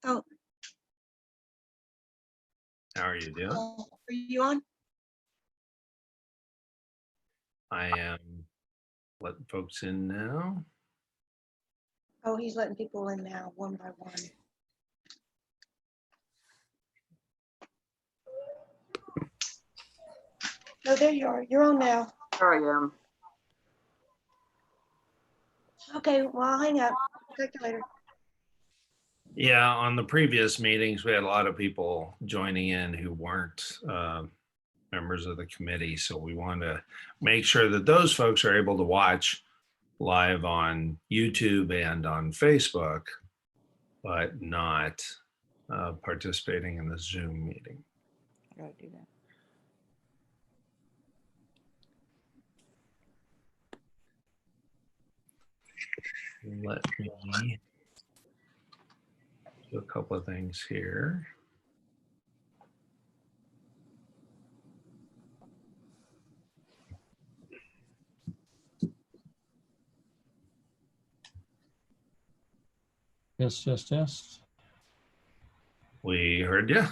Oh, How are you doing? are you on? I am letting folks in now. Oh, he's letting people in now, one by one. Oh, there you are. You're on now. There I am. Okay, well, I'll hang up. Talk to you later. Yeah, on the previous meetings, we had a lot of people joining in who weren't members of the committee. So we want to make sure that those folks are able to watch live on YouTube and on Facebook, but not participating in the Zoom meeting. How do I do that? Let me do a couple of things here. Yes. We heard you.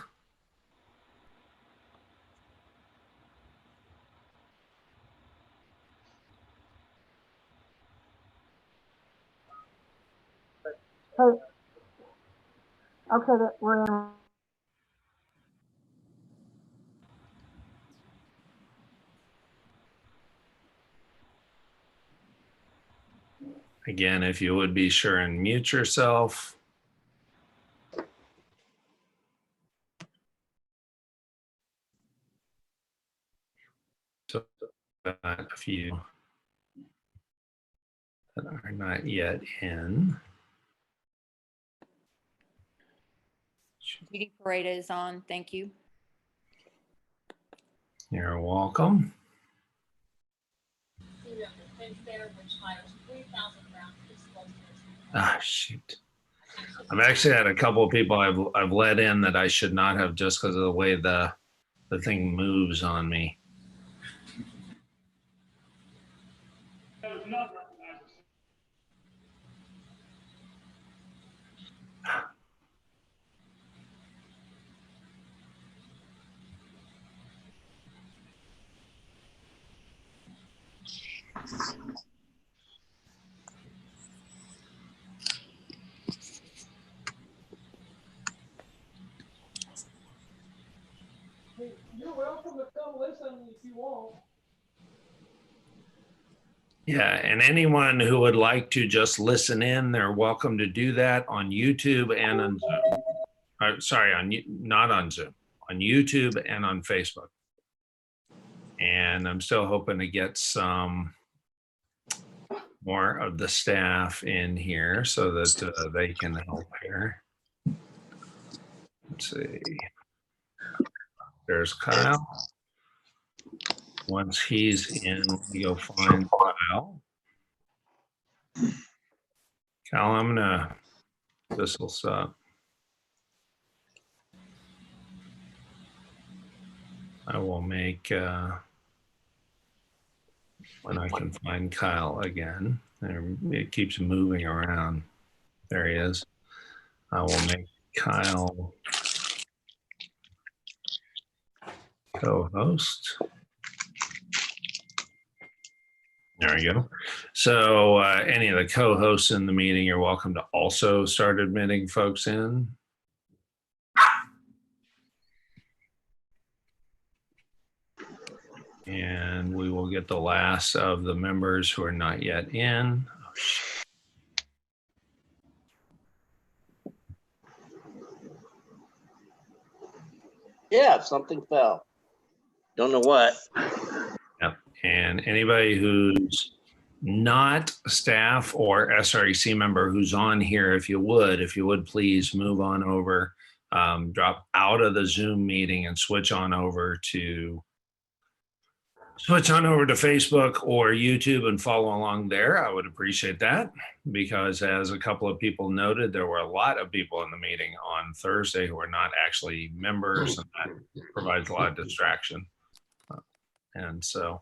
Okay, we're in. Again, if you would be sure and mute yourself. So a few that are not yet in. Judy Pareda is on. Thank you. You're welcome. Ah, shoot. I've actually had a couple of people I've let in that I should not have, just because of the way the thing moves on me. You're welcome to come listen if you want. Yeah, and anyone who would like to just listen in, they're welcome to do that on YouTube and on Zoom. Sorry, not on Zoom, on YouTube and on Facebook. And I'm still hoping to get some more of the staff in here so that they can help here. Let's see. There's Kyle. Once he's in, we go find Kyle. Kyle, I'm gonna, this will stop. I will make, when I can find Kyle again, it keeps moving around. There he is. I will make Kyle co-host. There we go. So any of the co-hosts in the meeting, you're welcome to also start admitting folks in. And we will get the last of the members who are not yet in. Oh, shit. Yeah, something fell. Don't know what. Yep. And anybody who's not staff or SREC member who's on here, if you would please move on over, drop out of the Zoom meeting and switch on over to Facebook or YouTube and follow along there. I would appreciate that, because as a couple of people noted, there were a lot of people in the meeting on Thursday who are not actually members, and that provides a lot of distraction. And so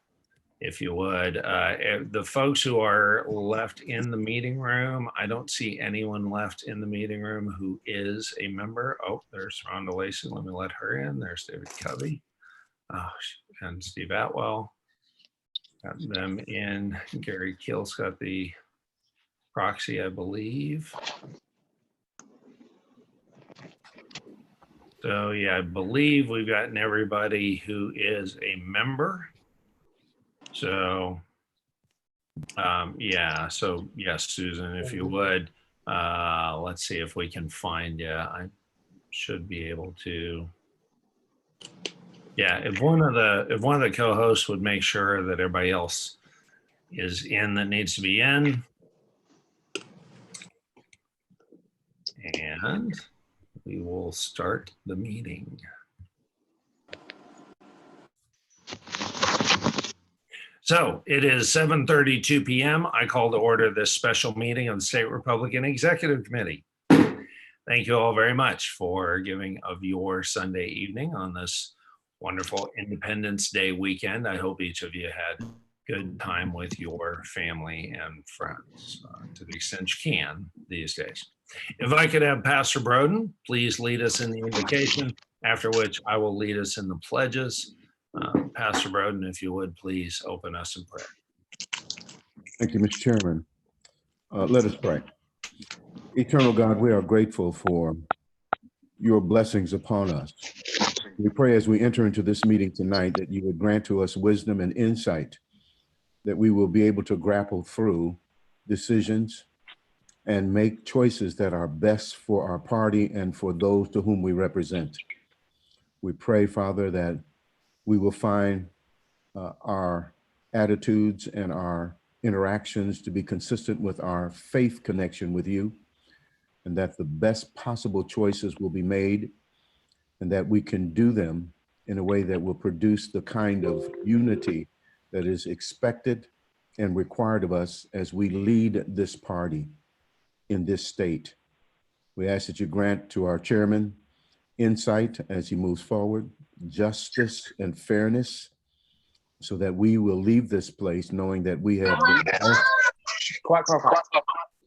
if you would. The folks who are left in the meeting room, I don't see anyone left in the meeting room who is a member. Oh, there's Rhonda Lacey. Let me let her in. There's David Covey. Oh, and Steve Atwell. Got them in. Gary Keel's got the proxy, I believe. So yeah, I believe we've gotten everybody who is a member. So yeah, so yes, Susan, if you would, let's see if we can find you. I should be able to. Yeah, if one of the co-hosts would make sure that everybody else is in that needs to be in. And we will start the meeting. So it is 7:32 p.m. I call to order this special meeting of the State Republican Executive Committee. Thank you all very much for giving of your Sunday evening on this wonderful Independence Day weekend. I hope each of you had good time with your family and friends to the extent you can these days. If I could have Pastor Broden, please lead us in the invocation, after which I will lead us in the pledges. Pastor Broden, if you would, please open us in prayer. Thank you, Mr. Chairman. Let us pray. Eternal God, we are grateful for your blessings upon us. We pray as we enter into this meeting tonight that you would grant to us wisdom and insight, that we will be able to grapple through decisions and make choices that are best for our party and for those to whom we represent. We pray, Father, that we will find our attitudes and our interactions to be consistent with our faith connection with you, and that the best possible choices will be made, and that we can do them in a way that will produce the kind of unity that is expected and required of us as we lead this party in this state. We ask that you grant to our chairman insight as he moves forward, justice and fairness, so that we will leave this place knowing that we have the best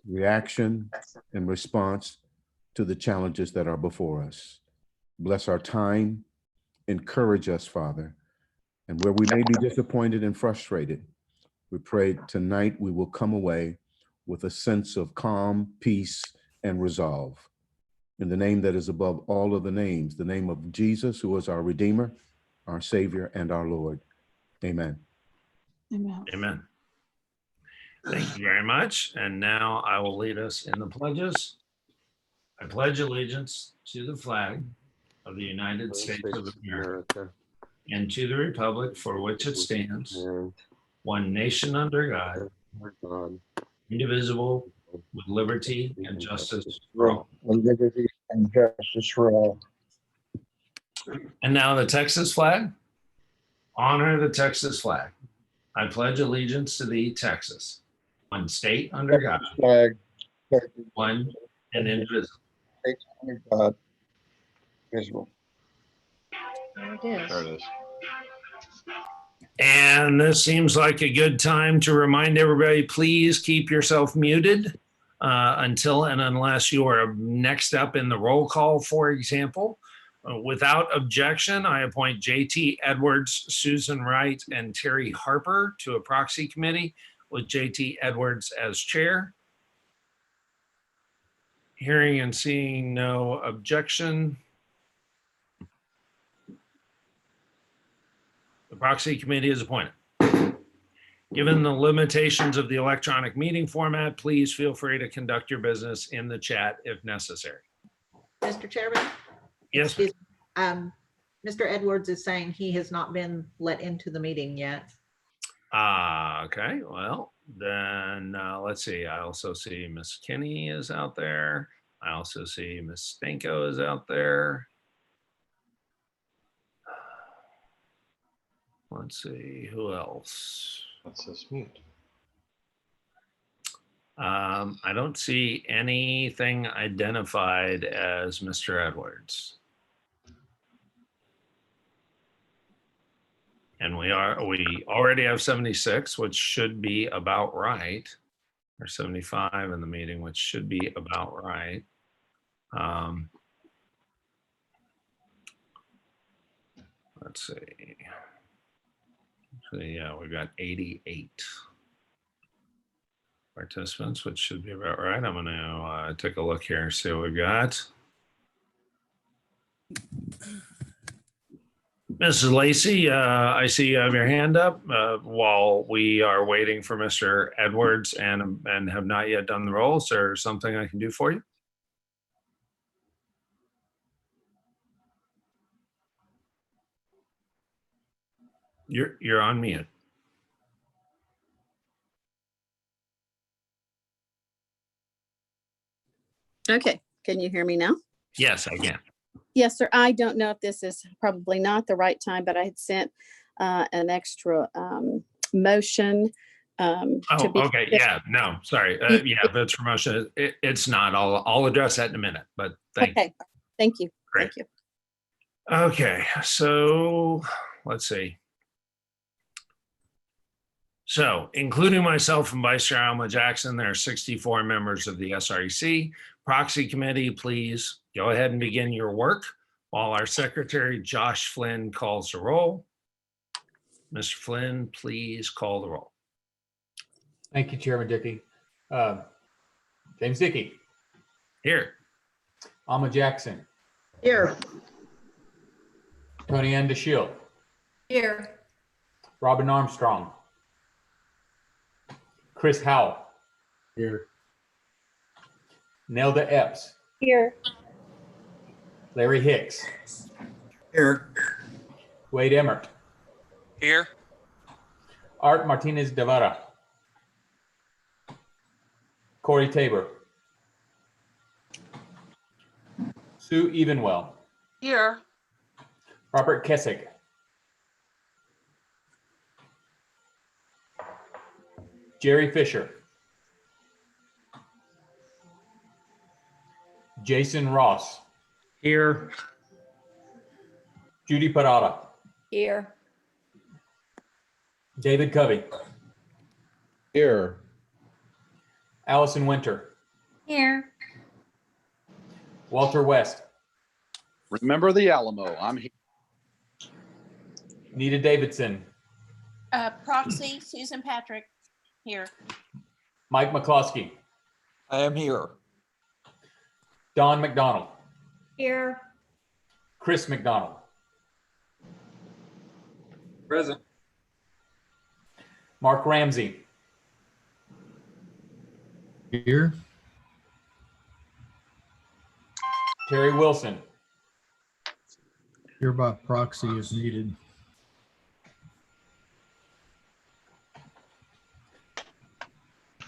reaction and response to the challenges that are before us. Bless our time, encourage us, Father, and where we may be disappointed and frustrated, we pray tonight we will come away with a sense of calm, peace, and resolve. In the name that is above all of the names, the name of Jesus, who is our Redeemer, our Savior, and our Lord. Amen. Amen. Amen. Thank you very much. And now I will lead us in the pledges. I pledge allegiance to the flag of the United States of America and to the republic for which it stands, one nation under God, indivisible, with liberty and justice for all. Liberty and justice for all. And now the Texas flag. Honor the Texas flag. I pledge allegiance to thee, Texas, one state under God, Flag, one and indivisible. state under God, visible. There it is. There it is. And this seems like a good time to remind everybody, please keep yourself muted until and unless you are next up in the roll call, for example. Without objection, I appoint JT Edwards, Susan Wright, and Terry Harper to a proxy committee with JT Edwards as chair. Hearing and seeing no objection, the proxy committee is appointed. Given the limitations of the electronic meeting format, please feel free to conduct your business in the chat if necessary. Mr. Chairman? Yes, Excuse me. Mr. Edwards is saying he has not been let into the meeting yet. okay, well, then let's see. I also see Miss Kinney is out there. I also see Miss Stanko is out there. Let's see, who else? That says mute. I don't see anything identified as Mr. Edwards. And we already have 76, which should be about right, or 75 in the meeting, which should be about right. Let's see. So yeah, we've got 88 participants, which should be about right. I'm going to take a look here and see what we've got. Mrs. Lacey, I see you have your hand up while we are waiting for Mr. Edwards and have not yet done the roll. Is there something I can do for you? You're on mute. Okay, can you hear me now? Yes, I can. Yes, sir. I don't know if this is probably not the right time, but I had sent an extra motion. Oh, okay. Yeah, no, sorry. Yeah, if it's promotion, it's not. I'll address that in a minute, but thank you. Okay, thank you. Great. Thank you. Okay, so let's see. So, including myself and Vice Chair Alma Jackson, there are 64 members of the SREC. Proxy Committee, please go ahead and begin your work while our Secretary, Josh Flynn, calls the roll. Mr. Flynn, please call the roll. Thank you, Chairman Dickey. James Dickey, Here. Alma Jackson, Here. Tony Ann DeShield, Here. Robin Armstrong, Chris Howell, Here. Nelda Epps, Here. Larry Hicks, Here. Wade Emmert, Here. Art Martinez Devara, Corey Tabor, Sue Evenwell, Here. Robert Kessick, Jerry Fisher, Jason Ross, Here. Judy Parada, Here. David Covey, Here. Allison Winter, Here. Walter West, Remember the Alamo. I'm here. Nita Davidson, Proxy, Susan Patrick. Here. Mike McCloskey, I am here. Don McDonald, Here. Chris McDonald, Present. Mark Ramsey, Here. Terry Wilson, Here by proxy is needed.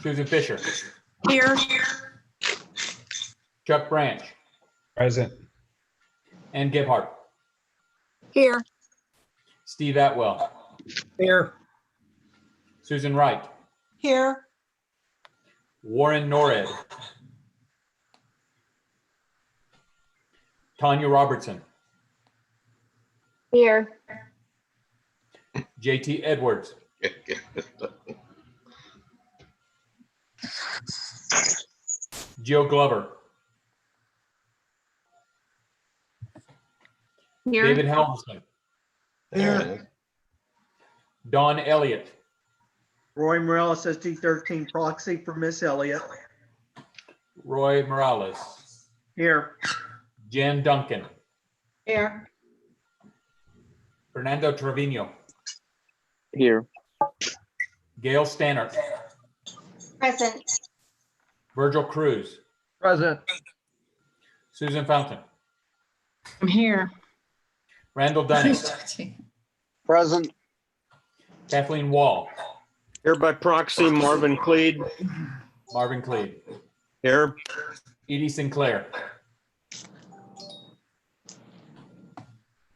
Susan Fisher, Here. Chuck Branch, Present. Ann Gebhardt, Here. Steve Atwell, Here. Susan Wright, Here. Warren Norred, Tanya Robertson, Here. JT Edwards, Jill Glover, Here. David Helmsley, Here. Don Elliott, Roy Morales, SD13 proxy for Miss Elliott. Roy Morales, Here. Jen Duncan, Here. Fernando Trevino, Here. Gail Stannard, Present. Virgil Cruz, Present. Susan Fountain, I'm here. Randall Dunning, Present. Kathleen Wall, Here by proxy, Marvin Cleed. Marvin Cleed, Here. Edie Sinclair,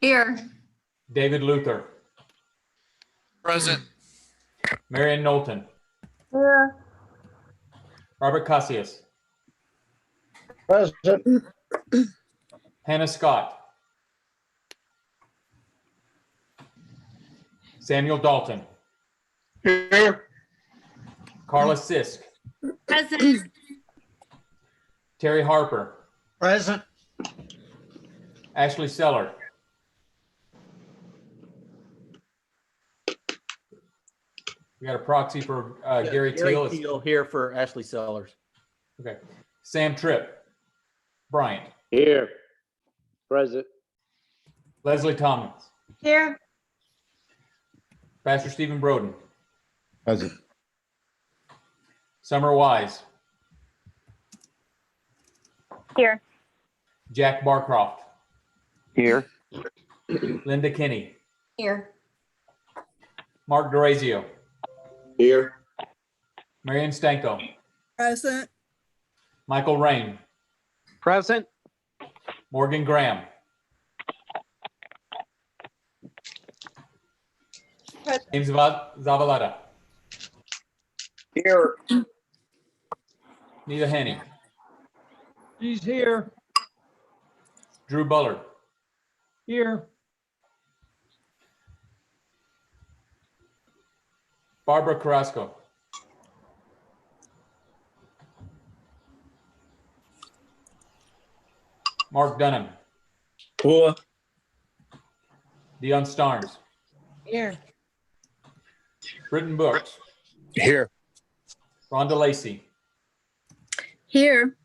Here. David Luther, Present. Marion Knowlton, Here. Robert Cassius, Present. Hannah Scott, Samuel Dalton, Here. Carla Sisk, Present. Terry Harper, Present. Ashley Seller, we got a proxy for Gary Teal. Teal here for Ashley Sellers. Okay. Sam Tripp, Bryant, Here. Present. Leslie Tommins, Here. Pastor Stephen Broden, Present. Summer Wise, Here. Jack Barcroft, Here. Linda Kinney, Here. Mark Dorazio, Here. Marion Stanko, Present. Michael Rain, Present. Morgan Graham, James Zavaleta, Here. Nita Henney, He's here. Drew Bullard, Here. Barbara Carrasco, Mark Dunham, Poor. Dion Starnes, Here. Britton Brooks, Here. Rhonda Lacey, Here.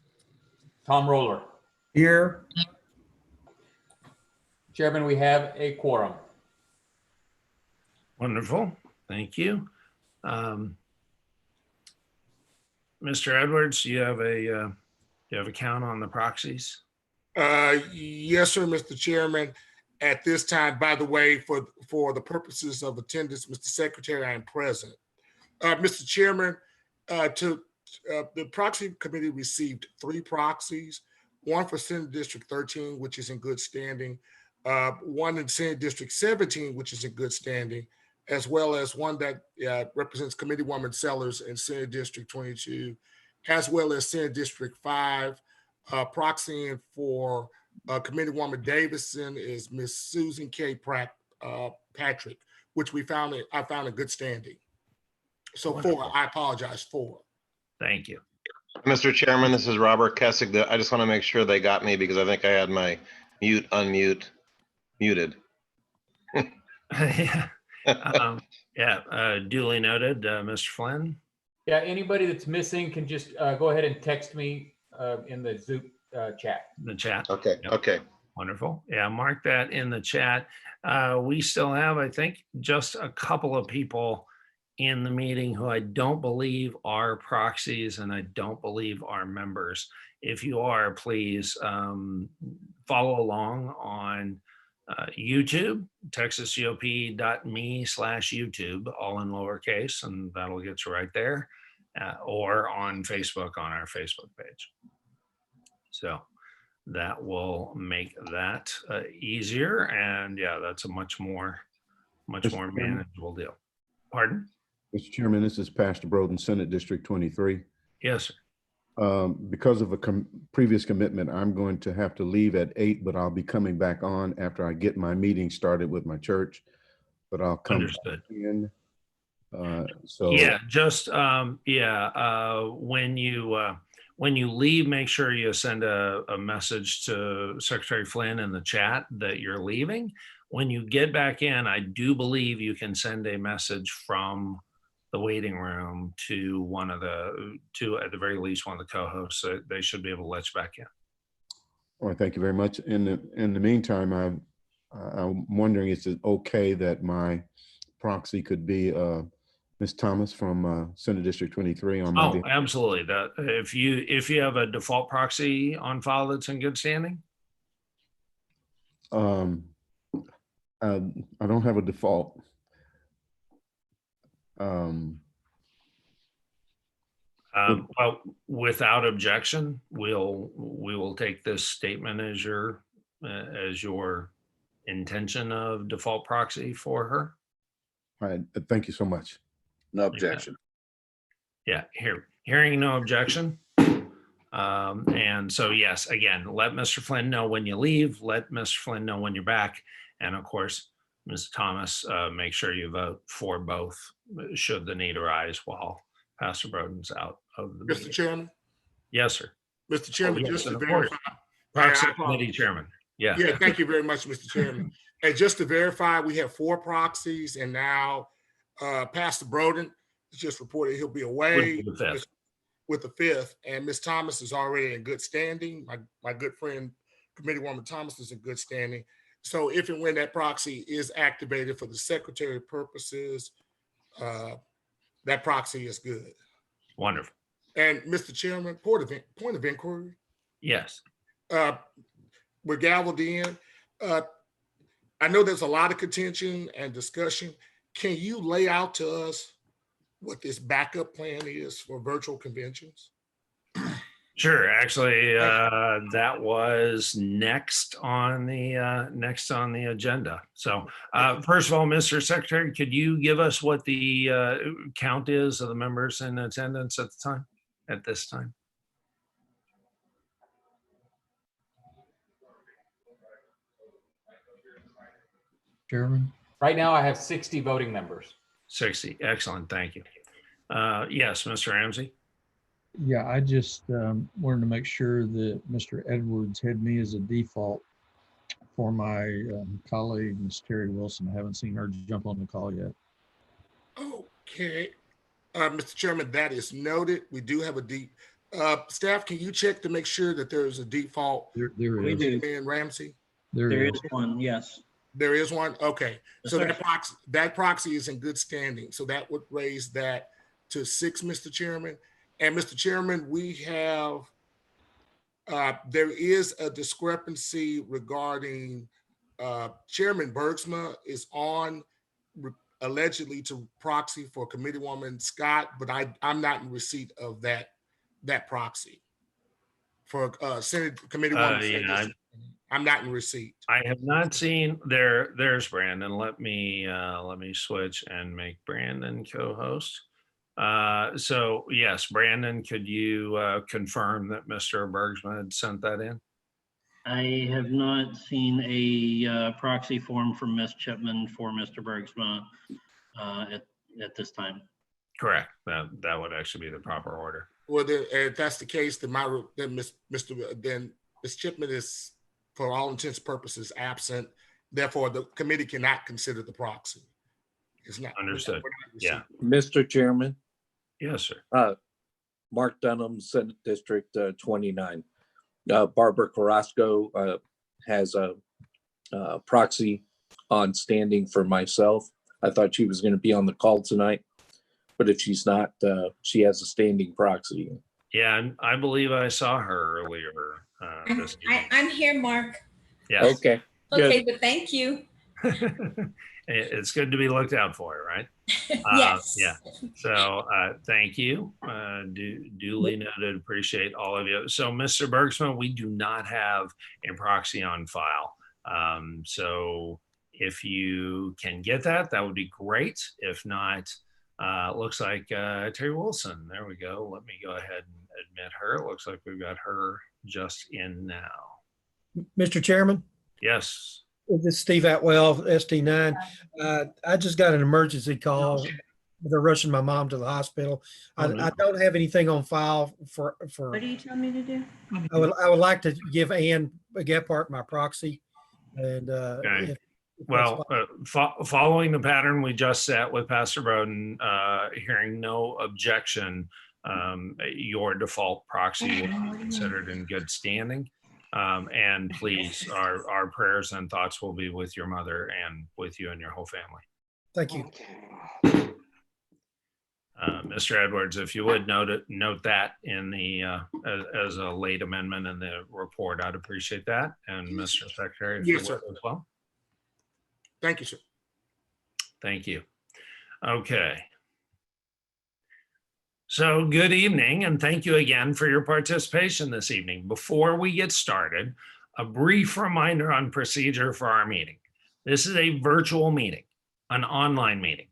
Tom Roller. Here. Chairman, we have a quorum. Wonderful. Thank you. Mr. Edwards, you have a count on the proxies? Yes, sir, Mr. Chairman. At this time, by the way, for the purposes of attendance, Mr. Secretary, I am present. Mr. Chairman, the proxy committee received 3 proxies, one for Senate District 13, which is in good standing, one in Senate District 17, which is in good standing, as well as one that represents Committeewoman Sellers in Senate District 22, as well as Senate District 5. Proxying for Committeewoman Davison is Miss Susan K. Patrick, which I found in good standing. So Wonderful. 4, I apologize, 4. Thank you. Mr. Chairman, this is Robert Kessig. I just want to make sure they got me because I think I had my unmute muted. Duly noted, Mr. Flynn. Yeah, anybody that's missing can just go ahead and text me in the Zoom chat. The chat. Okay. Yep. Okay. Wonderful. Yeah, mark that in the chat. We still have, I think, just a couple of people in the meeting who I don't believe are proxies and I don't believe are members. If you are, please follow along on YouTube, texasgop.me/YouTube, all in lowercase, and that'll get you right there, or on Facebook on our Facebook page. So that will make that easier. And yeah, that's a much more manageable deal. Pardon? Mr. Chairman, this is Pastor Broden, Senate District 23. Yes, sir. Because of a previous commitment, I'm going to have to leave at 8, but I'll be coming back on after I get my meeting started with my church. But I'll come Understood. in. Yeah, just when you leave, make sure you send a message to Secretary Flynn in the chat that you're leaving. When you get back in, I do believe you can send a message from the waiting room to at the very least, one of the co-hosts. So they should be able to let you back in. All right, thank you very much. In the meantime, I'm wondering, is it okay that my proxy could be Ms. Thomas from Senate District 23 on my behalf? Absolutely. That if you have a default proxy on file that's in good standing. I don't have a default. Well, without objection, we will take this statement as your intention of default proxy for her. All right, thank you so much. No objection. Yeah, hearing no objection. And so, yes, again, let Mr. Flynn know when you leave, let Mr. Flynn know when you're back. And of course, Ms. Thomas, make sure you vote for both, should the need arise while Pastor Broden's out of the Mr. meeting. Chairman, Yes, sir. Mr. Chairman, yes, just to and of course. verify. Proxy I Committee Chairman. Yeah. Yeah, thank you very much, Mr. Chairman. And just to verify, we have 4 proxies, and now Pastor Broden just reported he'll be away With the fifth. with the 5th, and Ms. Thomas is already in good standing. My good friend, Committeewoman Thomas, is in good standing. So if and when that proxy is activated for the secretary purposes, that proxy is good. Wonderful. And Mr. Chairman, point of inquiry. Yes. We're gaveled in. I know there's a lot of contention and discussion. Can you lay out to us what this backup plan is for virtual conventions? Sure. Actually, that was next on the agenda. So first of all, Mr. Secretary, could you give us what the count is of the members in attendance at this time? Chairman. Right now, I have 60 voting members. 60. Excellent. Thank you. Yes, Mr. Ramsey. Yeah, I just wanted to make sure that Mr. Edwards had me as a default for my colleague, Ms. Terry Wilson. I haven't seen her jump on the call yet. Okay. Mr. Chairman, that is noted. We do have a deep staff. Can you check to make sure that there is a default? There is. And Ramsey? There is one, yes. There is one? Okay. Yes, So sir. that proxy is in good standing. So that would raise that to 6, Mr. Chairman. And Mr. Chairman, we have, there is a discrepancy regarding Chairman Bergsma is on allegedly to proxy for Committeewoman Scott, but I'm not in receipt of that proxy for Senate Committeewoman. Yeah, I'm not in receipt. I have not seen there's Brandon. Let me switch and make Brandon co-host. So yes, Brandon, could you confirm that Mr. Bergsma had sent that in? I have not seen a proxy form from Ms. Chipman for Mr. Bergsma at this time. Correct. That would actually be the proper order. Well, then, if that's the case, then Ms. Chipman is, for all intents and purposes, absent. Therefore, the committee cannot consider the proxy. It's not Understood. Yeah. Mr. Chairman. Yes, sir. Mark Dunham, Senate District 29. Barbara Carrasco has a proxy on standing for myself. I thought she was going to be on the call tonight, but if she's not, she has a standing proxy. Yeah, and I believe I saw her earlier. I'm here, Mark. Yes. Okay. Okay, but thank you. It's good to be looked out for, right? Yes. Yeah. So thank you. Duly noted. Appreciate all of you. So, Mr. Bergsma, we do not have a proxy on file. So if you can get that, that would be great. If not, looks like Terry Wilson. There we go. Let me go ahead and admit her. It looks like we've got her just in now. Mr. Chairman, Yes. this is Steve Atwell, ST9. I just got an emergency call. They're rushing my mom to the hospital. I don't have anything on file for. What do you tell me to do? I would like to give Ann Gephardt my proxy. And Okay. Well, following the pattern we just set with Pastor Broden, hearing no objection, your default proxy will be considered in good standing. And please, our prayers and thoughts will be with your mother and with you and your whole family. Thank you. Mr. Edwards, if you would note that in the as a late amendment in the report, I'd appreciate that. And Mr. Secretary, if Yes, you sir. would as well. Thank you, sir. Thank you. Okay. So good evening, and thank you again for your participation this evening. Before we get started, a brief reminder on procedure for our meeting. This is a virtual meeting, an online meeting,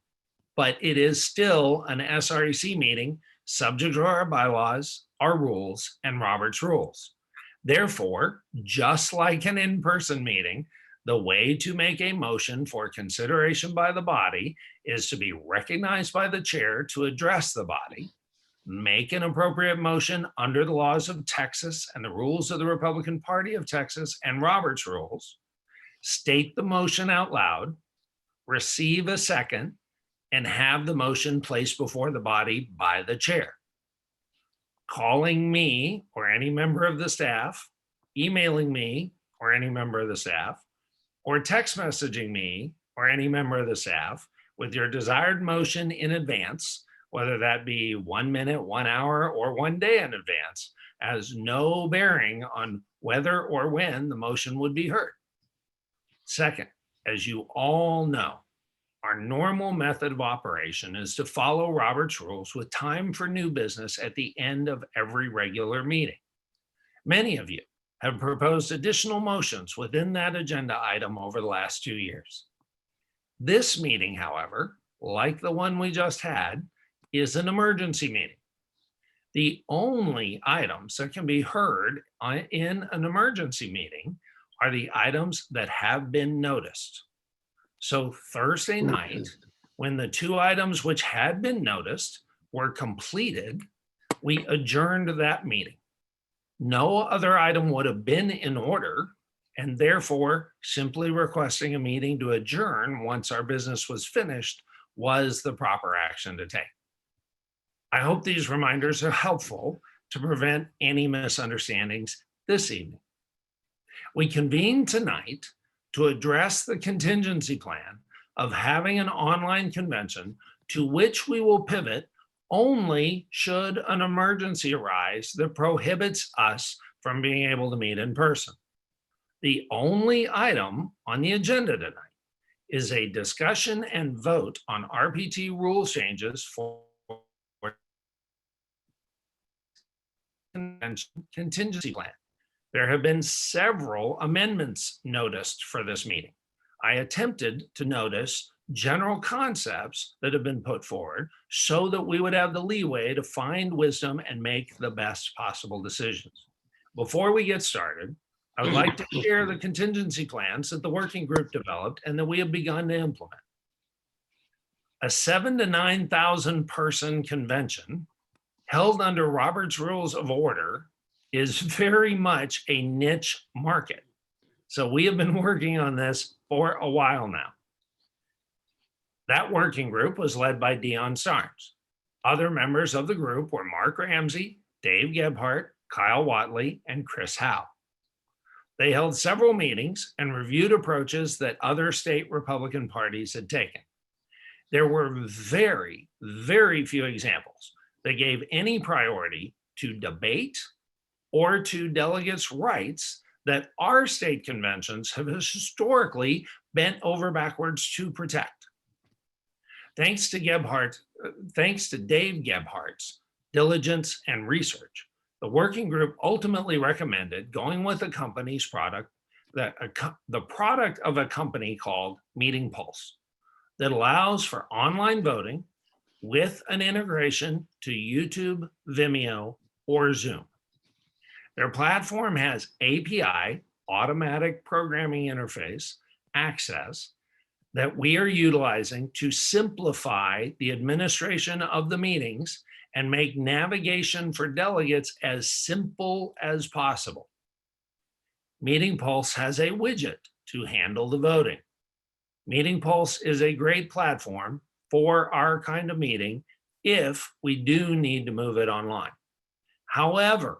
but it is still an SREC meeting subject to our bylaws, our rules, and Robert's rules. Therefore, just like an in-person meeting, The way to make a motion for consideration by the body is to be recognized by the chair to address the body, make an appropriate motion under the laws of Texas and the rules of the Republican Party of Texas and Robert's rules, state the motion out loud, receive a second, and have the motion placed before the body by the chair. Calling me or any member of the staff, emailing me or any member of the staff, or text messaging me or any member of the staff with your desired motion in advance, whether that be 1 minute, 1 hour, or 1 day in advance, has no bearing on whether or when the motion would be heard. Second, as you all know, our normal method of operation is to follow Robert's rules with time for new business at the end of every regular meeting. Many of you have proposed additional motions within that agenda item over the last 2 years. This meeting, however, like the one we just had, is an emergency meeting. The only items that can be heard in an emergency meeting are the items that have been noticed. So Thursday night, when the 2 items which had been noticed were completed, we adjourned that meeting. No other item would have been in order, and therefore simply requesting a meeting to adjourn once our business was finished was the proper action to take. I hope these reminders are helpful to prevent any misunderstandings this evening. We convene tonight to address the contingency plan of having an online convention to which we will pivot only should an emergency arise that prohibits us from being able to meet in person. The only item on the agenda tonight is a discussion and vote on RPT rule changes for contingency plan. There have been several amendments noticed for this meeting. I attempted to notice general concepts that have been put forward so that we would have the leeway to find wisdom and make the best possible decisions. Before we get started, I would like to share the contingency plans that the working group developed and that we have begun to implement. A 7,000 to 9,000 person convention held under Robert's Rules of Order is very much a niche market. So we have been working on this for a while now. That working group was led by Dion Starnes. Other members of the group were Mark Ramsey, Dave Gebhardt, Kyle Watley, and Chris Howe. They held several meetings and reviewed approaches that other state Republican parties had taken. There were very, very few examples that gave any priority to debate or to delegates' rights that our state conventions have historically bent over backwards to protect. Thanks to Dave Gebhardt's diligence and research, the working group ultimately recommended going with a company's product, the product of a company called Meeting Pulse, that allows for online voting with an integration to YouTube, Vimeo, or Zoom. Their platform has API, automatic programming interface, access that we are utilizing to simplify the administration of the meetings and make navigation for delegates as simple as possible. Meeting Pulse has a widget to handle the voting. Meeting Pulse is a great platform for our kind of meeting if we do need to move it online. However,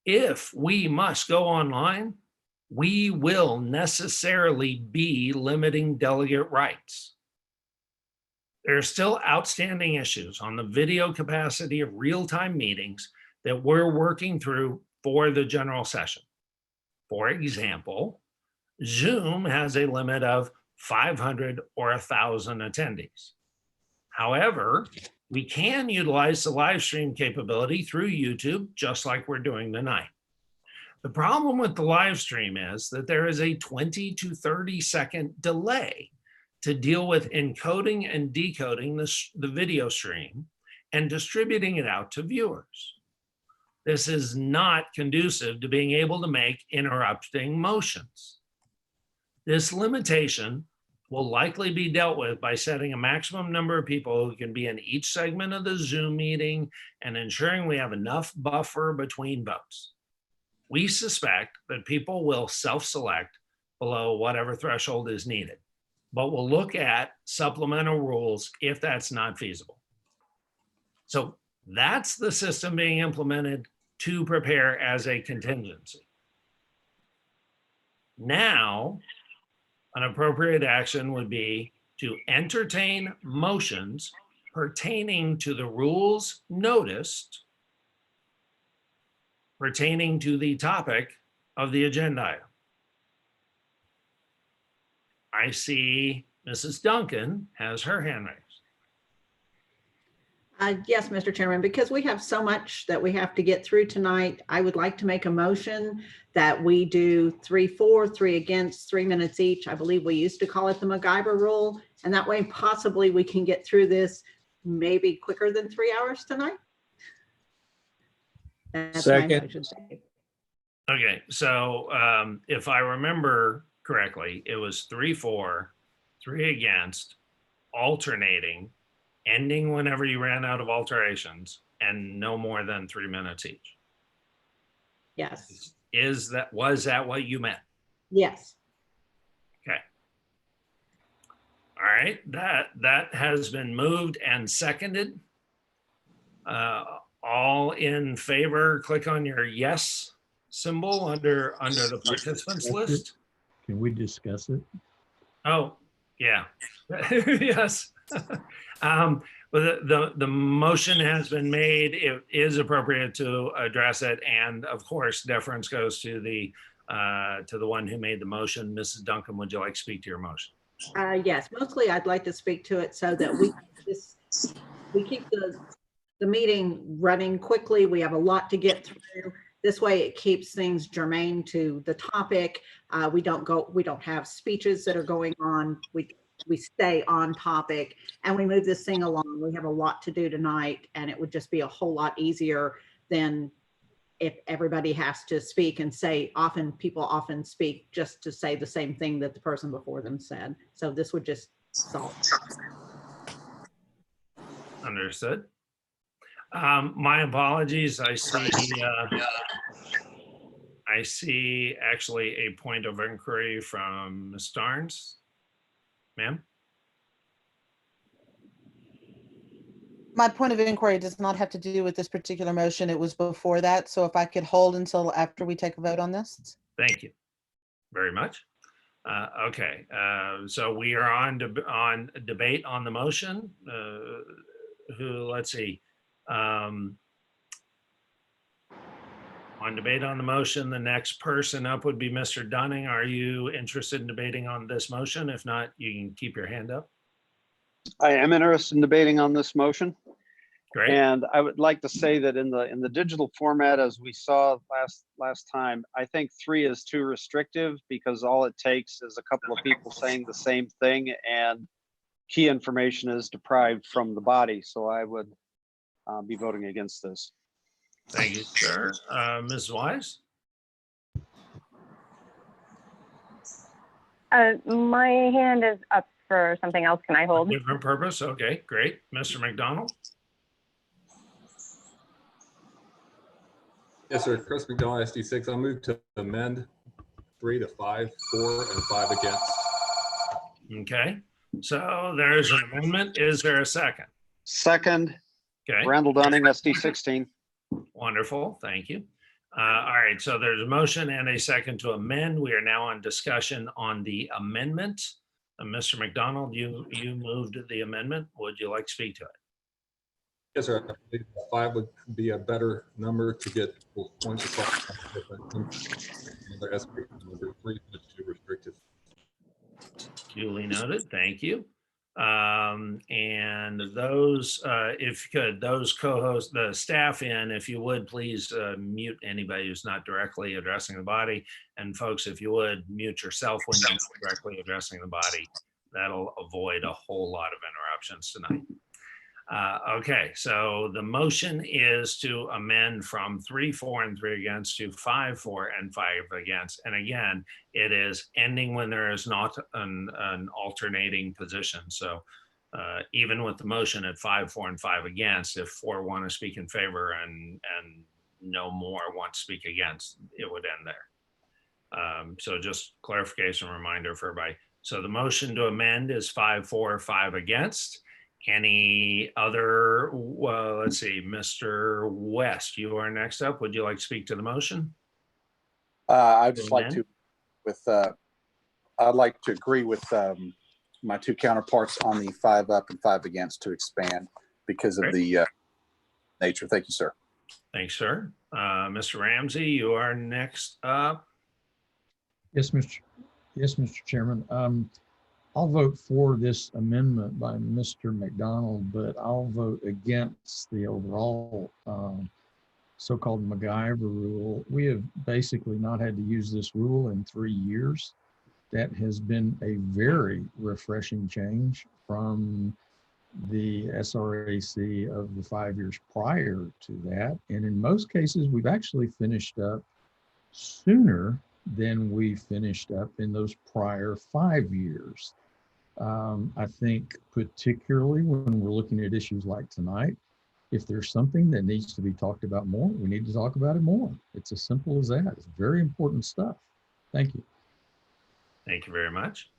if we must go online, we will necessarily be limiting delegate rights. There are still outstanding issues on the video capacity of real-time meetings that we're working through for the general session. For example, Zoom has a limit of 500 or 1,000 attendees. However, we can utilize the live stream capability through YouTube, just like we're doing tonight. The problem with the live stream is that there is a 20 to 30 second delay to deal with encoding and decoding the video stream and distributing it out to viewers. This is not conducive to being able to make interrupting motions. This limitation will likely be dealt with by setting a maximum number of people who can be in each segment of the Zoom meeting and ensuring we have enough buffer between votes. We suspect that people will self-select below whatever threshold is needed, but we'll look at supplemental rules if that's not feasible. So that's the system being implemented to prepare as a contingency. Now, an appropriate action would be to entertain motions pertaining to the rules noticed pertaining to the topic of the agenda item. I see Mrs. Duncan has her hand raised. Yes, Mr. Chairman, because we have so much that we have to get through tonight, I would like to make a motion that we do 3 for, 3 against, 3 minutes each. I believe we used to call it the MacGyver rule. And that way possibly we can get through this maybe quicker than 3 hours tonight. That's my Second. motion. Okay, so if I remember correctly, it was 3 for, 3 against, alternating, ending whenever you ran out of alterations, and no more than 3 minutes each. Yes. Was that what you meant? Yes. Okay. All right, that has been moved and seconded. All in favor, click on your yes symbol under the participants list. Can we discuss it? Oh, yeah. Yes. But the motion has been made. It is appropriate to address it, and of course, deference goes to the one who made the motion. Mrs. Duncan, would you like to speak to your motion? Yes, mostly I'd like to speak to it so that we keep the meeting running quickly. We have a lot to get through. This way it keeps things germane to the topic. We don't have speeches that are going on. We stay on topic and we move this thing along. We have a lot to do tonight, and it would just be a whole lot easier than if everybody has to speak and say, people often speak just to say the same thing that the person before them said. So this would just solve it. Understood. My apologies. I see actually a point of inquiry from Ms. Starnes. Ma'am? My point of inquiry does not have to do with this particular motion. It was before that. So if I could hold until after we take a vote on this. Thank you very much. Okay, so we are on debate on the motion. Let's see. On debate on the motion, the next person up would be Mr. Dunning. Are you interested in debating on this motion? If not, you can keep your hand up. I am interested in debating on this motion. Great. And I would like to say that in the digital format, as we saw last time, I think 3 is too restrictive because all it takes is a couple of people saying the same thing and key information is deprived from the body. So I would be voting against this. Thank you, sir. Ms. Wise? My hand is up for something else. Can I hold? Different purpose. Okay, great. Mr. McDonald? Yes, sir. Chris McDonald, SD6. I'll move to amend 3 to 5, 4, and 5 against. Okay, so there's an amendment. Is there a second? Second. Okay. Randall Dunning, SD16. Wonderful, thank you. All right, so there's a motion and a second to amend. We are now on discussion on the amendment. Mr. McDonald, you moved the amendment. Would you like to speak to it? Yes, sir. I believe 5 would be a better number to get points across. Another SREC number 3 is too restrictive. Duly noted, thank you. And those, if you could, those co-hosts, the staff if you would, please mute anybody who's not directly addressing the body. And folks, if you would, mute yourself when you're directly addressing the body. That'll avoid a whole lot of interruptions tonight. Okay, so the motion is to amend from 3, 4, and 3 against to 5, 4, and 5 against. And again, it is ending when there is not an alternating position. So even with the motion at 5, 4, and 5 against, if 4 want to speak in favor and no more want to speak against, it would end there. So just clarification reminder for everybody. So the motion to amend is 5, 4, 5 against. Any other, well, let's see, Mr. West, you are next up. Would you like to speak to the motion? I'd just like to, I'd like to agree with my two counterparts on the 5 up and 5 against to expand because of the nature. Thank you, sir. Thanks, sir. Mr. Ramsey, you are next up. Yes, Mr. Chairman. I'll vote for this amendment by Mr. McDonald, but I'll vote against the overall so-called MacGyver rule. We have basically not had to use this rule in 3 years. That has been a very refreshing change from the SREC of the 5 years prior to that. And in most cases, we've actually finished up sooner than we finished up in those prior 5 years. I think particularly when we're looking at issues like tonight, if there's something that needs to be talked about more, we need to talk about it more. It's as simple as that. It's very important stuff. Thank you. Thank you very much.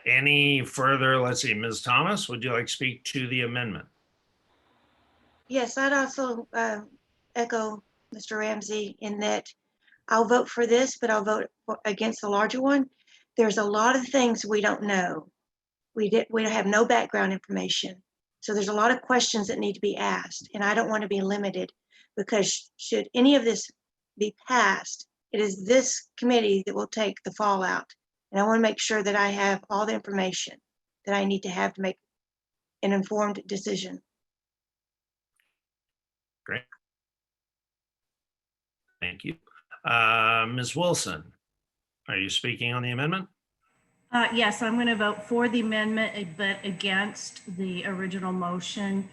Any further, let's see, Ms. Thomas, would you like to speak to the amendment? Yes, I'd also echo Mr. Ramsey in that I'll vote for this, but I'll vote against the larger one. There's a lot of things we don't know. We have no background information. So there's a lot of questions that need to be asked, and I don't want to be limited because should any of this be passed, it is this committee that will take the fallout. And I want to make sure that I have all the information that I need to have to make an informed decision. Great. Thank you. Ms. Wilson, are you speaking on the amendment? Yes, I'm going to vote for the amendment, but against the original motion.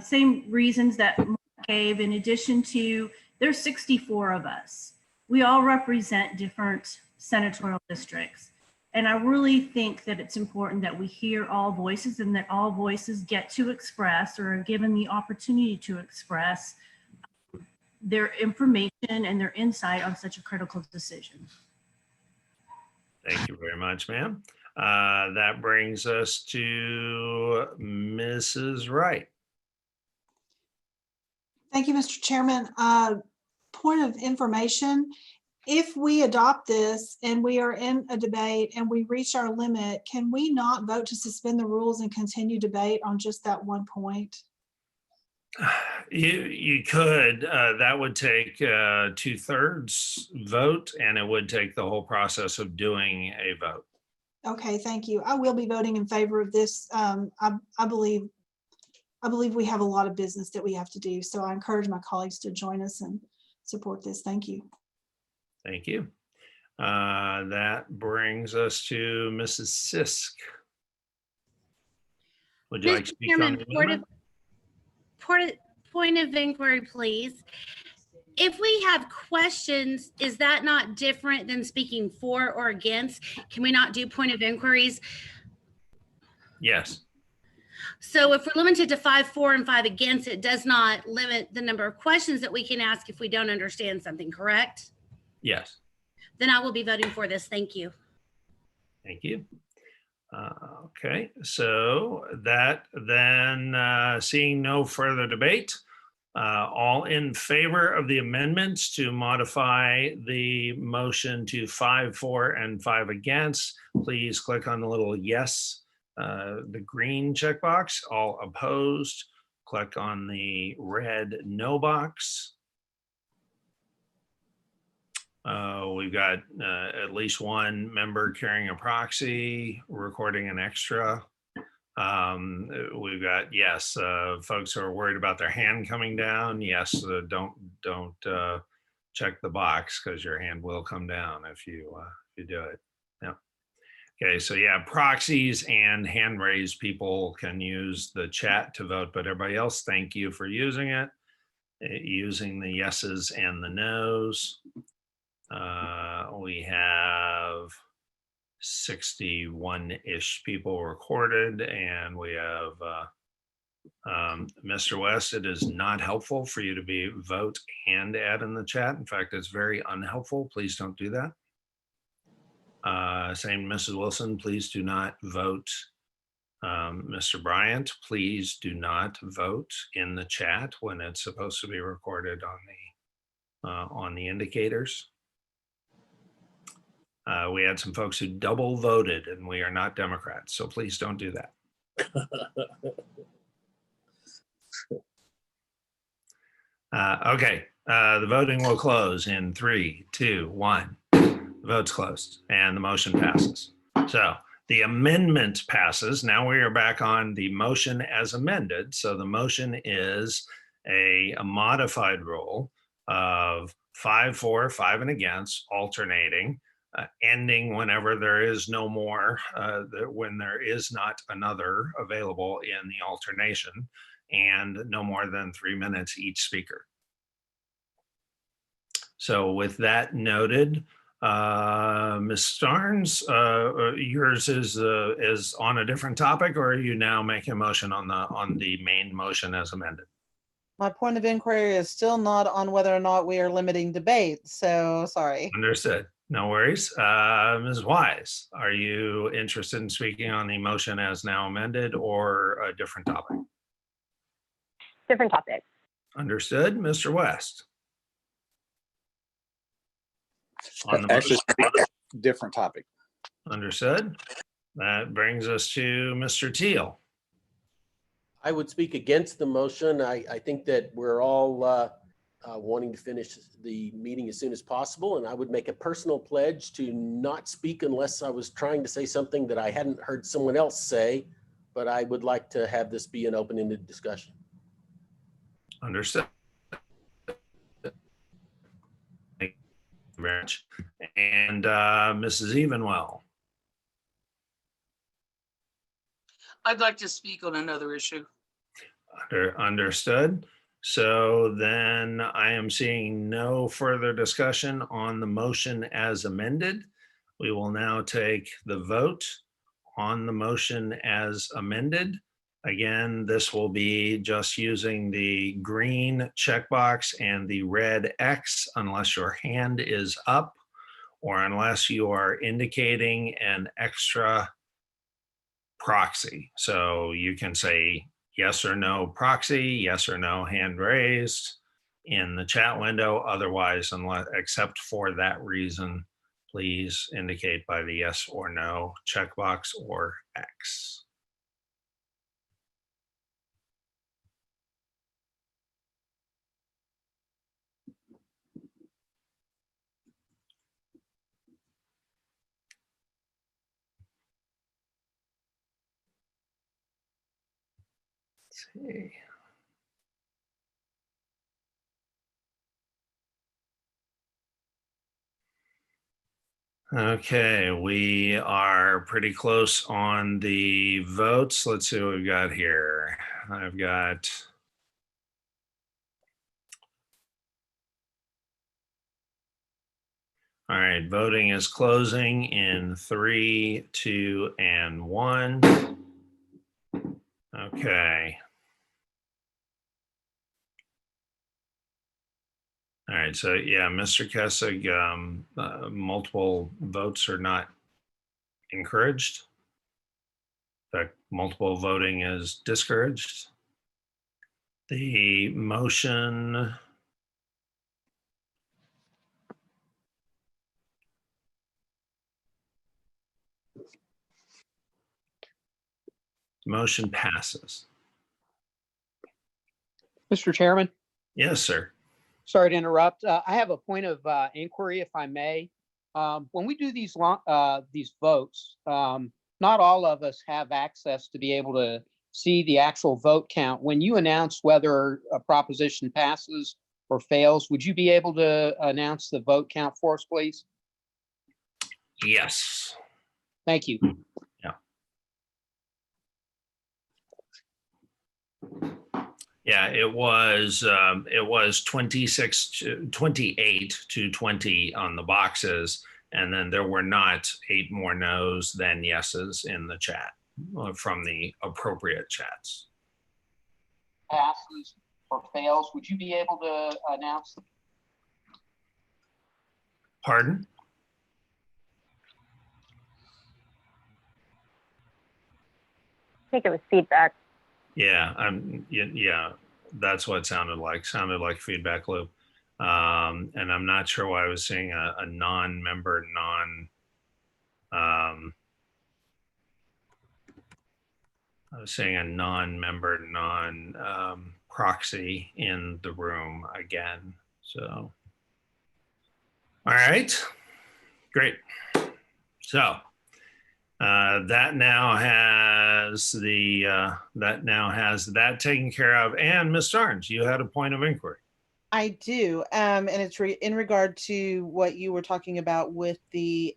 Same reasons that Mark gave. In addition to, there's 64 of us. We all represent different senatorial districts. And I really think that it's important that we hear all voices and that all voices get to express or are given the opportunity to express their information and their insight on such a critical decision. Thank you very much, ma'am. That brings us to Mrs. Wright. Thank you, Mr. Chairman. Point of information, if we adopt this and we are in a debate and we reach our limit, can we not vote to suspend the rules and continue debate on just that one point? You could, that would take 2/3 vote, and it would take the whole process of doing a vote. Okay, thank you. I will be voting in favor of this. I believe we have a lot of business that we have to do. So I encourage my colleagues to join us and support this. Thank you. Thank you. That brings us to Mrs. Sisk. Would you like to speak on the amendment? Point of inquiry, please. If we have questions, is that not different than speaking for or against? Can we not do point of inquiries? Yes. So if we're limited to 5, 4, and 5 against, it does not limit the number of questions that we can ask if we don't understand something, correct? Yes. Then I will be voting for this. Thank you. Thank you. Okay, so that then seeing no further debate, all in favor of the amendments to modify the motion to 5, 4, and 5 against, please click on the little yes, the green checkbox. All opposed, click on the red no box. We've got at least one member carrying a proxy, recording an extra. We've got, yes, folks who are worried about their hand coming down. Yes, don't check the box because your hand will come down if you do it. Yeah. Okay, so yeah, proxies and hand raised people can use the chat to vote, but everybody else, thank you for using it. Using the yeses and the nos. We have 61-ish people recorded, and we have Mr. West, it is not helpful for you to vote and add in the chat. In fact, it's very unhelpful. Please don't do that. Same Mrs. Wilson, please do not vote. Mr. Bryant, please do not vote in the chat when it's supposed to be recorded on the indicators. We had some folks who double voted, and we are not Democrats, so please don't do that. Okay, the voting will close in 3, 2, 1. The vote's closed and the motion passes. So the amendment passes. Now we are back on the motion as amended. So the motion is a modified rule of 5 for, 5 and against, alternating, ending whenever there is no more, when there is not another available in the alternation, and no more than 3 minutes each speaker. So with that noted, Ms. Starnes, yours is on a different topic, or are you now making a motion on the main motion as amended? My point of inquiry is still not on whether or not we are limiting debate, so sorry. Understood. No worries. Ms. Wise, are you interested in speaking on the motion as now amended or a different topic? Different topic. Understood. Mr. West. On the Actually, different topic. Understood. That brings us to Mr. Teal. I would speak against the motion. I think that we're all wanting to finish the meeting as soon as possible, and I would make a personal pledge to not speak unless I was trying to say something that I hadn't heard someone else say, but I would like to have this be an open-ended discussion. Understood. And Mrs. Evenwell. I'd like to speak on another issue. Understood. So then I am seeing no further discussion on the motion as amended. We will now take the vote on the motion as amended. Again, this will be just using the green checkbox and the red X unless your hand is up or unless you are indicating an extra proxy. So you can say yes or no proxy, yes or no hand raised in the chat window. Otherwise, unless except for that reason, please indicate by the yes or no checkbox or X. See. Okay, we are pretty close on the votes. Let's see what we've got here. I've got all right, voting is closing in 3, 2, and 1. Okay. All right, so yeah, Mr. Kessig, multiple votes are not encouraged. In fact, multiple voting is discouraged. The motion passes. Mr. Chairman? Yes, sir. Sorry to interrupt. I have a point of inquiry, if I may. When we do these votes, not all of us have access to be able to see the actual vote count. When you announce whether a proposition passes or fails, would you be able to announce the vote count for us, please? Yes. Thank you. Yeah. Yeah, it was 28 to 20 on the boxes. And then there were not 8 more no's than yeses in the chat from the appropriate chats. Passes or fails, would you be able to announce? Pardon? I think it was feedback. Yeah, yeah, that's what it sounded like. Sounded like feedback loop. And I'm not sure why I was seeing a non-member, I was saying a non-member, proxy in the room again. So, all right, great. So that now has that taken care of. And Ms. Starnes, you had a point of inquiry. I do, and it's in regard to what you were talking about with the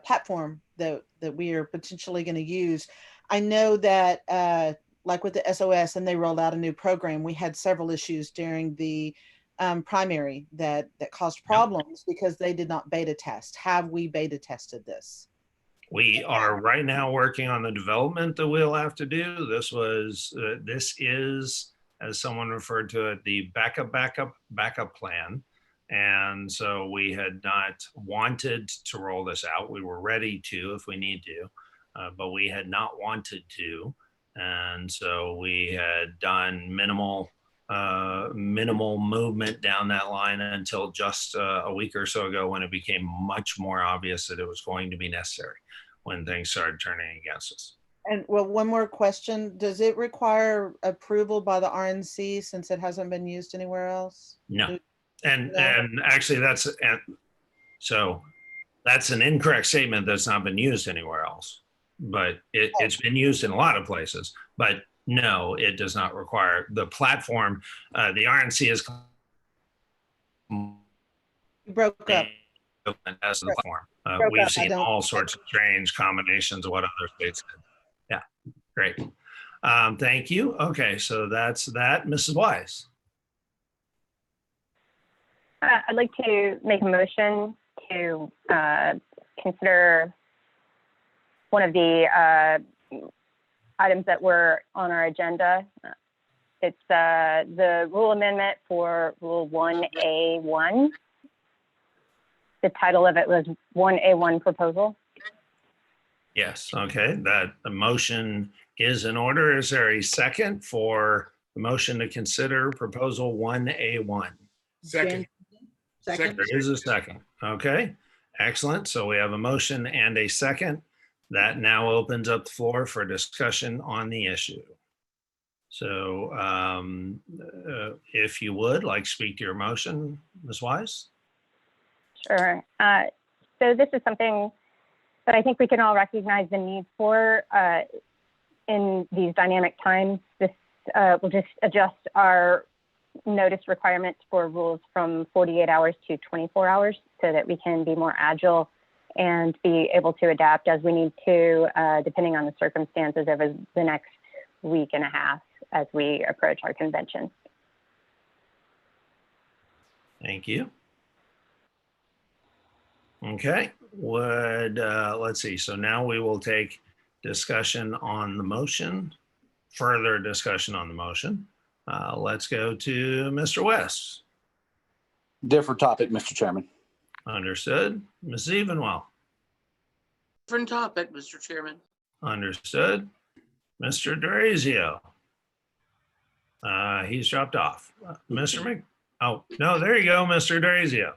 platform that we are potentially going to use. I know that like with the SOS, and they rolled out a new program, we had several issues during the primary that caused problems because they did not beta test. Have we beta tested this? We are right now working on the development that we'll have to do. This is, as someone referred to it, the backup plan. And so we had not wanted to roll this out. We were ready to if we need to, but we had not wanted to. And so we had done minimal movement down that line until just a week or so ago, when it became much more obvious that it was going to be necessary when things started turning against us. And well, one more question. Does it require approval by the RNC since it hasn't been used anywhere else? No. And actually so that's an incorrect statement. That's not been used anywhere else, but it's been used in a lot of places. But no, it does not require the platform. The RNC is broke up as the platform. We've seen all sorts of strange combinations of what other states did. Yeah, great. Thank you. Okay, so that's that. Mrs. Wise. I'd like to make a motion to consider one of the items that were on our agenda. It's the rule amendment for Rule 1A1. The title of it was 1A1 proposal. Yes, okay, that the motion is in order. Is there a second for the motion to consider proposal 1A1? Second. There is a second. Okay, excellent. So we have a motion and a second. That now opens up the floor for discussion on the issue. So if you would like to speak to your motion, Ms. Wise? Sure. So this is something that I think we can all recognize the need for in these dynamic times. This will just adjust our notice requirements for rules from 48 hours to 24 hours so that we can be more agile and be able to adapt as we need to, depending on the circumstances over the next week and a half as we approach our convention. Thank you. Okay, let's see. So now we will take discussion on the motion, further discussion on the motion. Let's go to Mr. West. Different topic, Mr. Chairman. Understood. Ms. Evenwell. Different topic, Mr. Chairman. Understood. Mr. D'Orazio. He's dropped off. Oh, no, there you go, Mr. D'Orazio.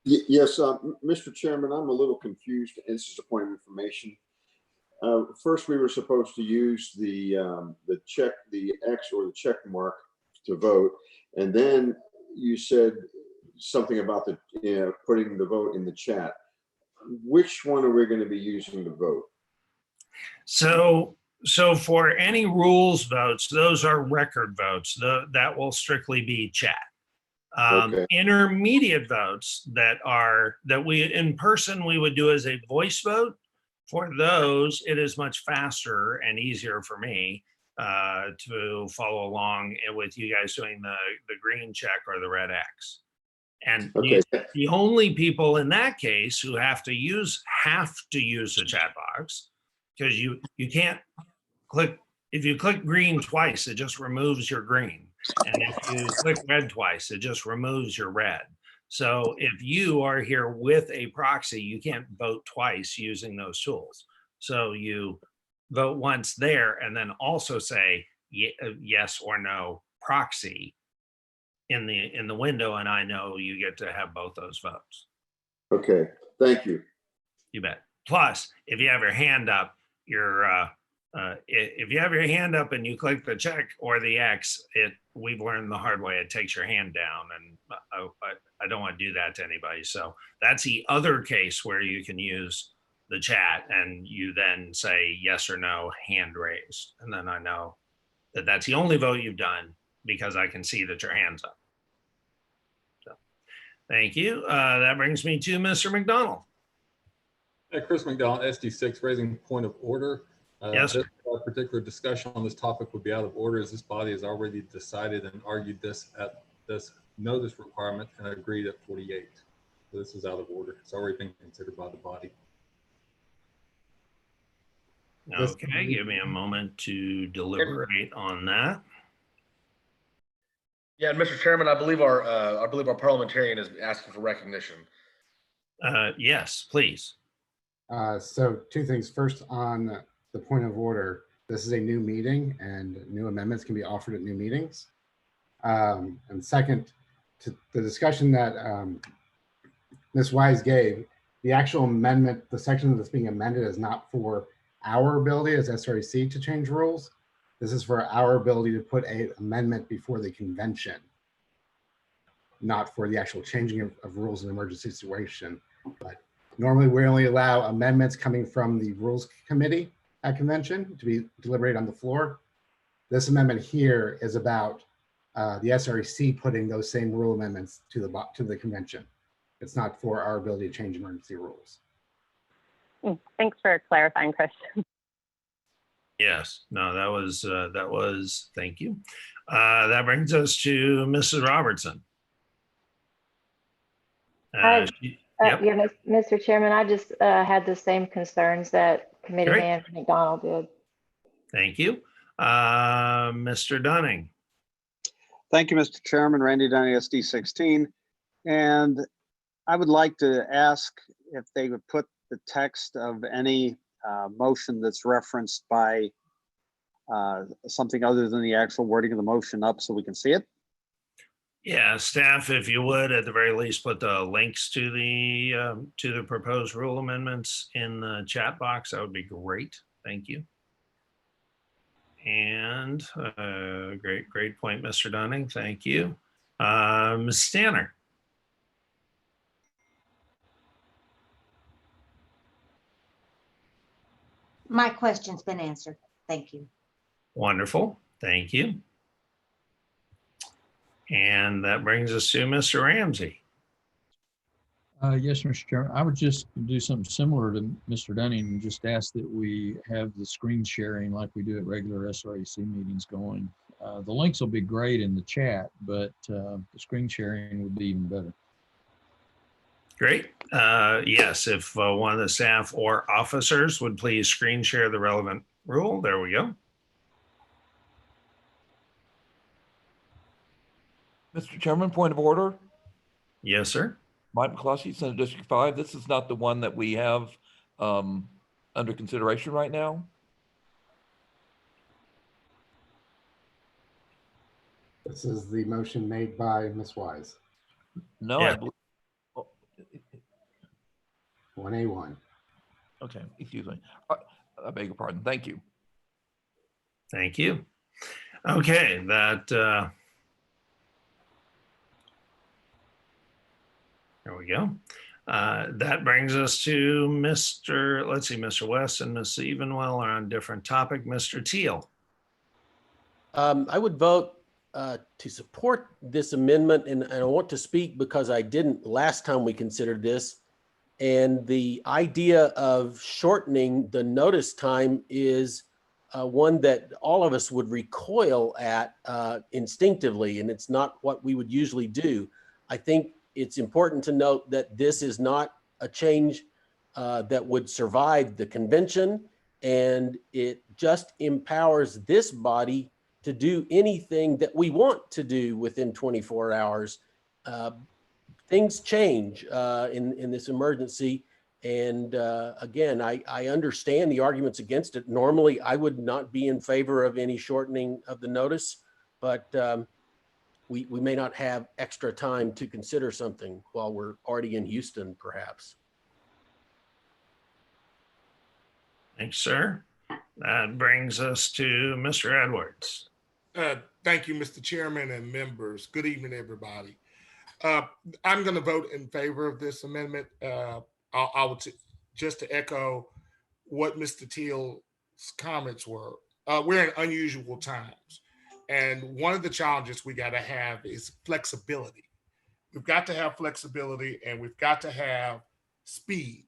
Yes, Mr. Chairman, I'm a little confused. This is a point of information. First, we were supposed to use the X or the check mark to vote, and then you said something about putting the vote in the chat. Which one are we going to be using to vote? So for any rules votes, those are record votes. That will strictly be chat. Okay. Intermediate votes that we in person we would do as a voice vote. For those, it is much faster and easier for me to follow along with you guys doing the green check or the red X. And Okay. the only people in that case who have to use the chat box, because you can't click, if you click green twice, it just removes your green. And if you click red twice, it just removes your red. So if you are here with a proxy, you can't vote twice using those tools. So you vote once there and then also say yes or no proxy in the window, and I know you get to have both those votes. Okay, thank you. You bet. Plus, if you have your hand up, if you have your hand up and you click the check or the X, we've learned the hard way. It takes your hand down, and I don't want to do that to anybody. So that's the other case where you can use the chat and you then say yes or no, hand raised, and then I know that that's the only vote you've done because I can see that your hand's up. So, thank you. That brings me to Mr. McDonald. Chris McDonald, SD6, raising point of order. Yes, this particular discussion on this topic would be out of order, as this body has already decided and argued this at this notice requirement and agreed at 48. So this is out of order. It's already been considered by the body. Okay, give me a moment to deliberate on that. Yeah, and Mr. Chairman, I believe our parliamentarian is asking for recognition. Yes, please. So two things. First, on the point of order, this is a new meeting and new amendments can be offered at new meetings. And second, to the discussion that Ms. Wise gave, the actual amendment, the section that's being amended is not for our ability as SREC to change rules. This is for our ability to put an amendment before the convention, not for the actual changing of rules in an emergency situation. But normally we only allow amendments coming from the Rules Committee at convention to be deliberated on the floor. This amendment here is about the SREC putting those same rule amendments to the convention. It's not for our ability to change emergency rules. Thanks for clarifying, Chris. Yes, no, that was, thank you. That brings us to Mrs. Robertson. Yeah, Mr. Chairman, I just had the same concerns that Committeeman McDonald did. Thank you. Mr. Dunning. Thank you, Mr. Chairman. Randy Dunning, SD 16. And I would like to ask if they would put the text of any motion that's referenced by something other than the actual wording of the motion up so we can see it. Yeah, staff, if you would, at the very least, put the links to the proposed rule amendments in the chat box. That would be great. Thank you. And great point, Mr. Dunning. Thank you. Ms. Stanner. My question's been answered. Thank you. Wonderful. Thank you. And that brings us to Mr. Ramsey. Yes, Mr. Chairman. I would just do something similar to Mr. Dunning and just ask that we have the screen sharing like we do at regular SREC meetings going. The links will be great in the chat, but the screen sharing would be even better. Great. Yes, if one of the staff or officers would please screen share the relevant rule. There we go. Mr. Chairman, point of order. Yes, sir. Mike McCloskey, Senate District 5. This is not the one that we have under consideration right now. This is the motion made by Ms. Wise. No, yeah. I believe. 1A1. Okay, excuse me. I beg your pardon. Thank you. Thank you. Okay, that there we go. That brings us to Mr. West and Ms. Evenwell are on different topic. Mr. Teal. I would vote to support this amendment, and I want to speak because I didn't last time we considered this. And the idea of shortening the notice time is one that all of us would recoil at instinctively, and it's not what we would usually do. I think it's important to note that this is not a change that would survive the convention, and it just empowers this body to do anything that we want to do within 24 hours. Things change in this emergency. And again, I understand the arguments against it. Normally, I would not be in favor of any shortening of the notice, but we may not have extra time to consider something while we're already in Houston, perhaps. Thanks, sir. That brings us to Mr. Edwards. Thank you, Mr. Chairman and members. Good evening, everybody. I'm going to vote in favor of this amendment. I would just to echo what Mr. Teal's comments were. We're in unusual times, and one of the challenges we got to have is flexibility. We've got to have flexibility, and we've got to have speed.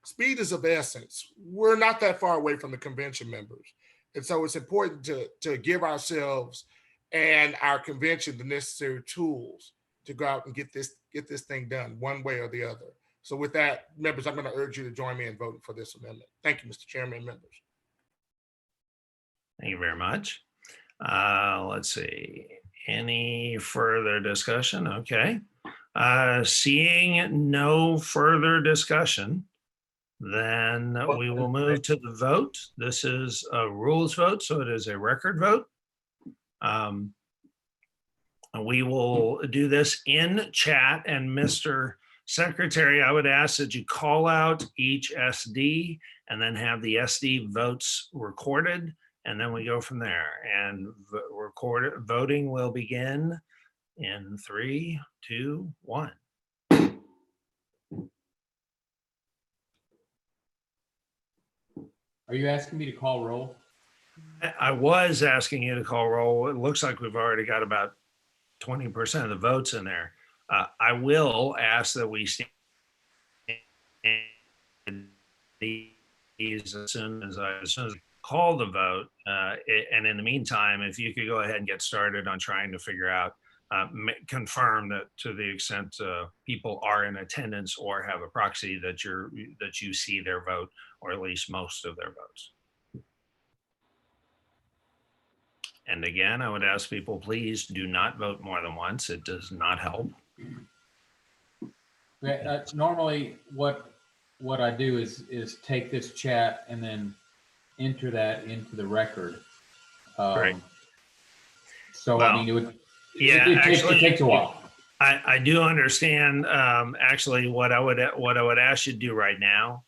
Speed is of essence. We're not that far away from the convention members, and so it's important to give ourselves and our convention the necessary tools to go out and get this thing done one way or the other. So with that, members, I'm going to urge you to join me in voting for this amendment. Thank you, Mr. Chairman and members. Thank you very much. Let's see. Any further discussion? Okay. Seeing no further discussion, then we will move to the vote. This is a rules vote, so it is a record vote. We will do this in chat, and Mr. Secretary, I would ask that you call out each SD and then have the SD votes recorded, and then we go from there. And voting will begin in 3, 2, 1. Are you asking me to call roll? I was asking you to call roll. It looks like we've already got about 20% of the votes in there. I will ask that we stand these as soon as I call the vote. And in the meantime, if you could go ahead and get started on trying to figure out, confirm that to the extent people are in attendance or have a proxy that you see their vote, or at least most of their votes. And again, I would ask people, please do not vote more than once. It does not help. Normally, what I do is take this chat and then enter that into the record. Right. So well, I mean, it takes a while. I do understand. Actually, what I would ask you to do right now,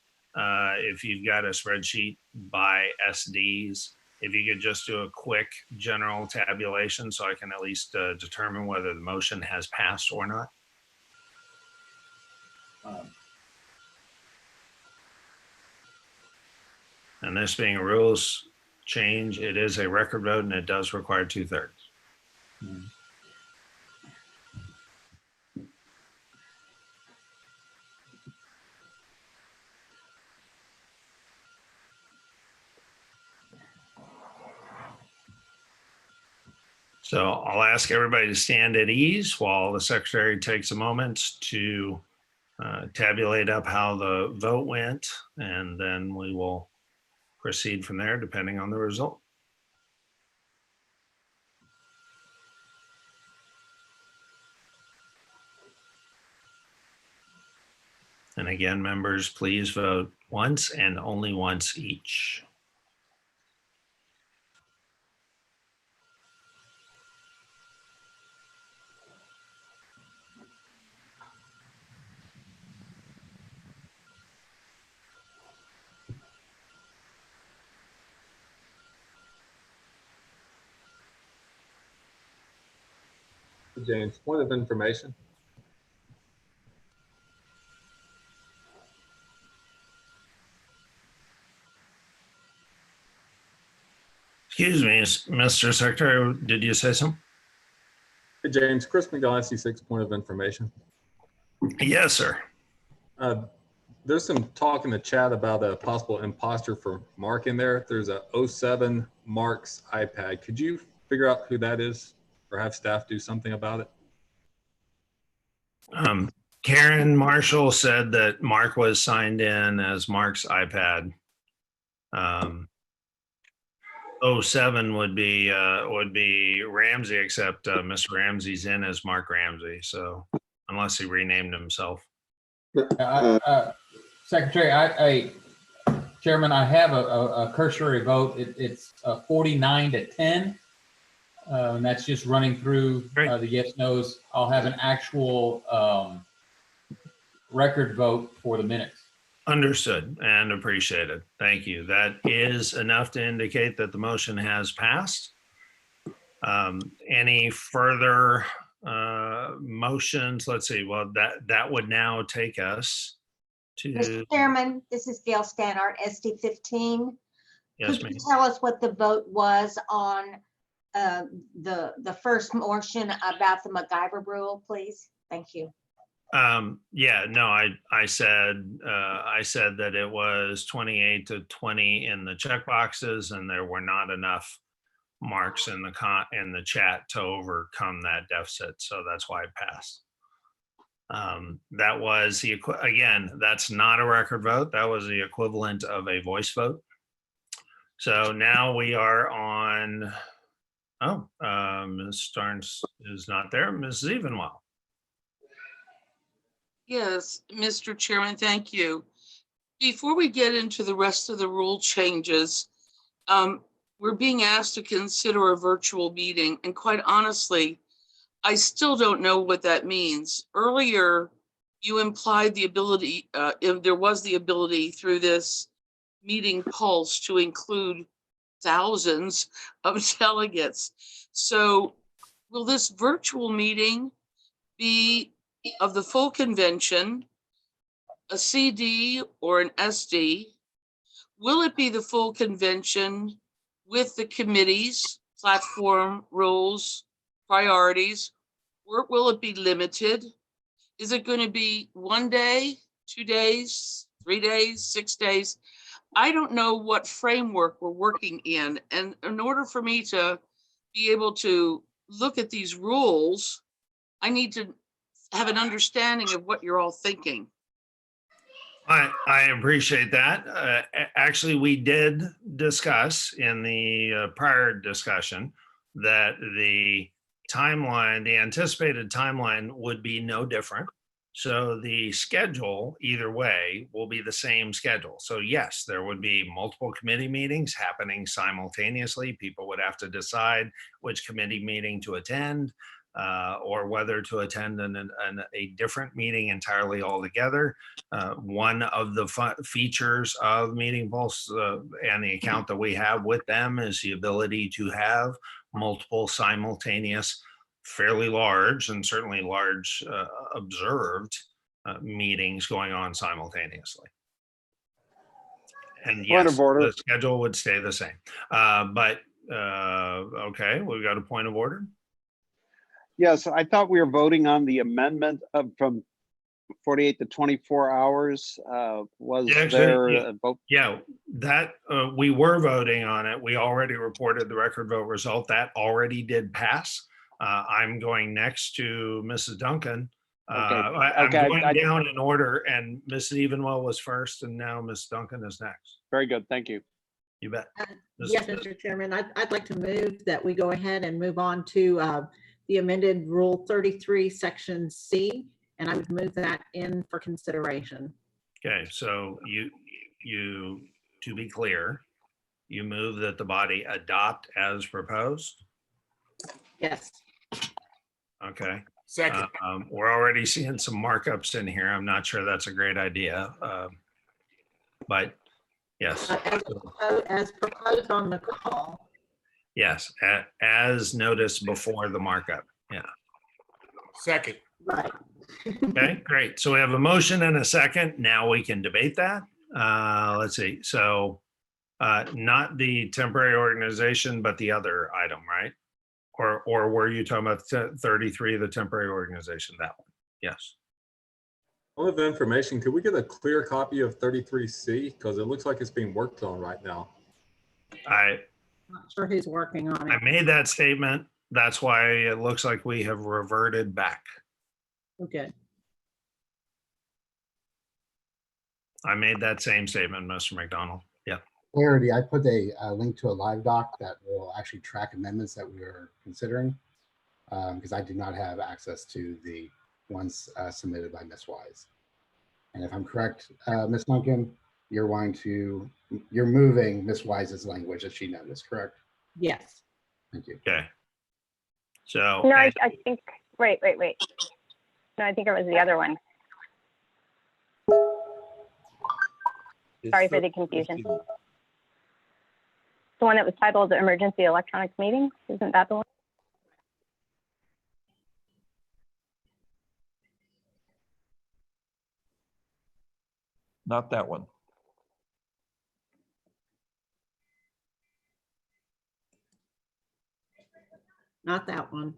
if you've got a spreadsheet by SDs, if you could just do a quick general tabulation so I can at least determine whether the motion has passed or not. And this being a rules change, it is a record vote and it does require 2/3. So I'll ask everybody to stand at ease while the secretary takes a moment to tabulate up how the vote went, and then we will proceed from there depending on the result. And again, members, please vote once and only once each. James, point of information. Excuse me, Mr. Secretary, did you say something? Hey, James, Chris McGill, SC6, point of information. Yes, sir. there's some talk in the chat about a possible imposter for Mark in there. There's a 07 Mark's iPad. Could you figure out who that is or have staff do something about it? Karen Marshall said that Mark was signed in as Mark's iPad. 07 would be Ramsey, except Mr. Ramsey's in as Mark Ramsey. So unless he renamed himself. Secretary, Chairman, I have a cursory vote. It's 49-10. And that's just running through the yes, nos. I'll have an actual record vote for the minutes. Understood and appreciated. Thank you. That is enough to indicate that the motion has passed. Any further motions? Let's see. Well, that would now take us to. Mr. Chairman, this is Gail Stannard, SD 15. Yes, Could ma'am. you tell us what the vote was on the first motion about the MacGyver rule, please? Thank you. Yeah, no, I said that it was 28-20 in the check boxes, and there were not enough marks in the chat to overcome that deficit. So that's why it passed. That was again, that's not a record vote. That was the equivalent of a voice vote. So now we are on, Ms. Starnes is not there. Ms. Evenwell. Yes, Mr. Chairman, thank you. Before we get into the rest of the rule changes, we're being asked to consider a virtual meeting. And quite honestly, I still don't know what that means. Earlier, you implied the ability, if there was the ability through this meeting pulse to include thousands of delegates. So will this virtual meeting be of the full convention, a CD or an SD? Will it be the full convention with the committees, platform, rules, priorities, or will it be limited? Is it going to be 1 day, 2 days, 3 days, 6 days? I don't know what framework we're working in. And in order for me to be able to look at these rules, I need to have an understanding of what you're all thinking. I appreciate that. Actually, we did discuss in the prior discussion that the timeline, the anticipated timeline would be no different. So the schedule, either way, will be the same schedule. So yes, there would be multiple committee meetings happening simultaneously. People would have to decide which committee meeting to attend. Or whether to attend a different meeting entirely altogether. One of the features of Meeting Pulse and the account that we have with them is the ability to have multiple simultaneous, fairly large and certainly large observed meetings going on simultaneously. And yes, the schedule would stay the same. Okay, we've got a point of order. Yes, I thought we were voting on the amendment from 48 to 24 hours. Was there a vote? Yeah, that we were voting on it. We already reported the record vote result. That already did pass. I'm going next to Mrs. Duncan. I'm going down in order, and Mrs. Evenwell was first, and now Ms. Duncan is next. Very good, thank you. You bet. Yes, Mr. Chairman, I'd like to move that we go ahead and move on to the amended Rule 33, Section C, and I would move that in for consideration. Okay, so you to be clear, you move that the body adopt as proposed? Yes. Okay. Second. We're already seeing some markups in here. I'm not sure that's a great idea, but yes. As proposed on the call. Yes, as noticed before the markup. Yeah. Second. Right. Okay, great. So we have a motion and a second. Now we can debate that. Let's see. So not the temporary organization, but the other item, right? Or were you talking about 33, the temporary organization, that one? Yes. All of the information, could we get a clear copy of 33C? Because it looks like it's being worked on right now. Not sure who's working on I it. made that statement. That's why it looks like we have reverted back. Okay. I made that same statement, Mr. McDonald. Yeah. Clarity, I put a link to a live doc that will actually track amendments that we are considering, because I do not have access to the ones submitted by Ms. Wise. And if I'm correct, Ms. Duncan, you're moving Ms. Wise's language as she noticed, correct? Yes. Thank you. Okay. So. No, I think, wait. No, I think it was the other one. Sorry for the confusion. The one that was titled Emergency Electronic Meetings, isn't that the one? Not that one. Not that one.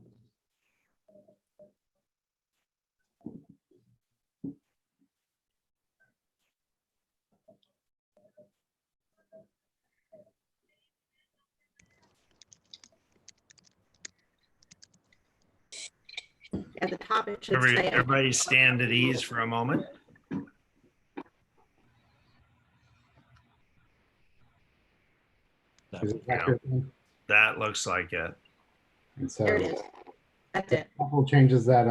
At the top, it should say. Everybody stand at ease for a moment. That looks like it. And so There it is. That's it. a couple changes that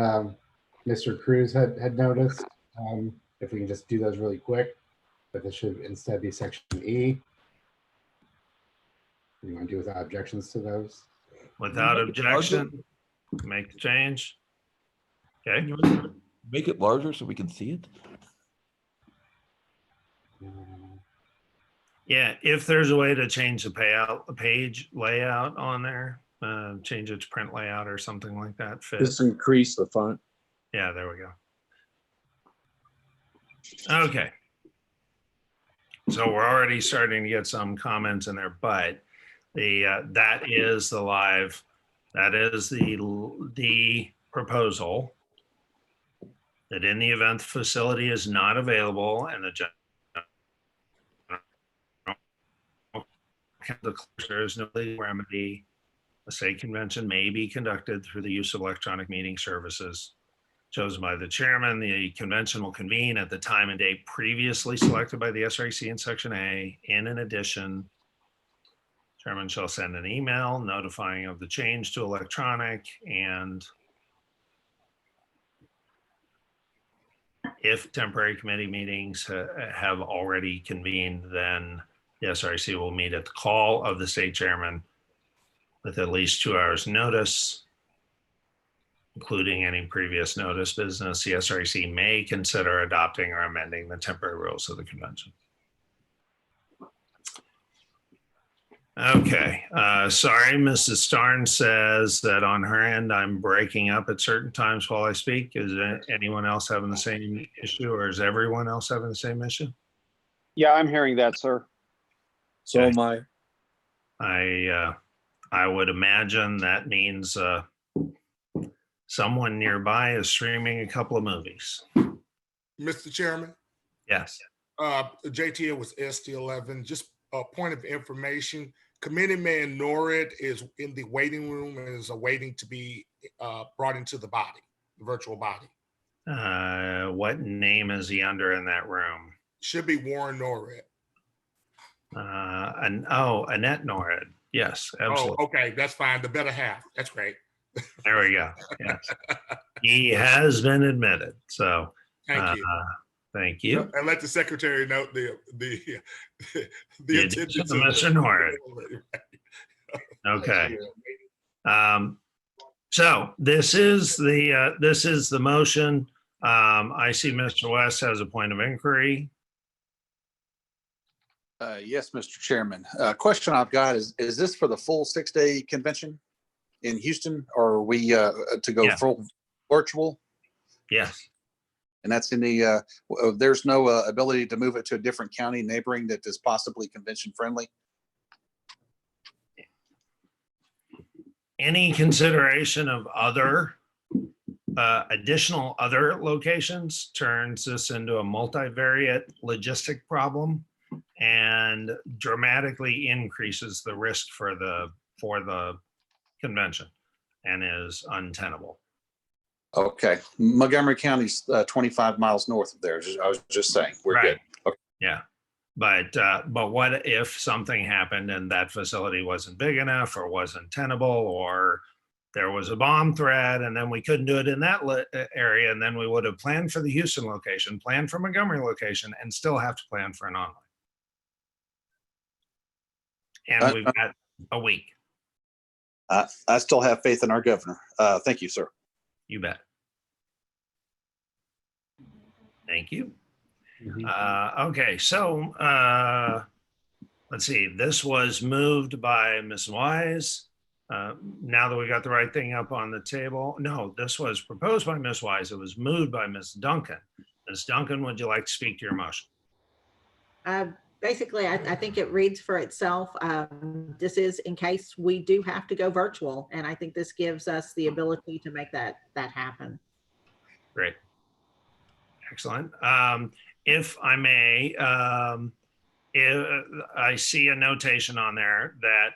Mr. Cruz had noticed. If we can just do those really quick, but this should instead be section E. You want to do without objections to those? Without objection, make the change. Okay. Make it larger so we can see it. Yeah, if there's a way to change the page layout on there, change it to print layout or something like that. Just increase the font. Yeah, there we go. Okay. So we're already starting to get some comments in there, but that is the live, that is the proposal that in the event the facility is not available and there is no legal remedy, the state convention may be conducted through the use of electronic meeting services chosen by the chairman. The convention will convene at the time and date previously selected by the SREC in section A. In addition, chairman shall send an email notifying of the change to electronic, and if temporary committee meetings have already convened, then the SREC will meet at the call of the state chairman with at least 2 hours notice, including any previous notice business. The SREC may consider adopting or amending the temporary rules of the convention. Okay, sorry, Mrs. Starn says that on her end, I'm breaking up at certain times while I speak. Is anyone else having the same issue, or is everyone else having the same issue? Yeah, I'm hearing that, sir. So am I. I would imagine that means someone nearby is streaming a couple of movies. Mr. Chairman? Yes. JTL was ST11. Just a point of information. Committeeman Norrid is in the waiting room and is awaiting to be brought into the body, the virtual body. What name is he under in that room? Should be Warren Norrid. Annette Norrid. Yes, absolutely. Oh, okay, that's fine. The better half. That's great. There we go. Yes. He has been admitted. So thank you. Thank you. And let the secretary note the attendance of Mr. Norrid. Okay. So this is the motion. I see Mr. West has a point of inquiry. Yes, Mr. Chairman. Question I've got is this for the full 6-day convention in Houston, or are we to go full virtual? Yes. And that's in the, there's no ability to move it to a different county neighboring that is possibly convention friendly? Any consideration of other additional other locations turns this into a multivariate logistic problem and dramatically increases the risk for the convention and is untenable. Okay, Montgomery County's 25 miles north of there. I was just saying, we're Right. good. Okay. Yeah. But what if something happened and that facility wasn't big enough or wasn't tenable, or there was a bomb threat and then we couldn't do it in that area, and then we would have planned for the Houston location, planned for Montgomery location, and still have to plan for an online. And we've got a week. I still have faith in our governor. Thank you, sir. You bet. Thank you. Okay, so let's see. This was moved by Ms. Wise. Now that we got the right thing up on the table. No, this was proposed by Ms. Wise. It was moved by Ms. Duncan. Ms. Duncan, would you like to speak to your motion? Basically, I think it reads for itself. This is in case we do have to go virtual, and I think this gives us the ability to make that happen. Great. Excellent. If I may, I see a notation on there that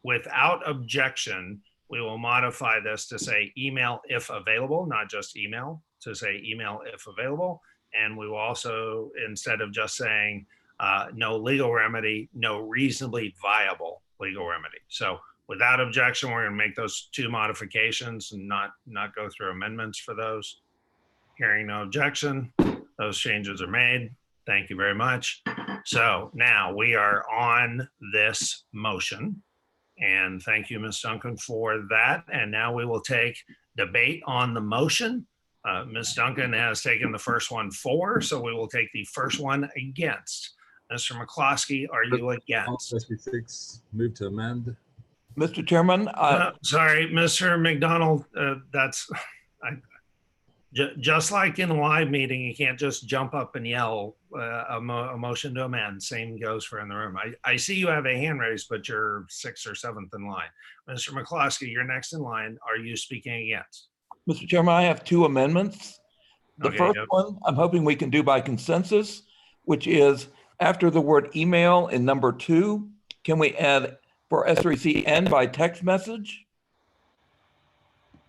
without objection, we will modify this to say email if available, not just email, to say email if available. And we will also, instead of just saying no legal remedy, no reasonably viable legal remedy. So without objection, we're going to make those two modifications and not go through amendments for those. Hearing no objection, those changes are made. Thank you very much. So now we are on this motion. And thank you, Ms. Duncan, for that. And now we will take debate on the motion. Ms. Duncan has taken the first one for, so we will take the first one against. Mr. McCloskey, are you against? 56, move to amend. Mr. Chairman, sorry, Mr. McDonald, just like in a live meeting, you can't just jump up and yell a motion to amend. Same goes for in the room. I see you have a hand raised, but you're 6th or 7th in line. Mr. McCloskey, you're next in line. Are you speaking against? Mr. Chairman, I have two amendments. The first one, I'm hoping we can do by consensus, which is after the word email in number 2, can we add for SREC and by text message?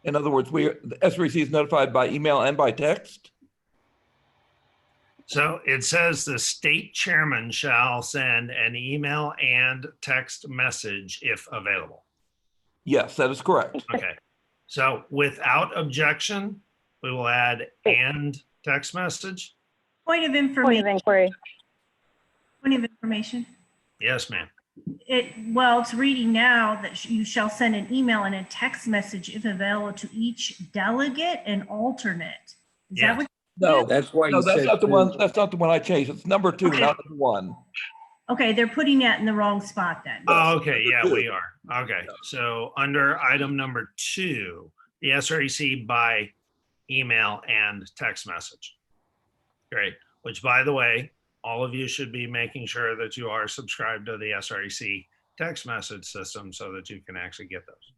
In other words, the SREC is notified by email and by text. So it says the state chairman shall send an email and text message if available. Yes, that is correct. Okay. So without objection, we will add and text message. Point of information. Point of inquiry. Point of information. Yes, ma'am. It's reading now that you shall send an email and a text message if available to each delegate and alternate. Is that what? No, that's why. No, that's not the one. That's not the one I changed. It's number 2, not number 1. Okay, they're putting that in the wrong spot then. Oh, okay, yeah, we are. Okay, so under item number 2, the SREC by email and text message. Great, which by the way, all of you should be making sure that you are subscribed to the SREC text message system so that you can actually get those.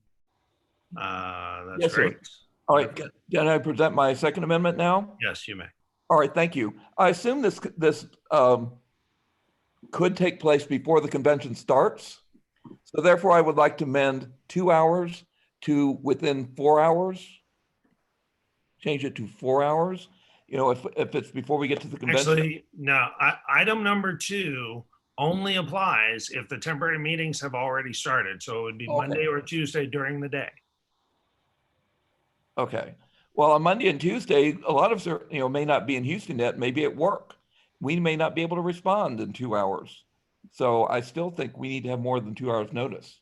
That's yes, great. Sir. All right, can I present my second amendment now? Yes, you may. All right, thank you. I assume this could take place before the convention starts. So therefore, I would like to amend 2 hours to within 4 hours. Change it to 4 hours. You know, if it's before we get to the convention. Actually, no, item number 2 only applies if the temporary meetings have already started. So it would be Monday or Tuesday during the day. Okay. Well, on Monday and Tuesday, a lot of us, may not be in Houston yet, maybe at work. We may not be able to respond in 2 hours. So I still think we need to have more than 2 hours notice.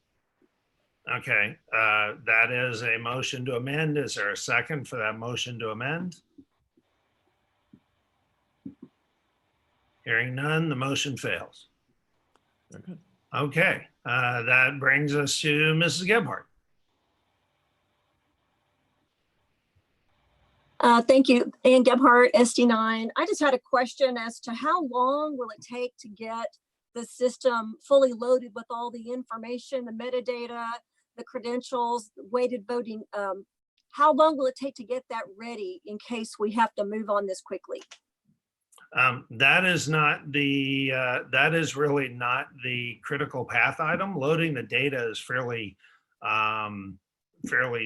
Okay, that is a motion to amend. Is there a second for that motion to amend? Hearing none, the motion fails. Very good. Okay, that brings us to Mrs. Gebhardt. Thank you, Ann Gebhardt, SD9. I just had a question as to how long will it take to get the system fully loaded with all the information, the metadata, the credentials, weighted voting how long will it take to get that ready in case we have to move on this quickly? That is really not the critical path item. Loading the data is fairly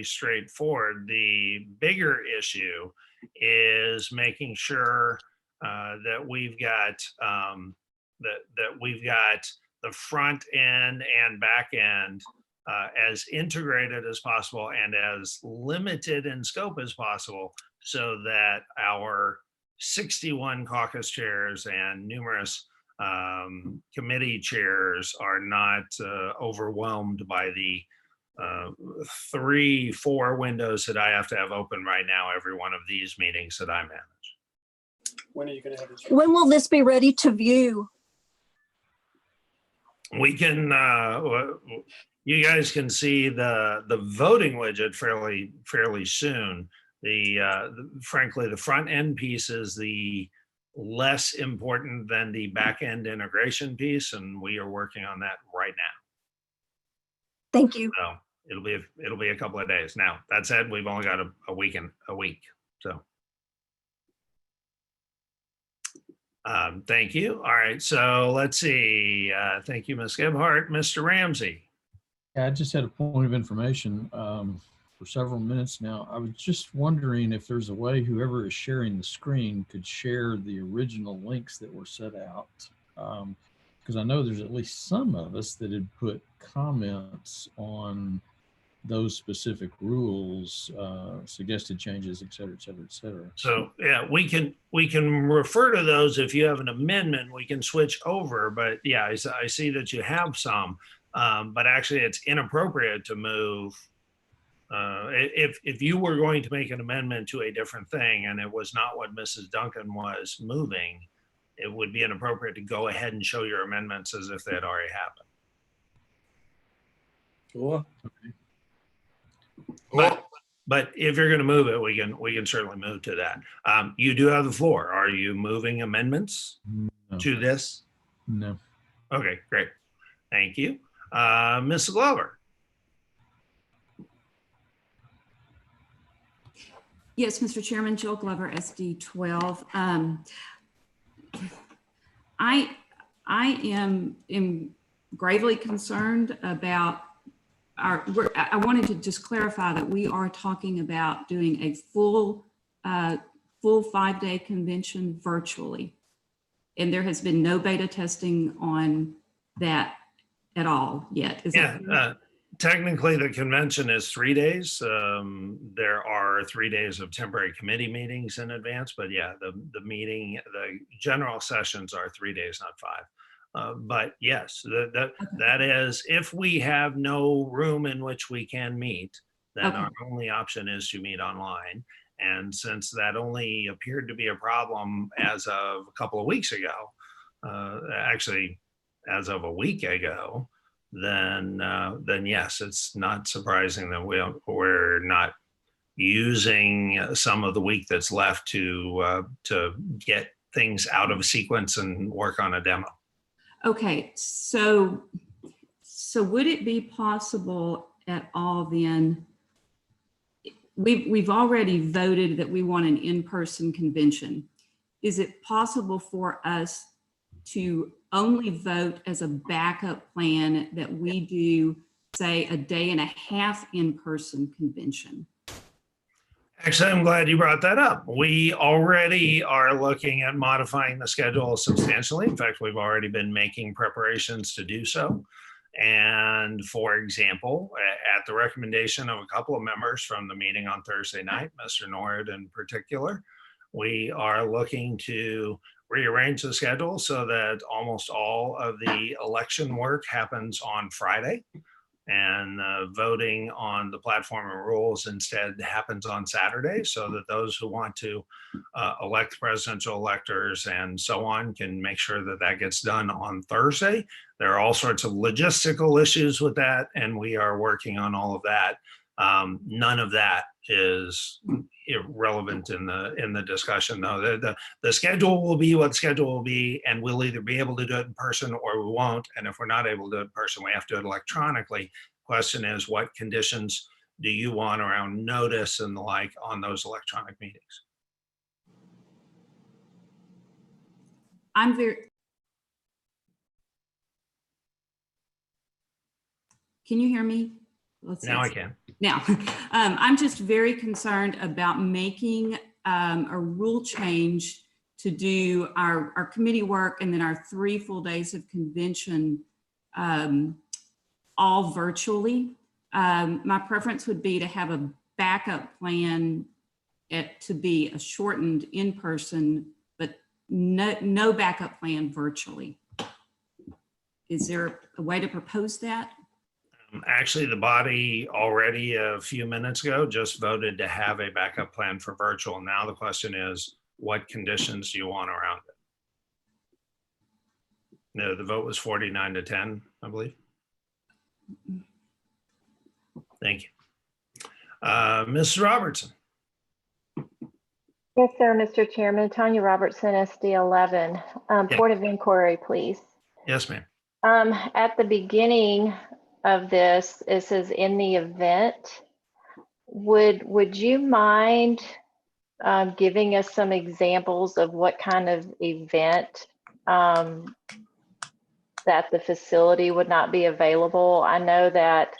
straightforward. The bigger issue is making sure that we've got the front end and back end as integrated as possible and as limited in scope as possible, so that our 61 caucus chairs and numerous committee chairs are not overwhelmed by the 3-4 windows that I have to have open right now every one of these meetings that I manage. When are you going to have this? When will this be ready to view? We can, you guys can see the voting widget fairly soon. Frankly, the front end piece is the less important than the back end integration piece, and we are working on that right now. Thank you. So it'll be a couple of days. Now, that said, we've only got a week. So thank you. All right, so let's see. Thank you, Ms. Gebhardt. Mr. Ramsey. Yeah, I just had a point of information. For several minutes now, I was just wondering if there's a way whoever is sharing the screen could share the original links that were set out. Because I know there's at least some of us that had put comments on those specific rules, suggested changes, et cetera, et cetera, et cetera. So yeah, we can refer to those. If you have an amendment, we can switch over. But yeah, I see that you have some, but actually it's inappropriate to move. If you were going to make an amendment to a different thing and it was not what Mrs. Duncan was moving, it would be inappropriate to go ahead and show your amendments as if they had already happened. Sure. But if you're going to move it, we can certainly move to that. You do have the floor. Are you moving amendments to this? No. Okay, great. Thank you. Ms. Glover. Yes, Mr. Chairman, Jill Glover, SD 12. I am gravely concerned about I wanted to just clarify that we are talking about doing a full 5-day convention virtually. And there has been no beta testing on that at all yet. Is that technically the convention is 3 days. There are 3 days of temporary committee meetings in advance, but yeah, the general sessions are 3 days, not 5. But yes, that is, if we have no room in which we can meet, then our only option is to meet online. And since that only appeared to be a problem as of a couple of weeks ago, actually as of a week ago, then yes, it's not surprising that we're not using some of the week that's left to get things out of sequence and work on a demo. Okay, so would it be possible at all then? We've already voted that we want an in-person convention. Is it possible for us to only vote as a backup plan that we do, say, a day and a half in-person convention? Actually, I'm glad you brought that up. We already are looking at modifying the schedule substantially. In fact, we've already been making preparations to do so. And for example, at the recommendation of a couple of members from the meeting on Thursday night, Mr. Nord in particular, we are looking to rearrange the schedule so that almost all of the election work happens on Friday, and voting on the platform and rules instead happens on Saturday, so that those who want to elect presidential electors and so on can make sure that that gets done on Thursday. There are all sorts of logistical issues with that, and we are working on all of that. None of that is irrelevant in the discussion, though. The schedule will be what the schedule will be, and we'll either be able to do it in person or we won't. And if we're not able to do it in person, we have to do it electronically. Question is, what conditions do you want around notice and the like on those electronic meetings? I'm very. Can you hear me? Now I can. Now, I'm just very concerned about making a rule change to do our committee work and then our 3 full days of convention all virtually. My preference would be to have a backup plan to be a shortened in-person, but no backup plan virtually. Is there a way to propose that? Actually, the body already a few minutes ago just voted to have a backup plan for virtual. Now the question is, what conditions do you want around it? No, the vote was 49 to 10, I believe. Thank you. Mrs. Robertson. Yes, sir, Mr. Chairman. Tanya Robertson, SD 11. Port of inquiry, please. Yes, ma'am. At the beginning of this, it says in the event. Would you mind giving us some examples of what kind of event that the facility would not be available? I know that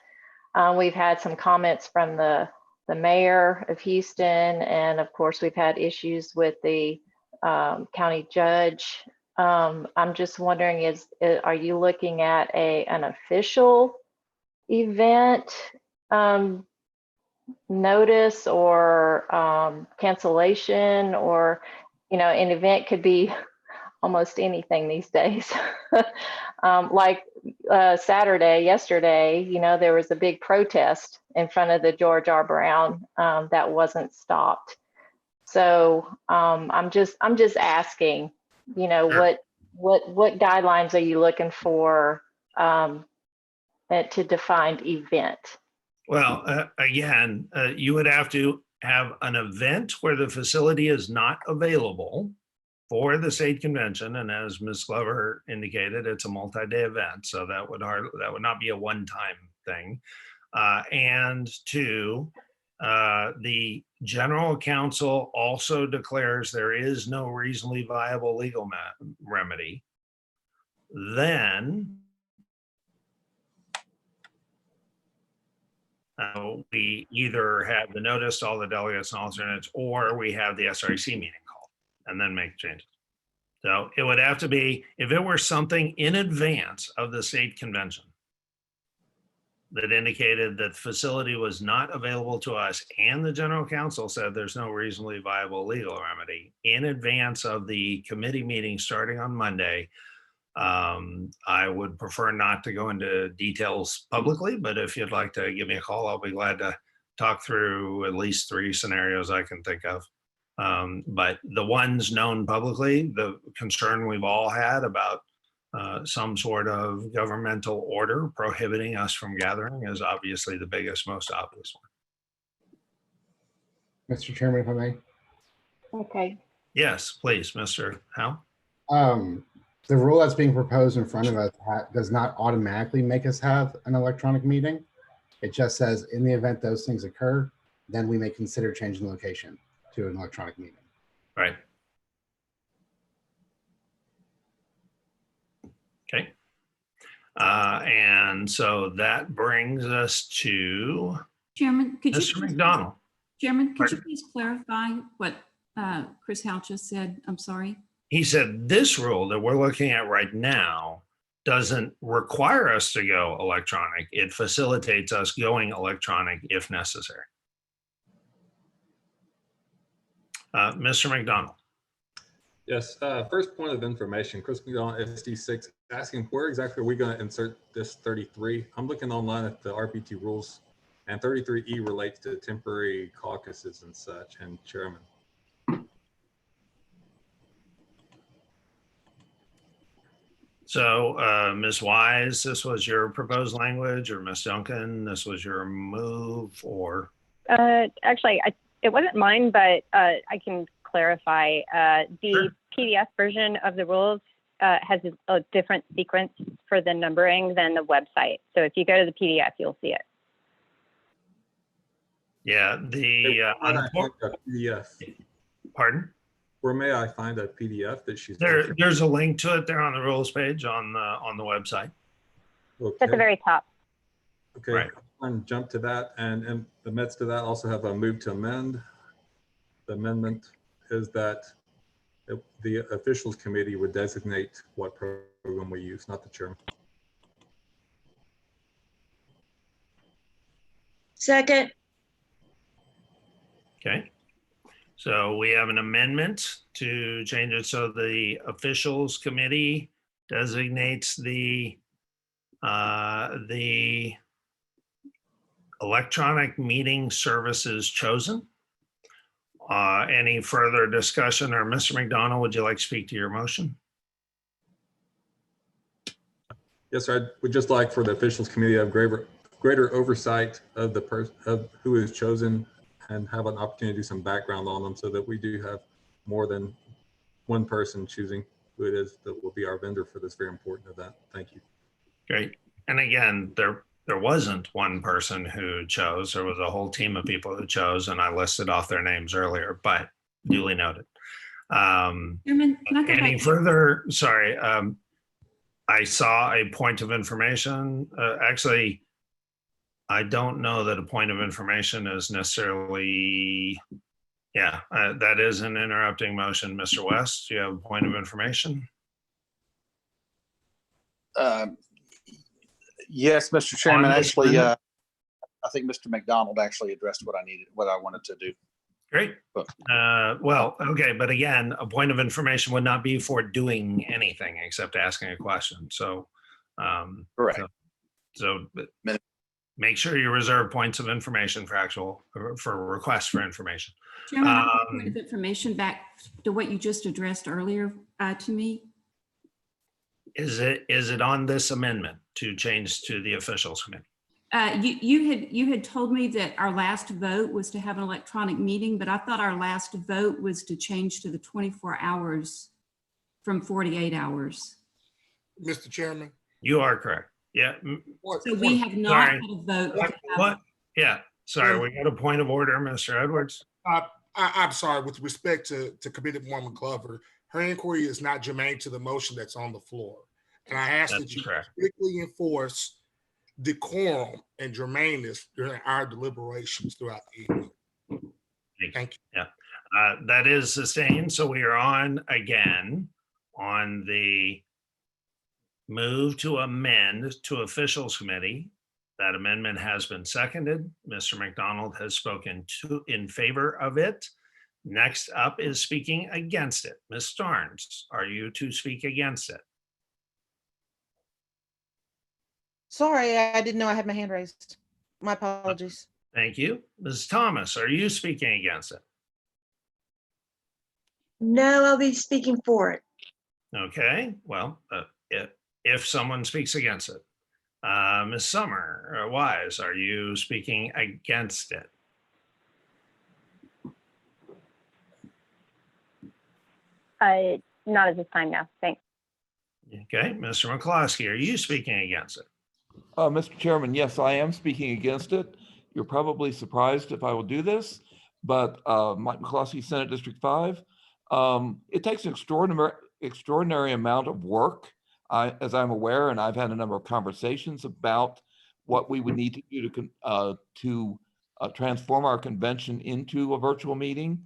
we've had some comments from the mayor of Houston, and of course we've had issues with the county judge. I'm just wondering, are you looking at an official event notice or cancellation, or an event could be almost anything these days. Like yesterday, there was a big protest in front of the George R. Brown that wasn't stopped. So I'm just asking, what guidelines are you looking for to define event? Well, again, you would have to have an event where the facility is not available for the state convention, and as Ms. Glover indicated, it's a multi-day event, so that would not be a one-time thing. And 2, the general counsel also declares there is no reasonably viable legal remedy. Then we either have the notice to all the delegates and alternates, or we have the SREC meeting called and then make changes. So it would have to be, if it were something in advance of the state convention that indicated that the facility was not available to us and the general counsel said there's no reasonably viable legal remedy in advance of the committee meeting starting on Monday, I would prefer not to go into details publicly, but if you'd like to give me a call, I'll be glad to talk through at least 3 scenarios I can think of. But the ones known publicly, the concern we've all had about some sort of governmental order prohibiting us from gathering is obviously the biggest, most obvious one. Mr. Chairman, if I may. Okay. Yes, please, Mr. Howe. The rule that's being proposed in front of us does not automatically make us have an electronic meeting. It just says in the event those things occur, then we may consider changing the location to an electronic meeting. Right. Okay. And so that brings us to Chairman, could Mr. McDonald. Chairman, could you please clarify what Chris Howe just said? I'm sorry. He said this rule that we're looking at right now doesn't require us to go electronic. It facilitates us going electronic if necessary. Mr. McDonald. Yes, first point of information, Chris McDonald, SD6, asking where exactly are we going to insert this 33? I'm looking online at the RPT rules, and 33E relates to temporary caucuses and such, and chairman. So, Ms. Wise, this was your proposed language, or Ms. Duncan, this was your move, or? Actually, it wasn't mine, but I can clarify. The PDF version of the rules has a different sequence for the numbering than the website. So if you go to the PDF, you'll see it. Yeah, PDF. Pardon? Where may I find a PDF that she's? There's a link to it there on the rules page on the website. Okay. At the very top. Okay, right. And jump to that, and in the midst of that, also have a move to amend. The amendment is that the officials committee would designate what program we use, not the chairman. Second. Okay. So we have an amendment to change it so the officials committee designates the electronic meeting services chosen. Any further discussion, or Mr. McDonald, would you like to speak to your motion? Yes, sir. I would just like for the officials committee to have greater oversight of the person of who is chosen and have an opportunity to do some background on them so that we do have more than one person choosing who it is that will be our vendor for this very important event. Thank you. Great. And again, there wasn't one person who chose. There was a whole team of people who chose, and I listed off their names earlier, but duly noted. Chairman, can I go Any back? further? Sorry. I saw a point of information. Actually, I don't know that a point of information is necessarily, yeah, that is an interrupting motion. Mr. West, do you have a point of information? Yes, Mr. Chairman, actually, I think Mr. McDonald actually addressed what I wanted to do. Great. Well, okay, but again, a point of information would not be for doing anything except asking a question. So, correct. So make sure you reserve points of information for requests for information. Chairman, I have a point of information back to what you just addressed earlier to me. Is it on this amendment to change to the officials committee? You had told me that our last vote was to have an electronic meeting, but I thought our last vote was to change to the 24 hours from 48 hours. Mr. Chairman. You are correct. Yeah. So we have not had a vote. What? Yeah. Sorry, we got a point of order, Mr. Edwards. I'm sorry, with respect to Committeewoman Glover, her inquiry is not germane to the motion that's on the floor. And I ask that you strictly enforce decorum and germaneness during our deliberations throughout the evening. Thank you. Yeah, that is sustained. So we are on again on the move to amend to officials committee. That amendment has been seconded. Mr. McDonald has spoken in favor of it. Next up is speaking against it. Ms. Starnes, are you to speak against it? Sorry, I didn't know I had my hand raised. My apologies. Thank you. Ms. Thomas, are you speaking against it? No, I'll be speaking for it. Okay, well, if someone speaks against it. Ms. Summer Wise, are you speaking against it? Not at this time, no. Thanks. Okay, Mr. McCloskey, are you speaking against it? Mr. Chairman, yes, I am speaking against it. You're probably surprised if I will do this, but Mike McCloskey, Senate District 5, it takes an extraordinary amount of work, as I'm aware, and I've had a number of conversations about what we would need to do to transform our convention into a virtual meeting.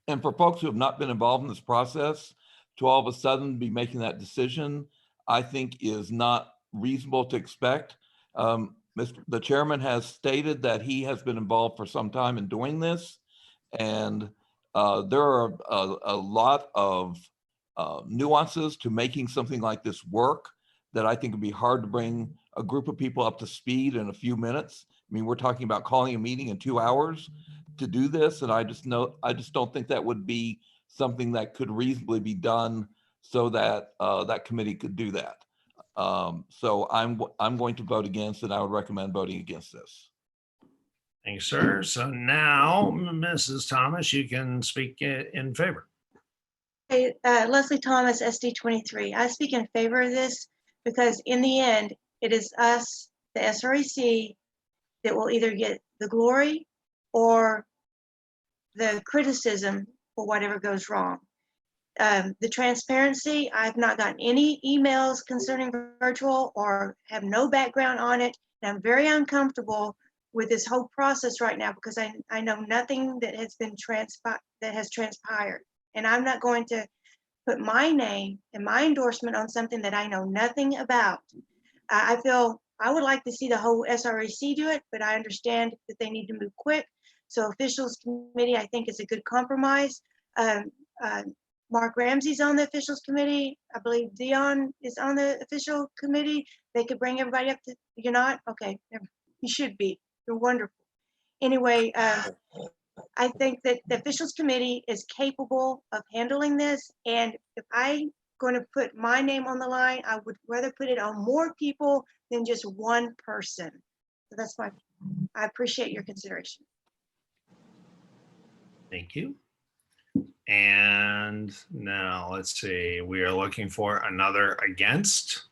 And for folks who have not been involved in this process, to all of a sudden be making that decision, I think is not reasonable to expect. The chairman has stated that he has been involved for some time in doing this, and there are a lot of nuances to making something like this work that I think would be hard to bring a group of people up to speed in a few minutes. I mean, we're talking about calling a meeting in 2 hours to do this, and I just don't think that would be something that could reasonably be done so that that committee could do that. So I'm going to vote against, and I would recommend voting against this. Thank you, sir. So now, Mrs. Thomas, you can speak in favor. Hey, Leslie Thomas, SD 23. I speak in favor of this because in the end, it is us, the SREC, that will either get the glory or the criticism for whatever goes wrong. The transparency, I've not gotten any emails concerning virtual or have no background on it. And I'm very uncomfortable with this whole process right now because I know nothing that has been transpired. And I'm not going to put my name and my endorsement on something that I know nothing about. I feel I would like to see the whole SREC do it, but I understand that they need to move quick. So officials committee, I think, is a good compromise. Mark Ramsey's on the officials committee. I believe Dion is on the official committee. They could bring everybody up to, you're not? Okay, you should be. You're wonderful. Anyway, I think that the officials committee is capable of handling this. And if I'm going to put my name on the line, I would rather put it on more people than just one person. So that's I appreciate your consideration. Thank you. And now let's see, we are looking for another against.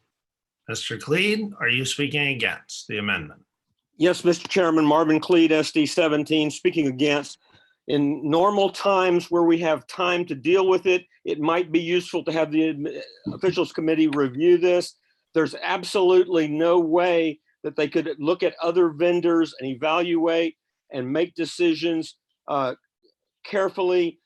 Mr. Cleed, are you speaking against the amendment? Yes, Mr. Chairman, Marvin Cleed, SD 17, speaking against. In normal times where we have time to deal with it, it might be useful to have the officials committee review this. There's absolutely no way that they could look at other vendors and evaluate and make decisions carefully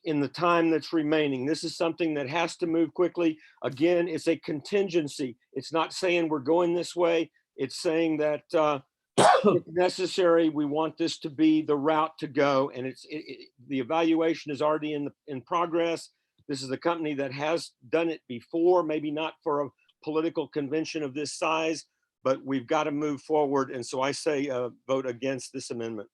in the time that's remaining. This is something that has to move quickly. Again, it's a contingency. It's not saying we're going this way. It's saying that if necessary, we want this to be the route to go. And the evaluation is already in progress. This is a company that has done it before, maybe not for a political convention of this size, but we've got to move forward. And so I say vote against this amendment.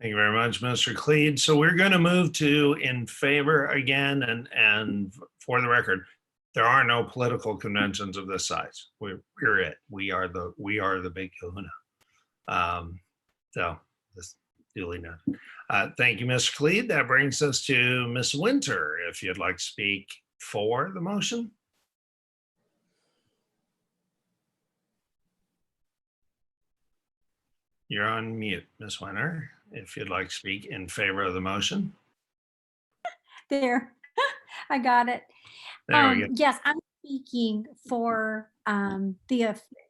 Thank you very much, Mr. Cleed. So we're going to move to in favor again, and for the record, there are no political conventions of this size. We're it. We are the big kahuna. So this duly noted. Thank you, Mr. Cleed. That brings us to Ms. Winter, if you'd like to speak for the motion. You're on mute, Ms. Winter, if you'd like to speak in favor of the motion. There, I got it. There we go. Yes, I'm speaking for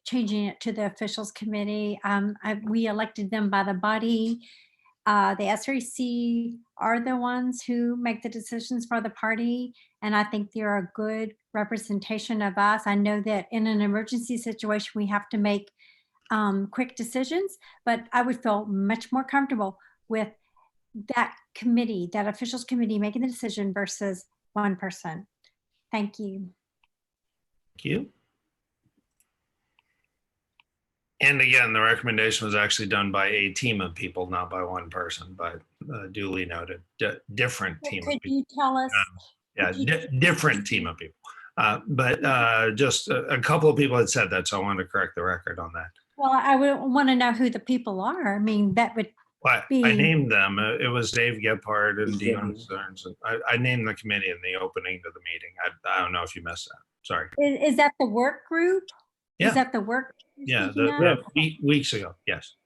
changing it to the officials committee. We elected them by the body. The SREC are the ones who make the decisions for the party, and I think they're a good representation of us. I know that in an emergency situation, we have to make quick decisions, but I would feel much more comfortable with that committee, that officials committee making the decision versus one person. Thank you. Thank you. And again, the recommendation was actually done by a team of people, not by one person, but duly noted, different team of people. Could you tell us? Different team of people. But just a couple of people had said that, so I wanted to correct the record on that. Well, I would want to know who the people are. I mean, that would be. I named them. It was Dave Gephardt and Dion Stearns. I named the committee in the opening to the meeting. I don't know if you missed that. Sorry. Is that the work group? Yeah. Is that the work? Yeah, weeks ago. Yes.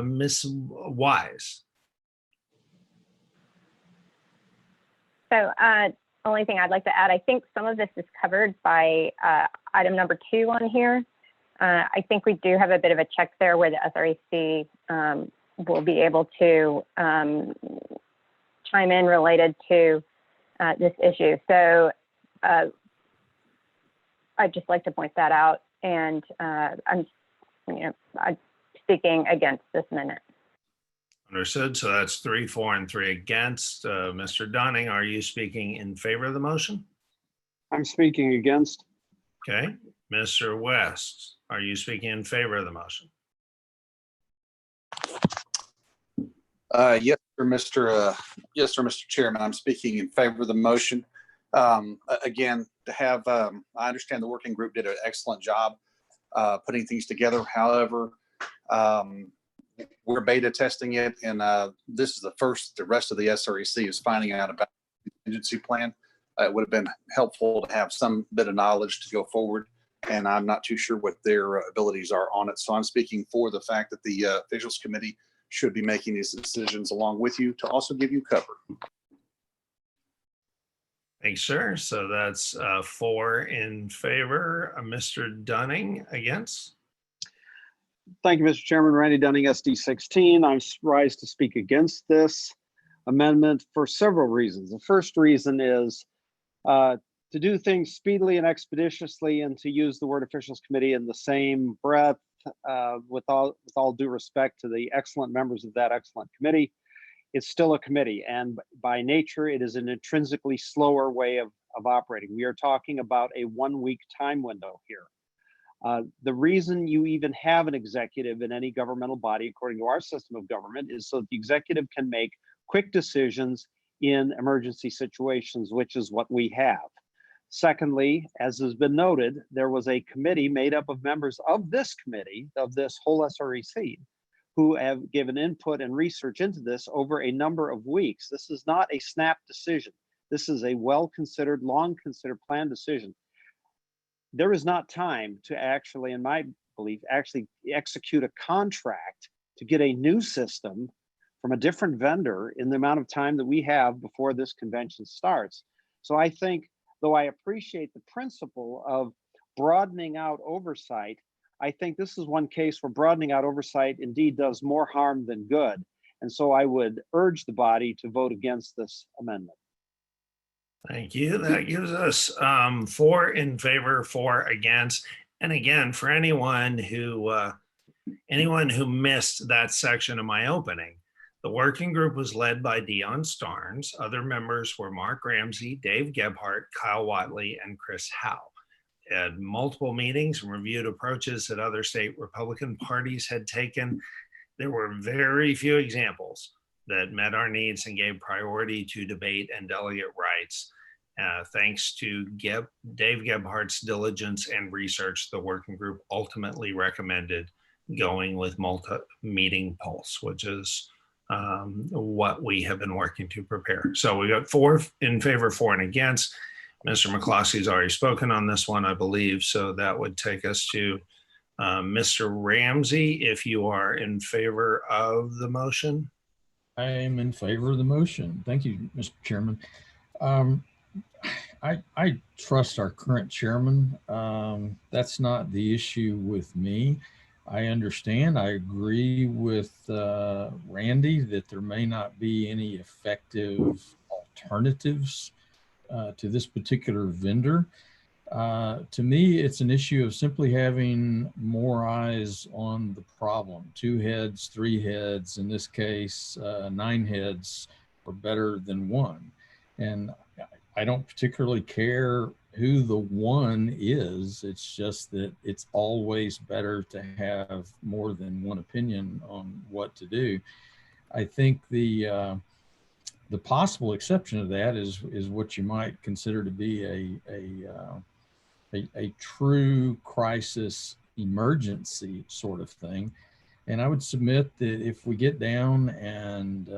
Ms. Wise. So only thing I'd like to add, I think some of this is covered by item number 2 on here. I think we do have a bit of a check there where the SREC will be able to chime in related to this issue. So I'd just like to point that out, and I'm speaking against this amendment. Understood. So that's 3, 4, and 3 against. Mr. Dunning, are you speaking in favor of the motion? I'm speaking against. Okay. Mr. West, are you speaking in favor of the motion? Yes, sir, Mr. Chairman. I'm speaking in favor of the motion. Again, to have, I understand the working group did an excellent job putting things together. However, we're beta testing it, and this is the rest of the SREC is finding out about the contingency plan. It would have been helpful to have some bit of knowledge to go forward. and I'm not too sure what their abilities are on it. So I'm speaking for the fact that the officials committee should be making these decisions along with you to also give you cover. Thanks, sir. So that's 4 in favor. Mr. Dunning against? Thank you, Mr. Chairman. Randy Dunning, SD 16. I rise to speak against this amendment for several reasons. The first reason is to do things speedily and expeditiously, and to use the word officials committee in the same breath, with all due respect to the excellent members of that excellent committee. It's still a committee, and by nature, it is an intrinsically slower way of operating. We are talking about a 1-week time window here. The reason you even have an executive in any governmental body, according to our system of government, is so the executive can make quick decisions in emergency situations, which is what we have. Secondly, as has been noted, there was a committee made up of members of this committee, of this whole SREC, who have given input and research into this over a number of weeks. This is not a snap decision. This is a well-considered, long-considered planned decision. There is not time to actually, in my belief, actually execute a contract to get a new system from a different vendor in the amount of time that we have before this convention starts. So I think, though I appreciate the principle of broadening out oversight, I think this is one case where broadening out oversight indeed does more harm than good. And so I would urge the body to vote against this amendment. Thank you. That gives us 4 in favor, 4 against. And again, for anyone who missed that section of my opening, the working group was led by Dion Starnes. Other members were Mark Ramsey, Dave Gebhardt, Kyle Watley, and Chris Howe. Had multiple meetings and reviewed approaches that other state Republican parties had taken. There were very few examples that met our needs and gave priority to debate and delegate rights. Thanks to Dave Gebhardt's diligence and research, the working group ultimately recommended going with multi-meeting pulse, which is what we have been working to prepare. So we got 4 in favor, 4 and against. Mr. McClosky's already spoken on this one, I believe. So that would take us to Mr. Ramsey, if you are in favor of the motion. I am in favor of the motion. Thank you, Mr. Chairman. I trust our current chairman. That's not the issue with me. I understand. I agree with Randy that there may not be any effective alternatives to this particular vendor. To me, it's an issue of simply having more eyes on the problem. 2 heads, 3 heads, in this case, 9 heads are better than 1. And I don't particularly care who the 1 is. It's just that it's always better to have more than 1 opinion on what to do. I think the possible exception of that is what you might consider to be a true crisis emergency sort of thing. And I would submit that if we get down and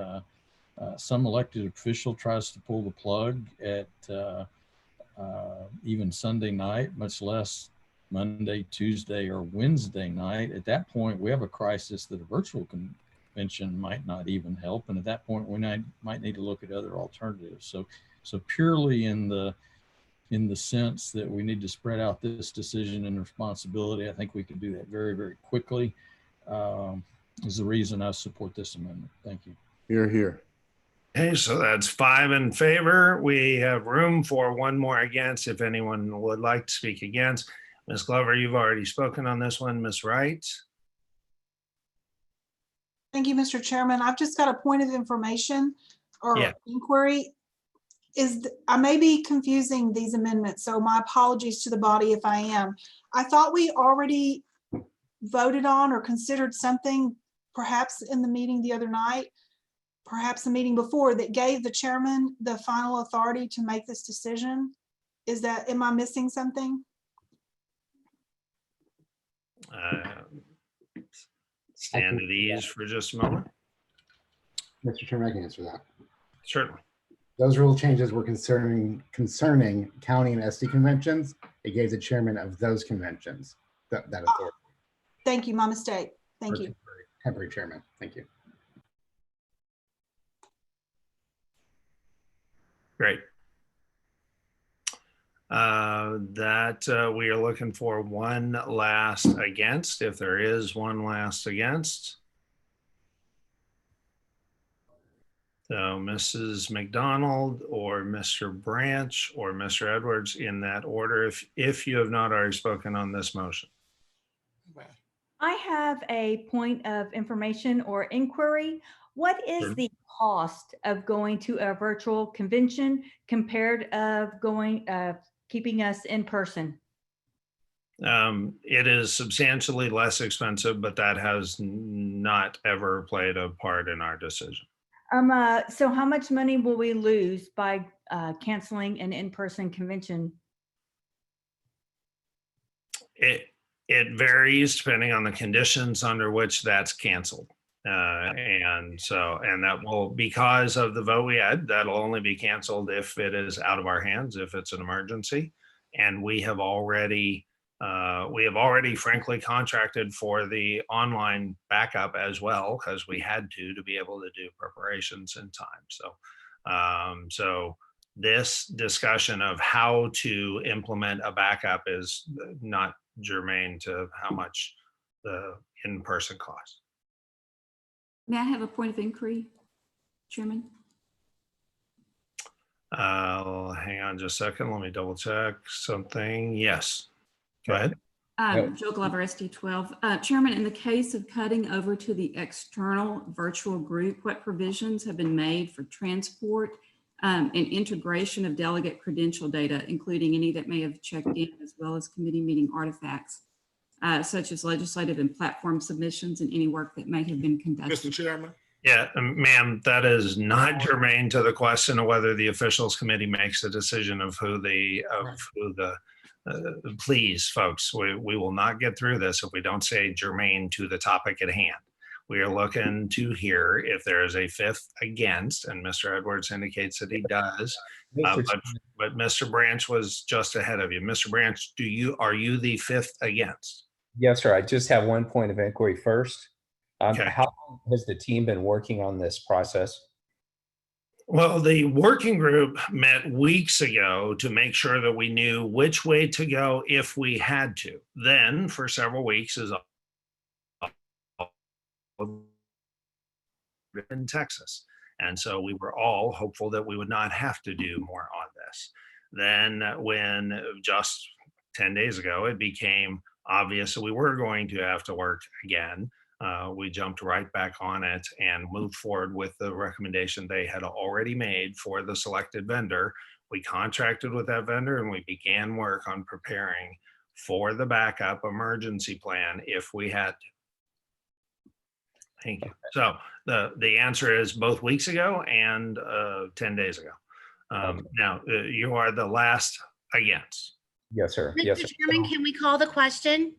some elected official tries to pull the plug at even Sunday night, much less Monday, Tuesday, or Wednesday night, at that point, we have a crisis that a virtual convention might not even help. And at that point, we might need to look at other alternatives. So purely in the sense that we need to spread out this decision and responsibility, I think we can do that very, very quickly, is the reason I support this amendment. Thank you. You're here. Okay, so that's 5 in favor. We have room for 1 more against if anyone would like to speak against. Ms. Glover, you've already spoken on this one. Ms. Wright? Thank you, Mr. Chairman. I've just got a point of information or inquiry. I may be confusing these amendments, so my apologies to the body if I am. I thought we already voted on or considered something, perhaps in the meeting the other night, perhaps the meeting before, that gave the chairman the final authority to make this decision. Am I missing something? Stand at ease for just a moment. Mr. Chairman, I can answer that. Certainly. Those rule changes were concerning county and SD conventions. It gave the chairman of those conventions that authority. Thank you, my mistake. Thank you. Temporary chairman. Thank you. Great. We are looking for one last against, if there is one last against. So Mrs. McDonald or Mr. Branch or Mr. Edwards, in that order, if you have not already spoken on this motion. I have a point of information or inquiry. What is the cost of going to a virtual convention compared of keeping us in person? It is substantially less expensive, but that has not ever played a part in our decision. So how much money will we lose by canceling an in-person convention? It varies depending on the conditions under which that's canceled. And that will, because of the vote we had, that'll only be canceled if it is out of our hands, if it's an emergency. And we have already frankly contracted for the online backup as well, because we had to be able to do preparations in time. So this discussion of how to implement a backup is not germane to how much the in-person costs. May I have a point of inquiry, Chairman? Hang on just a second. Let me double check something. Yes, go ahead. Joe Glover, SD12. Chairman, in the case of cutting over to the external virtual group, what provisions have been made for transport and integration of delegate credential data, including any that may have checked in, as well as committee meeting artifacts, such as legislative and platform submissions and any work that may have been conducted? Mr. Chairman? Yeah, ma'am, that is not germane to the question of whether the officials committee makes a decision of please, folks, we will not get through this if we don't say germane to the topic at hand. We are looking to hear if there is a fifth against, and Mr. Edwards indicates that he does, but Mr. Branch was just ahead of you. Mr. Branch, are you the fifth against? Yes, sir. I just have one point of inquiry first. Okay. How long has the team been working on this process? Well, the working group met weeks ago to make sure that we knew which way to go if we had to. Then for several weeks is in Texas. And so we were all hopeful that we would not have to do more on this. Then when just 10 days ago, it became obvious that we were going to have to work again. We jumped right back on it and moved forward with the recommendation they had already made for the selected vendor. We contracted with that vendor and we began work on preparing for the backup emergency plan if we had to. Thank you. So the answer is both weeks ago and 10 days ago. Now, you are the last against. Yes, sir. Mr. Yes, sir. Chairman, can we call the question?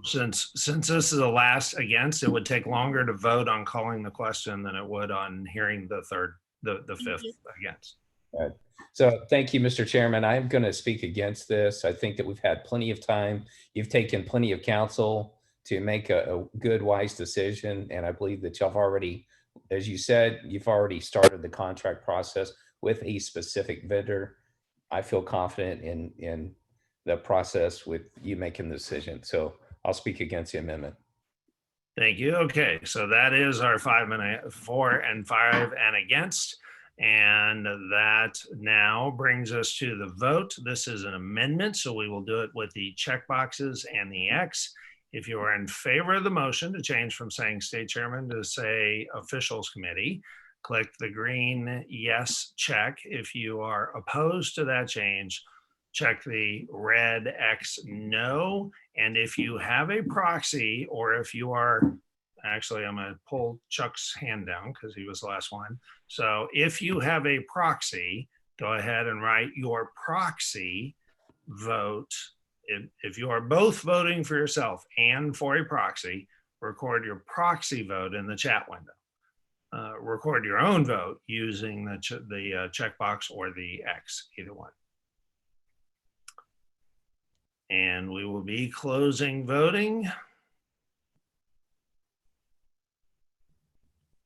Since this is the last against, it would take longer to vote on calling the question than it would on hearing the fifth against. Right. So thank you, Mr. Chairman. I'm going to speak against this. I think that we've had plenty of time. You've taken plenty of counsel to make a good, wise decision. And I believe that you've already, as you said, you've already started the contract process with a specific vendor. I feel confident in the process with you making the decision. So I'll speak against the amendment. Thank you. Okay, so that is our 4 and 5 and against. And that now brings us to the vote. This is an amendment, so we will do it with the check boxes and the X. If you are in favor of the motion to change from saying state chairman to say officials committee, click the green yes check. If you are opposed to that change, check the red X no. And if you have a proxy, or if you are, actually, I'm going to pull Chuck's hand down because he was the last one. So if you have a proxy, go ahead and write your proxy vote. If you are both voting for yourself and for a proxy, record your proxy vote in the chat window. Record your own vote using the checkbox or the X, either one. And we will be closing voting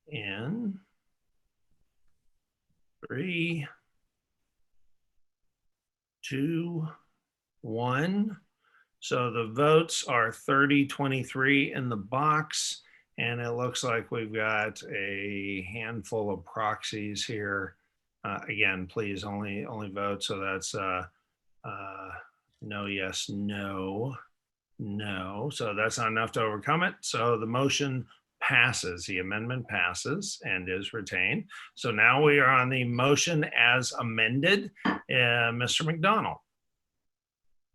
in 3, 2, 1. So the votes are 30-23 in the box, and it looks like we've got a handful of proxies here. Again, please only vote. So that's no, yes, no, no. So that's not enough to overcome it. So the motion passes, the amendment passes and is retained. So now we are on the motion as amended. Mr. McDonald.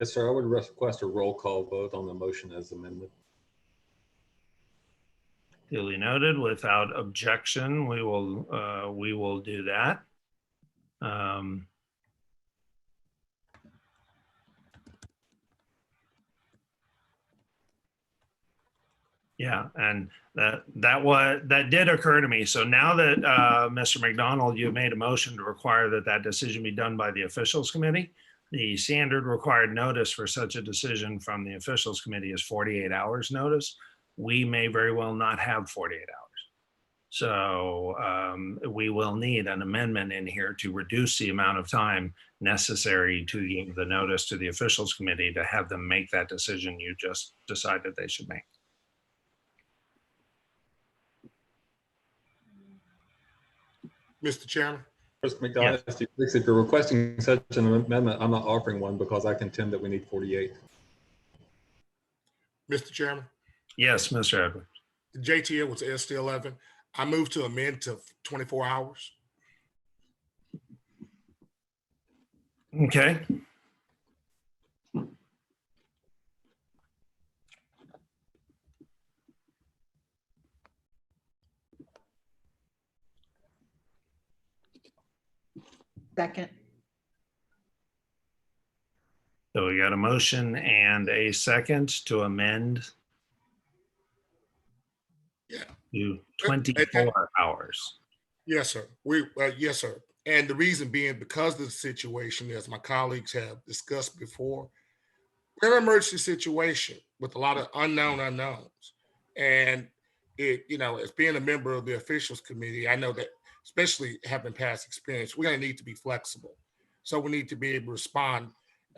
Yes, sir. I would request a roll call vote on the motion as amended. Duly noted. Without objection, we will do that. Yeah, and that did occur to me. So now that Mr. McDonald, you made a motion to require that decision be done by the officials committee. The standard required notice for such a decision from the officials committee is 48 hours notice. We may very well not have 48 hours. So we will need an amendment in here to reduce the amount of time necessary to give the notice to the officials committee to have them make that decision you just decided they should make. Mr. Chairman. Mr. McDonald, yes. If you're requesting such an amendment, I'm not offering one because I contend that we need 48. Mr. Chairman. Yes, Mr. Edwards. The JTL was ST11. I move to amend to 24 hours. Okay. Second. So we got a motion and a second to amend to 24 hours. Yes, sir. Yes, sir. And the reason being, because of the situation, as my colleagues have discussed before, we're in an emergency situation with a lot of unknown unknowns. And it, as being a member of the officials committee, I know that, especially having past experience, we're going to need to be flexible. So we need to be able to respond.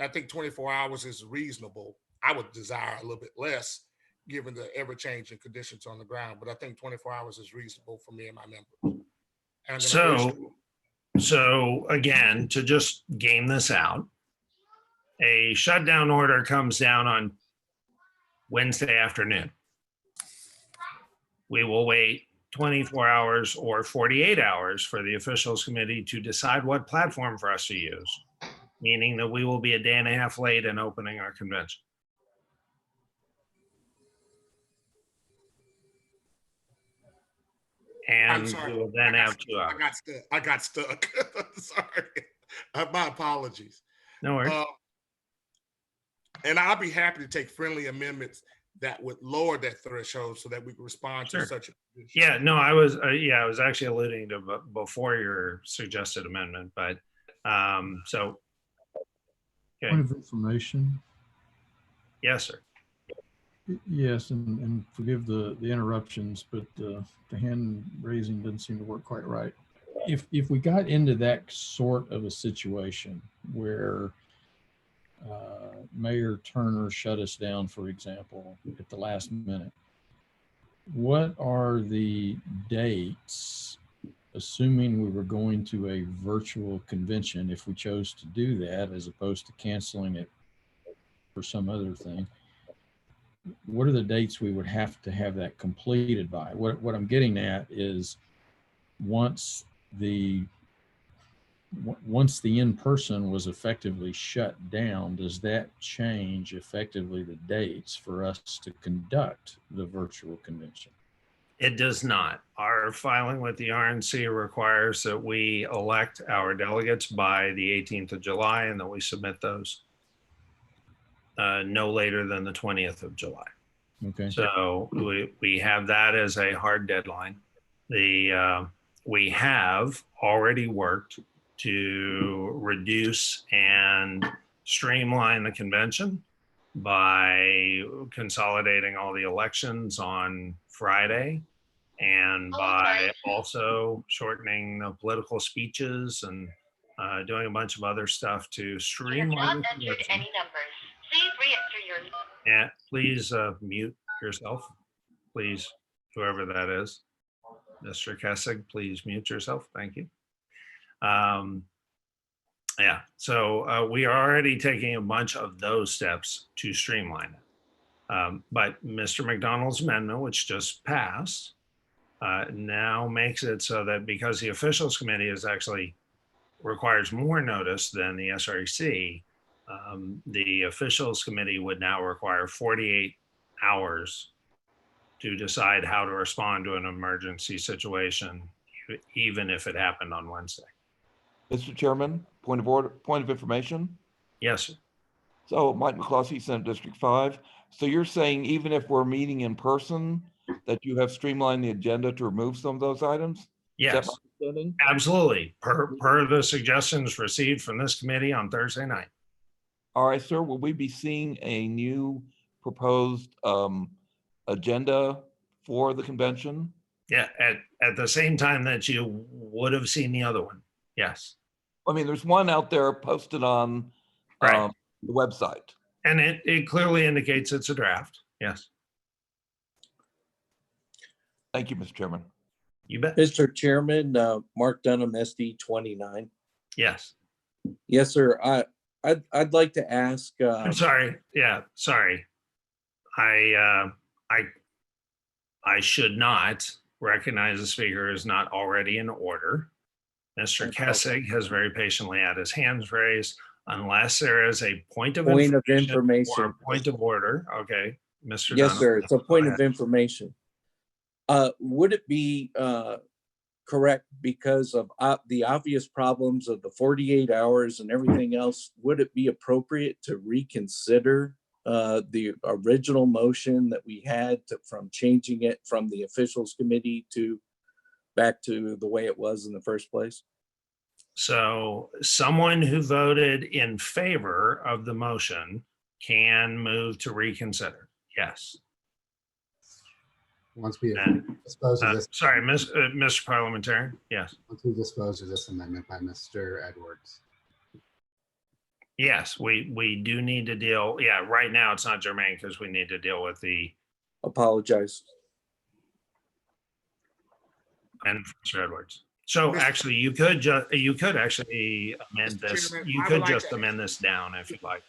I think 24 hours is reasonable. I would desire a little bit less given the ever-changing conditions on the ground, but I think 24 hours is reasonable for me and my members. And So again, to just game this out, a shutdown order comes down on Wednesday afternoon. We will wait 24 hours or 48 hours for the officials committee to decide what platform for us to use, meaning that we will be a day and a half late in opening our convention. And we will then have 2 hours. I got stuck. Sorry. My apologies. No worries. And I'll be happy to take friendly amendments that would lower that threshold so that we can respond to such a condition. Yeah, no, I was actually alluding to before your suggested amendment, but so. Okay. Point of information. Yes, sir. Yes, and forgive the interruptions, but the hand raising doesn't seem to work quite right. If we got into that sort of a situation where Mayor Turner shut us down, for example, at the last minute, what are the dates, assuming we were going to a virtual convention, if we chose to do that, as opposed to canceling it for some other thing? What are the dates we would have to have that completed by? What I'm getting at is once the in-person was effectively shut down, does that change effectively the dates for us to conduct the virtual convention? It does not. Our filing with the RNC requires that we elect our delegates by the 18th of July and that we submit those no later than the 20th of July. Okay. So we have that as a hard deadline. We have already worked to reduce and streamline the convention. by consolidating all the elections on Friday and by also shortening the political speeches and doing a bunch of other stuff to streamline. Yeah, please mute yourself. Please, whoever that is. Mr. Kessig, please mute yourself. Thank you. Yeah, so we are already taking a bunch of those steps to streamline it. But Mr. McDonald's amendment, which just passed, now makes it so that because the officials committee is actually requires more notice than the SREC, the officials committee would now require 48 hours to decide how to respond to an emergency situation, even if it happened on Wednesday. Mr. Chairman, point of order, point of information. Yes, sir. So Mike McCloskey, Senate District 5. So you're saying even if we're meeting in person, that you have streamlined the agenda to remove some of those items? Yes, absolutely. Per the suggestions received from this committee on Thursday night. All right, sir. Will we be seeing a new proposed agenda for the convention? Yeah, at the same time that you would have seen the other one. Yes. I mean, there's one out there posted on the website. And it clearly indicates it's a draft. Yes. Thank you, Mr. Chairman. You bet. Mr. Chairman, Mark Dunham, SD 29. Yes. Yes, sir. I'd like to ask. I'm sorry. Yeah, sorry. I should not recognize the speaker is not already in order. Mr. Kessig has very patiently had his hands raised. Unless there is a point of information or a point of order. Okay, Mr. Yes, Dunham, sir. It's a point of information. Would it be correct because of the obvious problems of the 48 hours and everything else? Would it be appropriate to reconsider the original motion that we had from changing it from the officials committee to back to the way it was in the first place? So someone who voted in favor of the motion can move to reconsider. Yes. Once we dispose of this. Sorry, Mr. Parliamentarian. Yes. Once we dispose of this amendment by Mr. Edwards. Yes, we do need to deal. Yeah, right now it's not germane because we need to deal with the. Apologize. And Mr. Edwards. So actually, you could actually amend this. Chairman, You I could would like just to- amend this down if you'd like.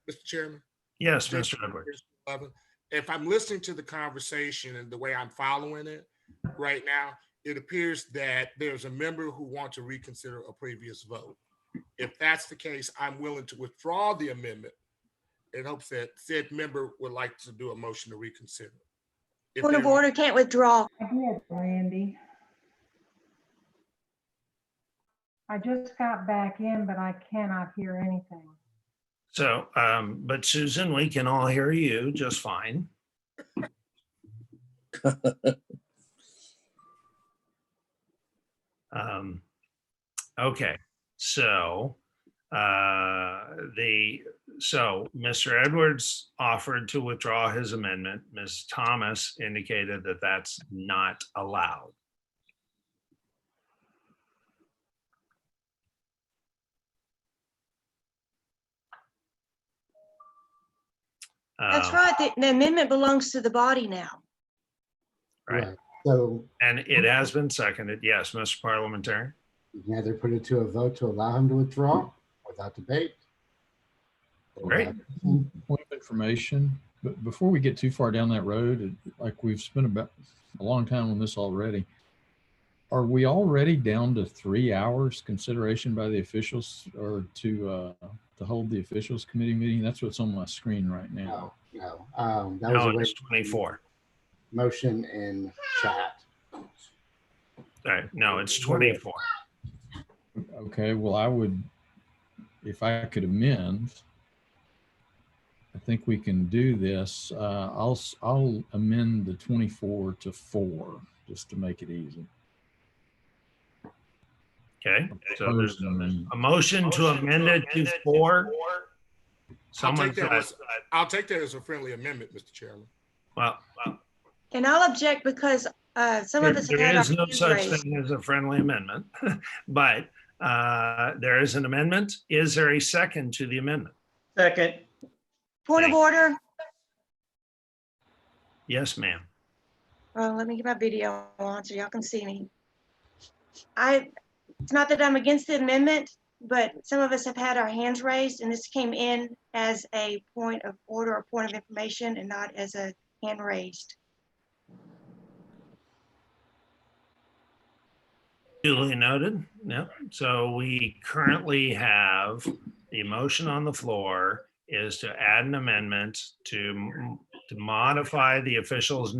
Mr. Chairman? Yes, Mr. Edwards. If I'm listening to the conversation and the way I'm following it right now, it appears that there's a member who wants to reconsider a previous vote. If that's the case, I'm willing to withdraw the amendment in hopes that said member would like to do a motion to reconsider. Point of order, can't withdraw. I did, Randy. I just got back in, but I cannot hear anything. So, but Susan, we can all hear you just fine. Okay, so Mr. Edwards offered to withdraw his amendment. Ms. Thomas indicated that that's not allowed. That's right. The amendment belongs to the body now. Right. So. And it has been seconded. Yes, Mr. Parliamentarian. You can either put it to a vote to allow him to withdraw without debate. Great. Point of information, but before we get too far down that road, like we've spent about a long time on this already, are we already down to 3 hours consideration by the officials or to hold the officials committee meeting? That's what's on my screen right now. No, that was it's 24. Motion in chat. Right. No, it's 24. Okay, well, I would, if I could amend, I think we can do this. I'll amend the 24 to 4 just to make it easy. Okay, so there's a motion to amend it to 4. Someone said, I'll take that as a friendly amendment, Mr. Chairman. well, And I'll object because some of us have had there our is no hands such raised. thing as a friendly amendment, but there is an amendment. Is there a second to the amendment? Second. Point of order. Yes, ma'am. Let me get my video on so y'all can see me. It's not that I'm against the amendment, but some of us have had our hands raised, and this came in as a point of order or point of information and not as a hand raised. Duly noted. Yeah. So we currently have the motion on the floor is to add an amendment to modify the officials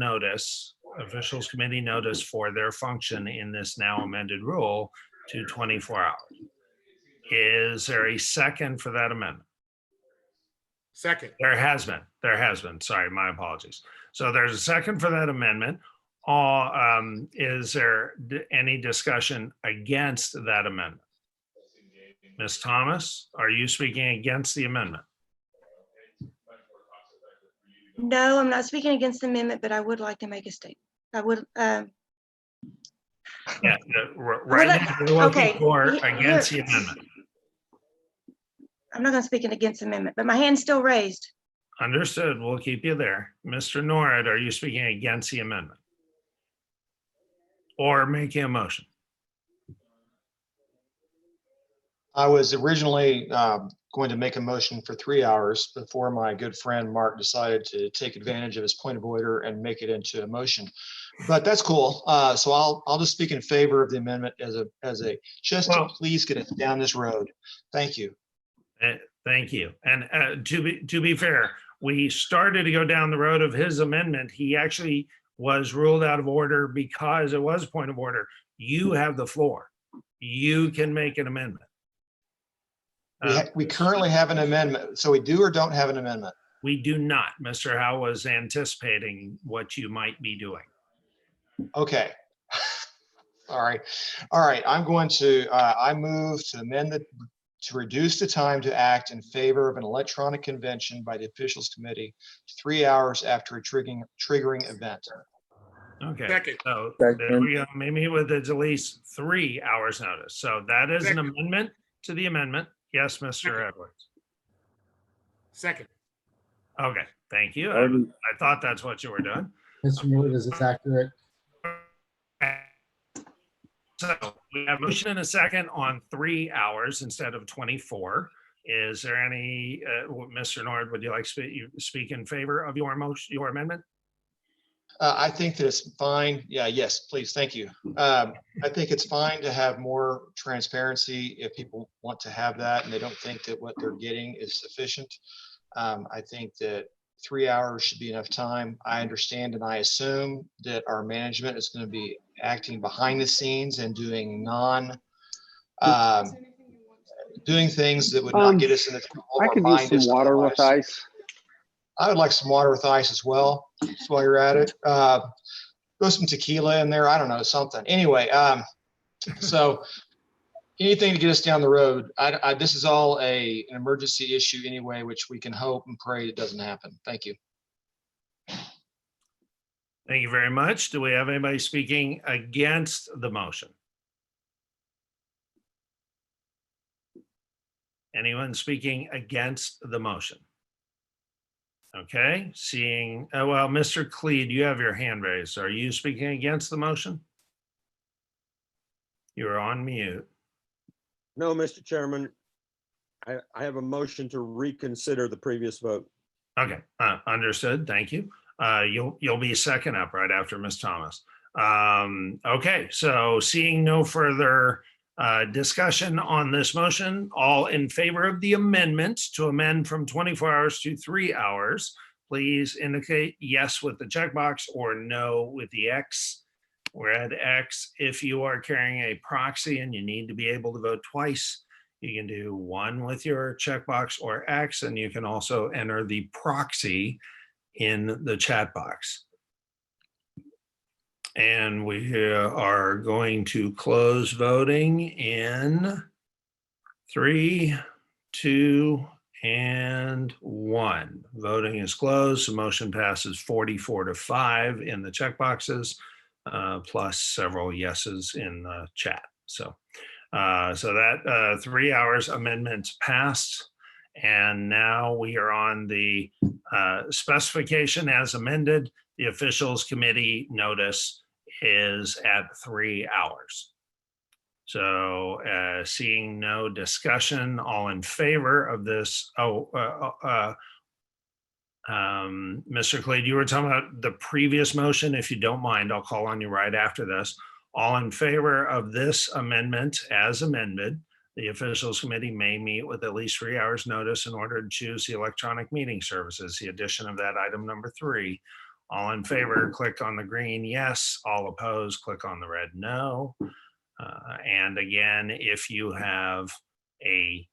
committee notice for their function in this now amended rule to 24 hours. Is there a second for that amendment? Second. There has been. Sorry, my apologies. So there's a second for that amendment. Is there any discussion against that amendment? Ms. Thomas, are you speaking against the amendment? No, I'm not speaking against the amendment, but I would like to make a statement. I would. Yeah, right now we're looking for against the amendment. I'm not going to speak against the amendment, but my hand's still raised. Understood. We'll keep you there. Mr. Norwood, are you speaking against the amendment? Or making a motion? I was originally going to make a motion for 3 hours before my good friend Mark decided to take advantage of his point of order and make it into a motion. But that's cool. So I'll just speak in favor of the amendment as a just to please get us down this road. Thank you. Thank you. And to be fair, we started to go down the road of his amendment. He actually was ruled out of order because it was a point of order. You have the floor. You can make an amendment. We currently have an amendment. So we do or don't have an amendment? We do not. Mr. Howe was anticipating what you might be doing. Okay. All right. I'm going to, I move to amend to reduce the time to act in favor of an electronic convention by the officials committee to 3 hours after a triggering event. Okay. Second. So there we go. Maybe with at least 3 hours notice. So that is an amendment to the amendment. Yes, Mr. Edwards. Second. Okay. Thank you. I thought that's what you were doing. Mr. Norwood, is this accurate? So we have a motion and a second on 3 hours instead of 24. Is there any, Mr. Nord, would you like to speak in favor of your motion, your amendment? I think that it's fine. Yeah, yes, please. Thank you. I think it's fine to have more transparency if people want to have that and they don't think that what they're getting is sufficient. I think that 3 hours should be enough time. I understand and I assume that our management is going to be acting behind the scenes and doing doing things that would not get us in the trouble. I could use some water with ice. I would like some water with ice as well. Just while you're at it, throw some tequila in there. I don't know, something. Anyway, so anything to get us down the road. This is all an emergency issue anyway, which we can hope and pray it doesn't happen. Thank you. Thank you very much. Do we have anybody speaking against the motion? Anyone speaking against the motion? Okay, seeing, well, Mr. Cleed, you have your hand raised. Are you speaking against the motion? You're on mute. No, Mr. Chairman. I have a motion to reconsider the previous vote. Okay, understood. Thank you. You'll be second up right after Ms. Thomas. Okay, so seeing no further discussion on this motion, all in favor of the amendment to amend from 24 hours to 3 hours, please indicate yes with the checkbox or no with the X. We're at X. If you are carrying a proxy and you need to be able to vote twice, you can do one with your checkbox or X, and you can also enter the proxy in the chat box. And we are going to close voting in 3, 2, and 1. Voting is closed. The motion passes 44-5 in the checkboxes, plus several yeses in the chat. So that 3 hours amendments passed. And now we are on the specification as amended. The officials committee notice is at 3 hours. So seeing no discussion, all in favor of this. Mr. Cleed, you were talking about the previous motion. If you don't mind, I'll call on you right after this. All in favor of this amendment as amended, the officials committee may meet with at least 3 hours notice in order to choose the electronic meeting services, the addition of that item number 3. All in favor, click on the green yes. All opposed, click on the red no. And again, if you have a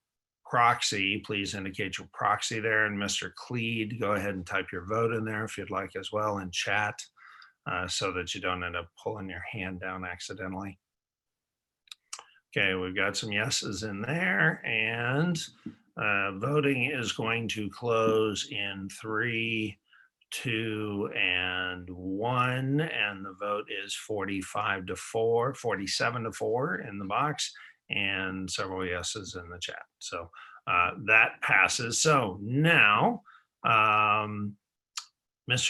proxy, please indicate your proxy there. And Mr. Cleed, go ahead and type your vote in there if you'd like as well in chat, so that you don't end up pulling your hand down accidentally. Okay, we've got some yeses in there, and voting is going to close in 3, 2, and 1, and the vote is 45-4, 47-4 in the box, and several yeses in the chat. So that passes. So now, Mr.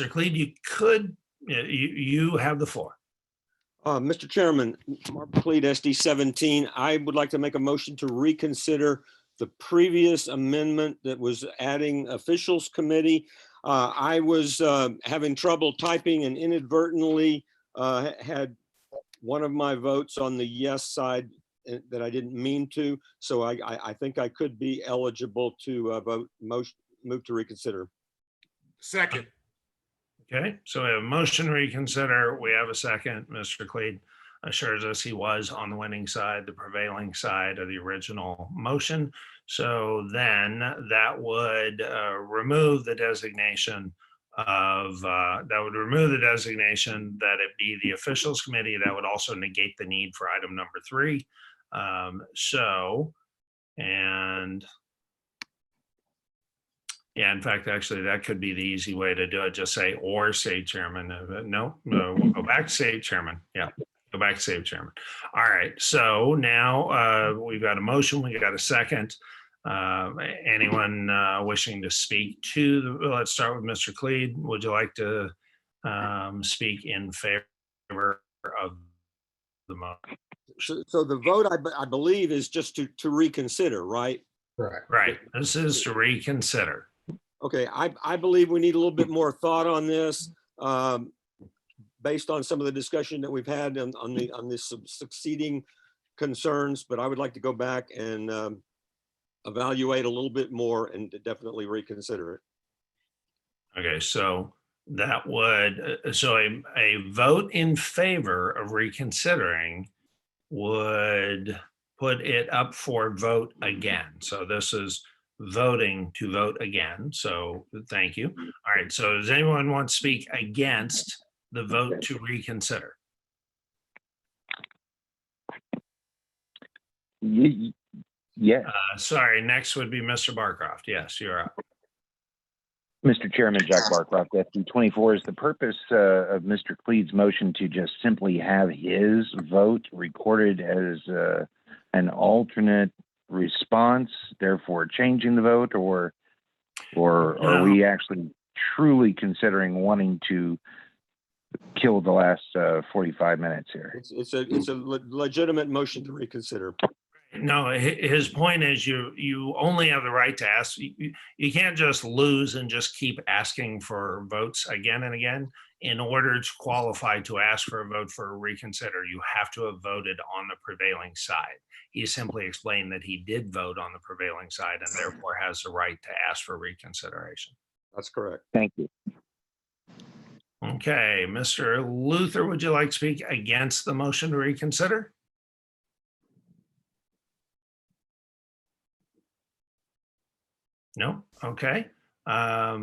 Cleed, you have the floor. Mr. Chairman, Mark Cleed, SD 17. I would like to make a motion to reconsider the previous amendment that was adding officials committee. I was having trouble typing and inadvertently had one of my votes on the yes side that I didn't mean to. So I think I could be eligible to move to reconsider. Second. Okay, so we have a motion to reconsider. We have a second. Mr. Cleed assures us he was on the winning side, the prevailing side of the original motion. So then that would remove the designation of, that it be the officials committee. That would also negate the need for item number 3. Yeah, in fact, actually, that could be the easy way to do it. Just say, or say chairman. No, we'll go back to say chairman. Yeah, go back to say chairman. All right, so now we've got a motion, we got a second. Anyone wishing to speak to, let's start with Mr. Cleed. Would you like to speak in favor of the motion? So the vote, I believe, is just to reconsider, right? Right, this is to reconsider. Okay, I believe we need a little bit more thought on this, based on some of the discussion that we've had on the succeeding concerns, but I would like to go back and evaluate a little bit more and definitely reconsider it. Okay, so that would, so a vote in favor of reconsidering would put it up for vote again. So this is voting to vote again. So thank you. All right, so does anyone want to speak against the vote to reconsider? Yes. Sorry, next would be Mr. Barcroft. Yes, you're up. Mr. Chairman, Jack Barcroft, FD24. Is the purpose of Mr. Cleed's motion to just simply have his vote recorded as an alternate response, therefore changing the vote, or are we actually truly considering wanting to kill the last 45 minutes here? It's a legitimate motion to reconsider. No, his point is you only have the right to ask. You can't just lose and just keep asking for votes again and again. In order to qualify to ask for a vote for a reconsider, you have to have voted on the prevailing side. He simply explained that he did vote on the prevailing side and therefore has the right to ask for reconsideration. That's correct. Thank you. Okay, Mr. Luther, would you like to speak against the motion to reconsider? No, okay. Yeah,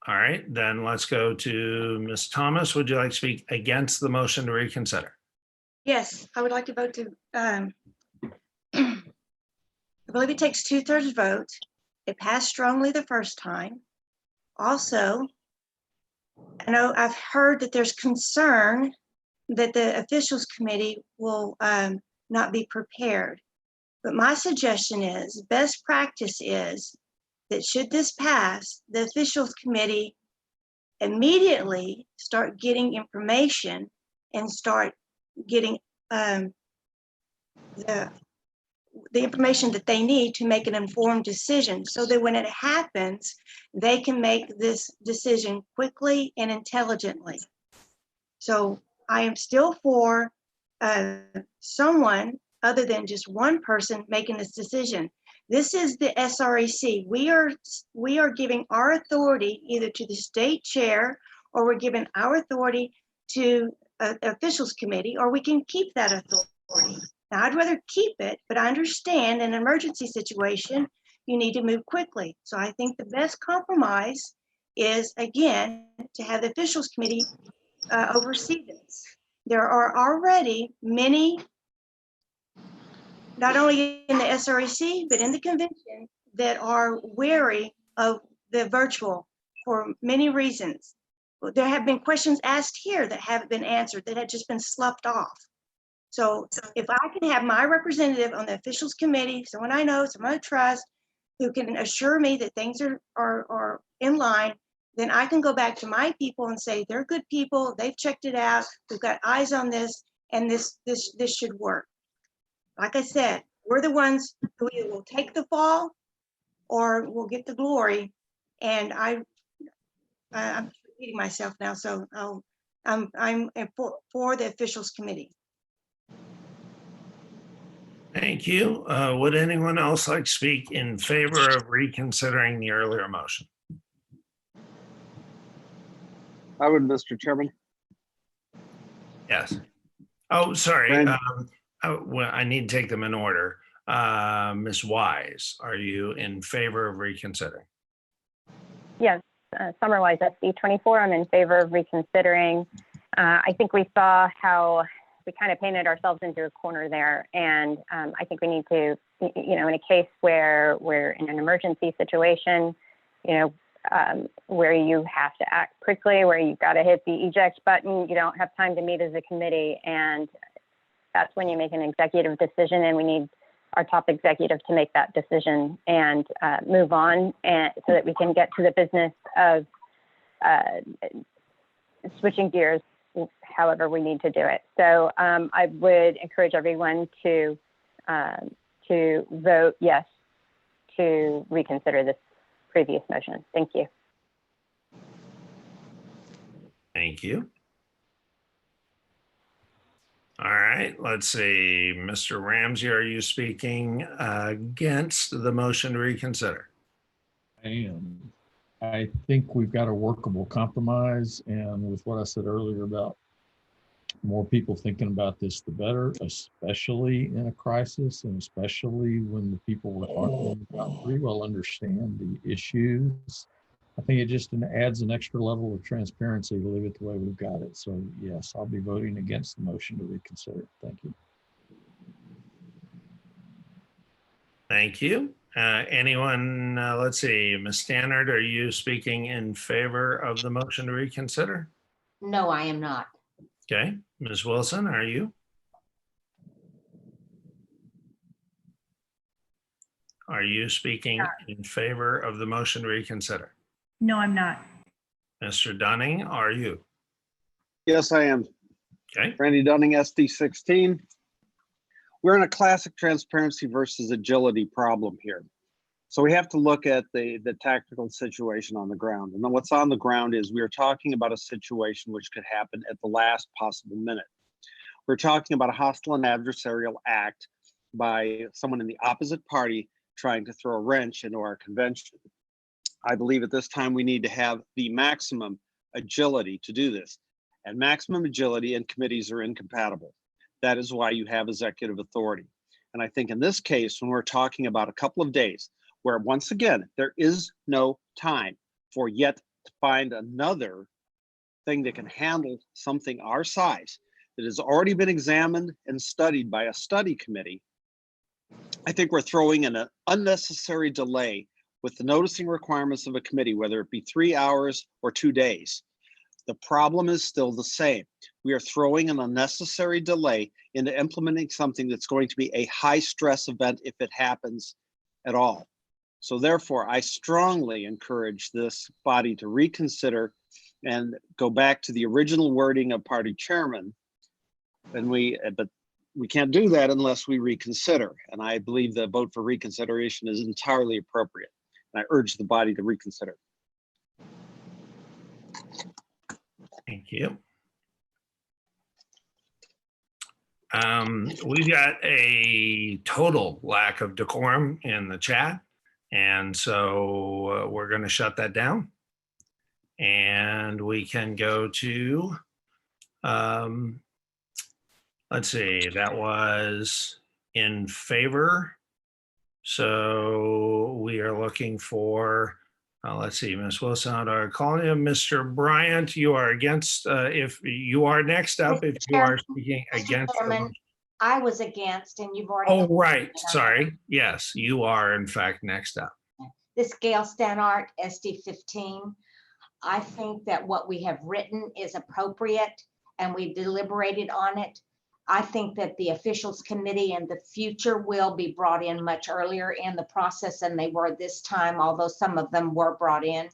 all right, then let's go to Ms. Thomas. Would you like to speak against the motion to reconsider? Yes, I would like to vote to I believe it takes 2/3 vote. It passed strongly the first time. Also, I know I've heard that there's concern that the officials committee will not be prepared. But my suggestion is, best practice is that should this pass, the officials committee immediately start getting information and start getting the information that they need to make an informed decision, so that when it happens, they can make this decision quickly and intelligently. So I am still for someone other than just one person making this decision. This is the SREC. We are giving our authority either to the state chair, or we're giving our authority to officials committee, or we can keep that authority. Now, I'd rather keep it, but I understand in an emergency situation, you need to move quickly. So I think the best compromise is, again, to have the officials committee oversee this. There are already many, not only in the SREC, but in the convention, that are wary of the virtual for many reasons. There have been questions asked here that haven't been answered, that had just been sloughed off. So if I can have my representative on the officials committee, someone I know, someone I trust, who can assure me that things are in line, then I can go back to my people and say, they're good people, they've checked it out, we've got eyes on this, and this should work. Like I said, we're the ones who either will take the fall or will get the glory. And I'm repeating myself now, so I'm for the officials committee. Thank you. Would anyone else like to speak in favor of reconsidering the earlier motion? I would, Mr. Chairman. Yes. Oh, sorry. Randy. Well, I need to take them in order. Ms. Wise, are you in favor of reconsidering? Yes, Summer-Wise, SB 24. I'm in favor of reconsidering. I think we saw how we kind of painted ourselves into a corner there. And I think we need to, in a case where we're in an emergency situation, where you have to act quickly, where you've got to hit the eject button, you don't have time to meet as a committee. And that's when you make an executive decision, and we need our top executive to make that decision and move on, and so that we can get to the business of switching gears however we need to do it. So I would encourage everyone to vote yes to reconsider this previous motion. Thank you. Thank you. All right, let's see. Mr. Ramsey, are you speaking against the motion to reconsider? I am. I think we've got a workable compromise, and with what I said earlier about more people thinking about this, the better, especially in a crisis, and especially when the people we're talking about pretty well understand the issues. I think it just adds an extra level of transparency to leave it the way we've got it. So yes, I'll be voting against the motion to reconsider. Thank you. Thank you. Anyone, let's see, Ms. Stannard, are you speaking in favor of the motion to reconsider? No, I am not. Okay, Ms. Wilson, are you? Are you speaking in favor of the motion to reconsider? No, I'm not. Mr. Dunning, are you? Yes, I am. Okay. Randy Dunning, SD 16. We're in a classic transparency versus agility problem here. So we have to look at the tactical situation on the ground. And then what's on the ground is we're talking about a situation which could happen at the last possible minute. We're talking about a hostile and adversarial act by someone in the opposite party trying to throw a wrench into our convention. I believe at this time we need to have the maximum agility to do this. And maximum agility and committees are incompatible. That is why you have executive authority. And I think in this case, when we're talking about a couple of days, where once again, there is no time for yet to find another thing that can handle something our size that has already been examined and studied by a study committee, I think we're throwing in an unnecessary delay with the noticing requirements of a committee, whether it be 3 hours or 2 days. The problem is still the same. We are throwing an unnecessary delay into implementing something that's going to be a high stress event if it happens at all. So therefore, I strongly encourage this body to reconsider and go back to the original wording of party chairman. But we can't do that unless we reconsider. And I believe the vote for reconsideration is entirely appropriate. And I urge the body to reconsider. Thank you. We've got a total lack of decorum in the chat. And so we're going to shut that down. And we can go to, let's see, that was in favor. So we are looking for, let's see, Ms. Wilson, our calling you. Mr. Bryant, you are against, if you are next up, if you are speaking against. Chairman, I was against, and you've already. Oh, right. Sorry. Yes, you are in fact next up. This Gail Stanart, SD 15. I think that what we have written is appropriate, and we've deliberated on it. I think that the officials committee in the future will be brought in much earlier in the process than they were this time, although some of them were brought in.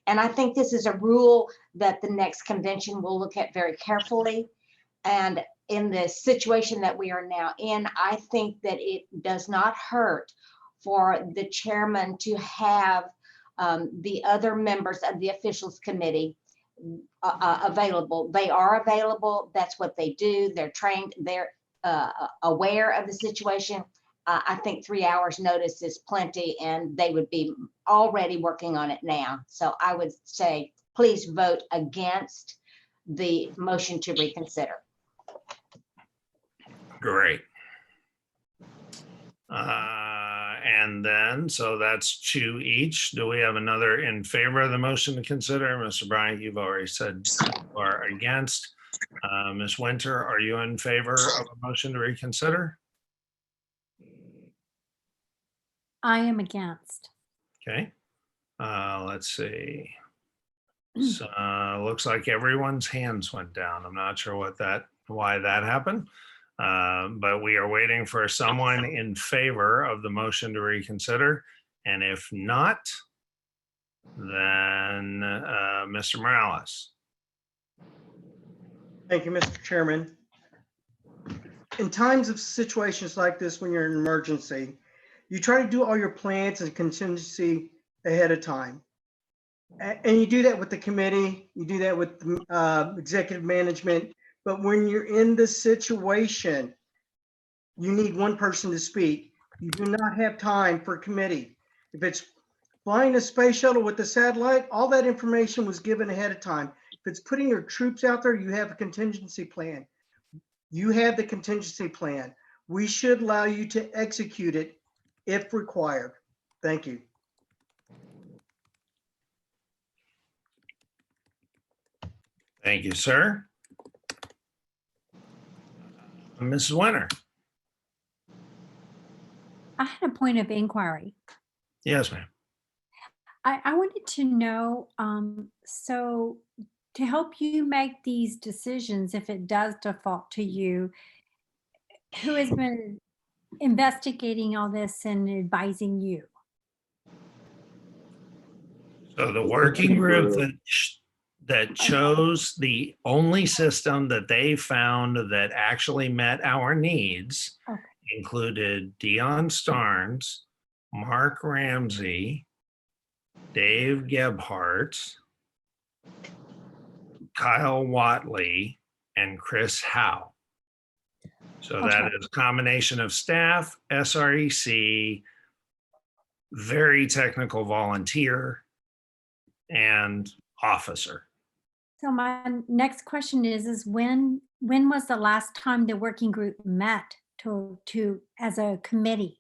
And I think this is a rule that the next convention will look at very carefully. And in the situation that we are now in, I think that it does not hurt for the chairman to have the other members of the officials committee available. They are available. That's what they do. They're trained. They're aware of the situation. I think 3 hours notice is plenty, and they would be already working on it now. So I would say, please vote against the motion to reconsider. Great. And then, so that's 2 each. Do we have another in favor of the motion to consider? Mr. Bryant, you've already said you are against. Ms. Winter, are you in favor of a motion to reconsider? I am against. Okay. Let's see. So, looks like everyone's hands went down. I'm not sure why that happened. But we are waiting for someone in favor of the motion to reconsider. And if not, then Mr. Morales. Thank you, Mr. Chairman. In times of situations like this, when you're in an emergency, you try to do all your plans and contingency ahead of time. And you do that with the committee, you do that with executive management. But when you're in this situation, you need one person to speak. You do not have time for a committee. If it's flying a space shuttle with a satellite, all that information was given ahead of time. If it's putting your troops out there, you have a contingency plan. You have the contingency plan. We should allow you to execute it if required. Thank you. Thank you, sir. Mrs. Winter. I had a point of inquiry. Yes, ma'am. I wanted to know, so to help you make these decisions, if it does default to you, who has been investigating all this and advising you? So the working group that chose the only system that they found that actually met our needs included Dion Starnes, Mark Ramsey, Dave Gebhardt, Kyle Watley, and Chris Howe. So that is a combination of staff, SREC, very technical volunteer, and officer. So my next question is when was the last time the working group met to as a committee?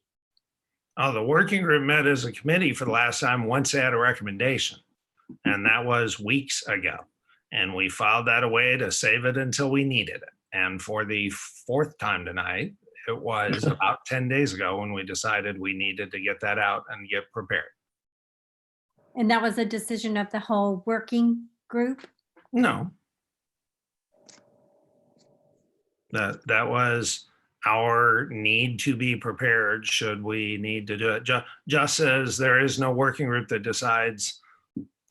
Oh, the working group met as a committee for the last time once they had a recommendation, and that was weeks ago. And we filed that away to save it until we needed it. And for the 4th time tonight, It was about 10 days ago when we decided we needed to get that out and get prepared. And that was a decision of the whole working group? No. That was our need to be prepared should we need to do it. Just as there is no working group that decides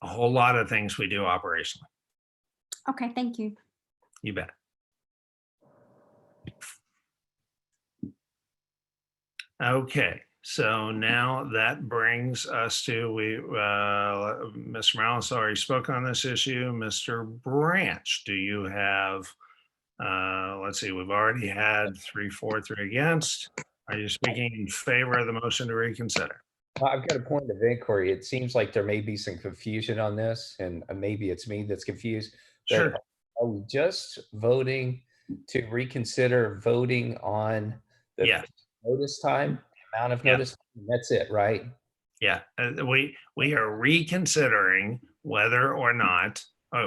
a whole lot of things we do operationally. Okay, thank you. You bet. Okay, so now that brings us to, Mr. Morales already spoke on this issue. Mr. Branch, do you have, let's see, we've already had 3 for, 3 against. Are you speaking in favor of the motion to reconsider? Well, I've got a point of inquiry. It seems like there may be some confusion on this, and maybe it's me that's confused. But Sure. are we just voting to reconsider voting on the notice time, amount of notice? That's it, right? Yeah, we are reconsidering whether or not,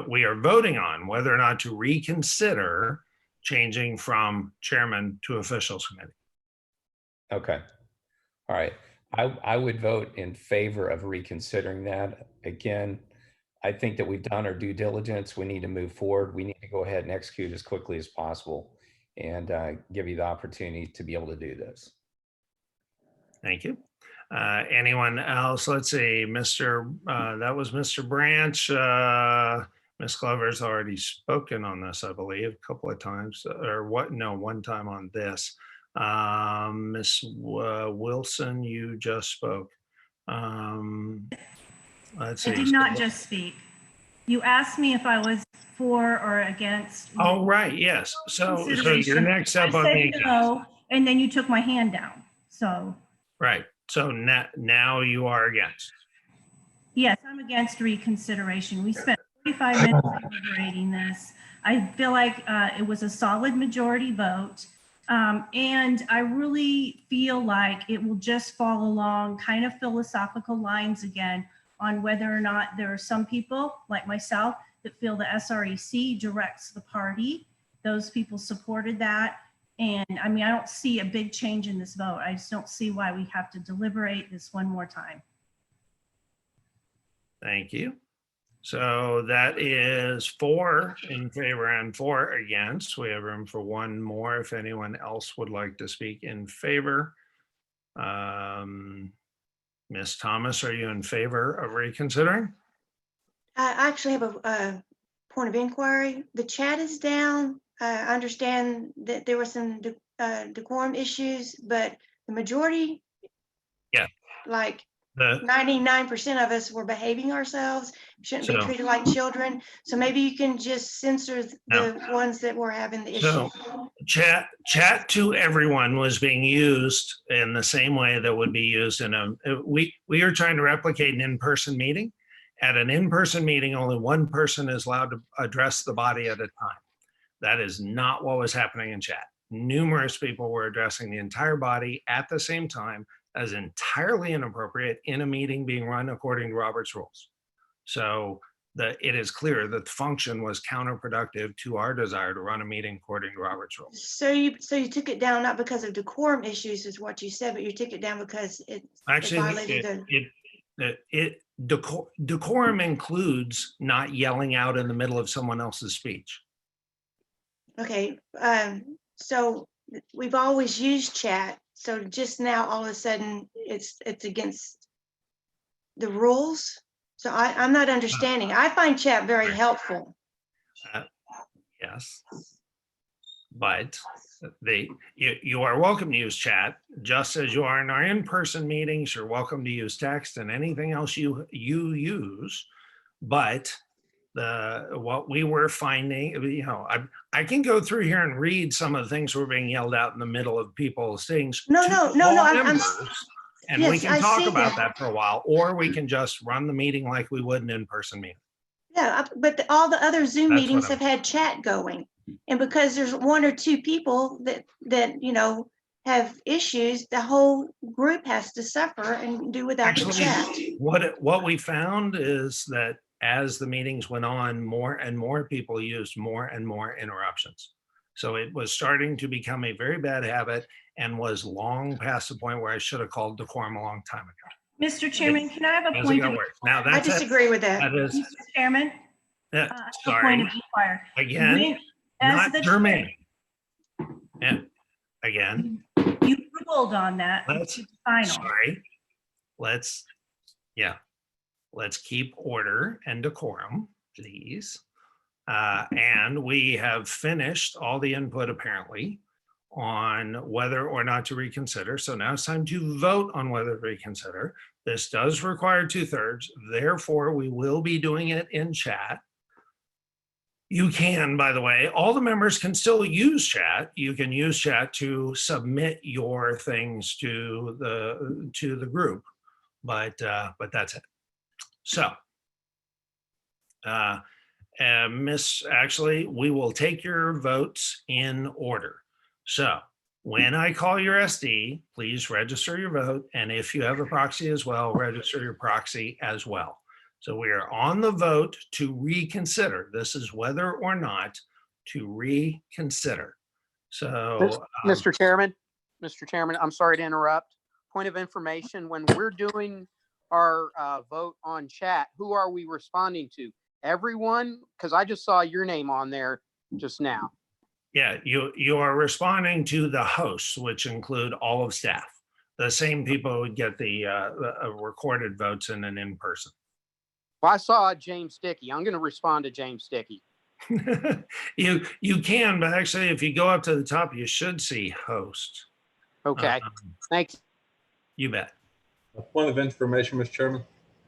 we are voting on whether or not to reconsider changing from chairman to officials committee. Okay. All right. I would vote in favor of reconsidering that. Again, I think that we've done our due diligence. We need to move forward. We need to go ahead and execute as quickly as possible and give you the opportunity to be able to do this. Thank you. Anyone else? Let's see, that was Mr. Branch. Ms. Glover's already spoken on this, I believe, a couple of times, or what? No, one time on this. Ms. Wilson, you just spoke. Let's see. I did not just speak. You asked me if I was for or against. Oh, right, yes. So you're next up on the agenda. No, and then you took my hand down, so. Right, so now you are against. Yes, I'm against reconsideration. We spent 45 minutes deliberating this. I feel like it was a solid majority vote. And I really feel like it will just fall along kind of philosophical lines again on whether or not there are some people like myself that feel the SREC directs the party. Those people supported that. And I mean, I don't see a big change in this vote. I just don't see why we have to deliberate this one more time. Thank you. So that is 4 in favor and 4 against. We have room for one more if anyone else would like to speak in favor. Ms. Thomas, are you in favor of reconsidering? I actually have a point of inquiry. The chat is down. I understand that there were some decorum issues, but the majority, like 99% of us were behaving ourselves, shouldn't be treated like children. So maybe you can just censor the ones that were having the issue. So chat to everyone was being used in the same way that would be used in we are trying to replicate an in-person meeting. At an in-person meeting, only one person is allowed to address the body at a time. That is not what was happening in chat. Numerous people were addressing the entire body at the same time, as entirely inappropriate in a meeting being run according to Robert's rules. So it is clear that the function was counterproductive to our desire to run a meeting according to Robert's rules. So you took it down not because of decorum issues is what you said, but you took it down because it violated decorum includes not yelling out in the middle of someone else's speech. Okay, so we've always used chat. So just now, all of a sudden, it's against the rules. So I'm not understanding. I find chat very helpful. Yes, but you are welcome to use chat, just as you are in our in-person meetings. You're welcome to use text and anything else you use. But what we were finding, I can go through here and read some of the things were being yelled out in the middle of people's things. No. And we can talk about that for a while, or we can just run the meeting like we would an in-person meeting. Yeah, but all the other Zoom meetings have had chat going, and because there's 1 or 2 people that have issues, the whole group has to suffer and do without the chat. What we found is that as the meetings went on, more and more people used more and more interruptions. So it was starting to become a very bad habit. and was long past the point where I should have called decorum a long time ago. Mr. Chairman, can I have a How's it point gonna of work? Now I that's it. disagree with that. That is, Mr. Chairman? yeah, I have a point sorry, of inquiry. again, When- as not the germane. Yeah, again, You ruled on that. let's, It's final. sorry, let's, yeah, let's keep order and decorum, please. And we have finished all the input apparently on whether or not to reconsider. So now it's time to vote on whether to reconsider. This does require 2/3. Therefore, we will be doing it in chat. You can, by the way, all the members can still use chat. You can use chat to submit your things to the group, but that's it. So, actually, we will take your votes in order. So when I call your SD, please register your vote. And if you have a proxy as well, register your proxy as well. So we are on the vote to reconsider. This is whether or not to reconsider. So, Mr. Chairman, I'm sorry to interrupt. Point of information, when we're doing our vote on chat, who are we responding to? Everyone? Because I just saw your name on there just now. yeah, you are responding to the hosts, which include all of staff. The same people would get the recorded votes in an in-person. Well, I saw James Dickey. I'm going to respond to James Dickey. You can, but actually, if you go up to the top, you should see host. Okay, thanks. You bet. A point of information, Mr. Chairman.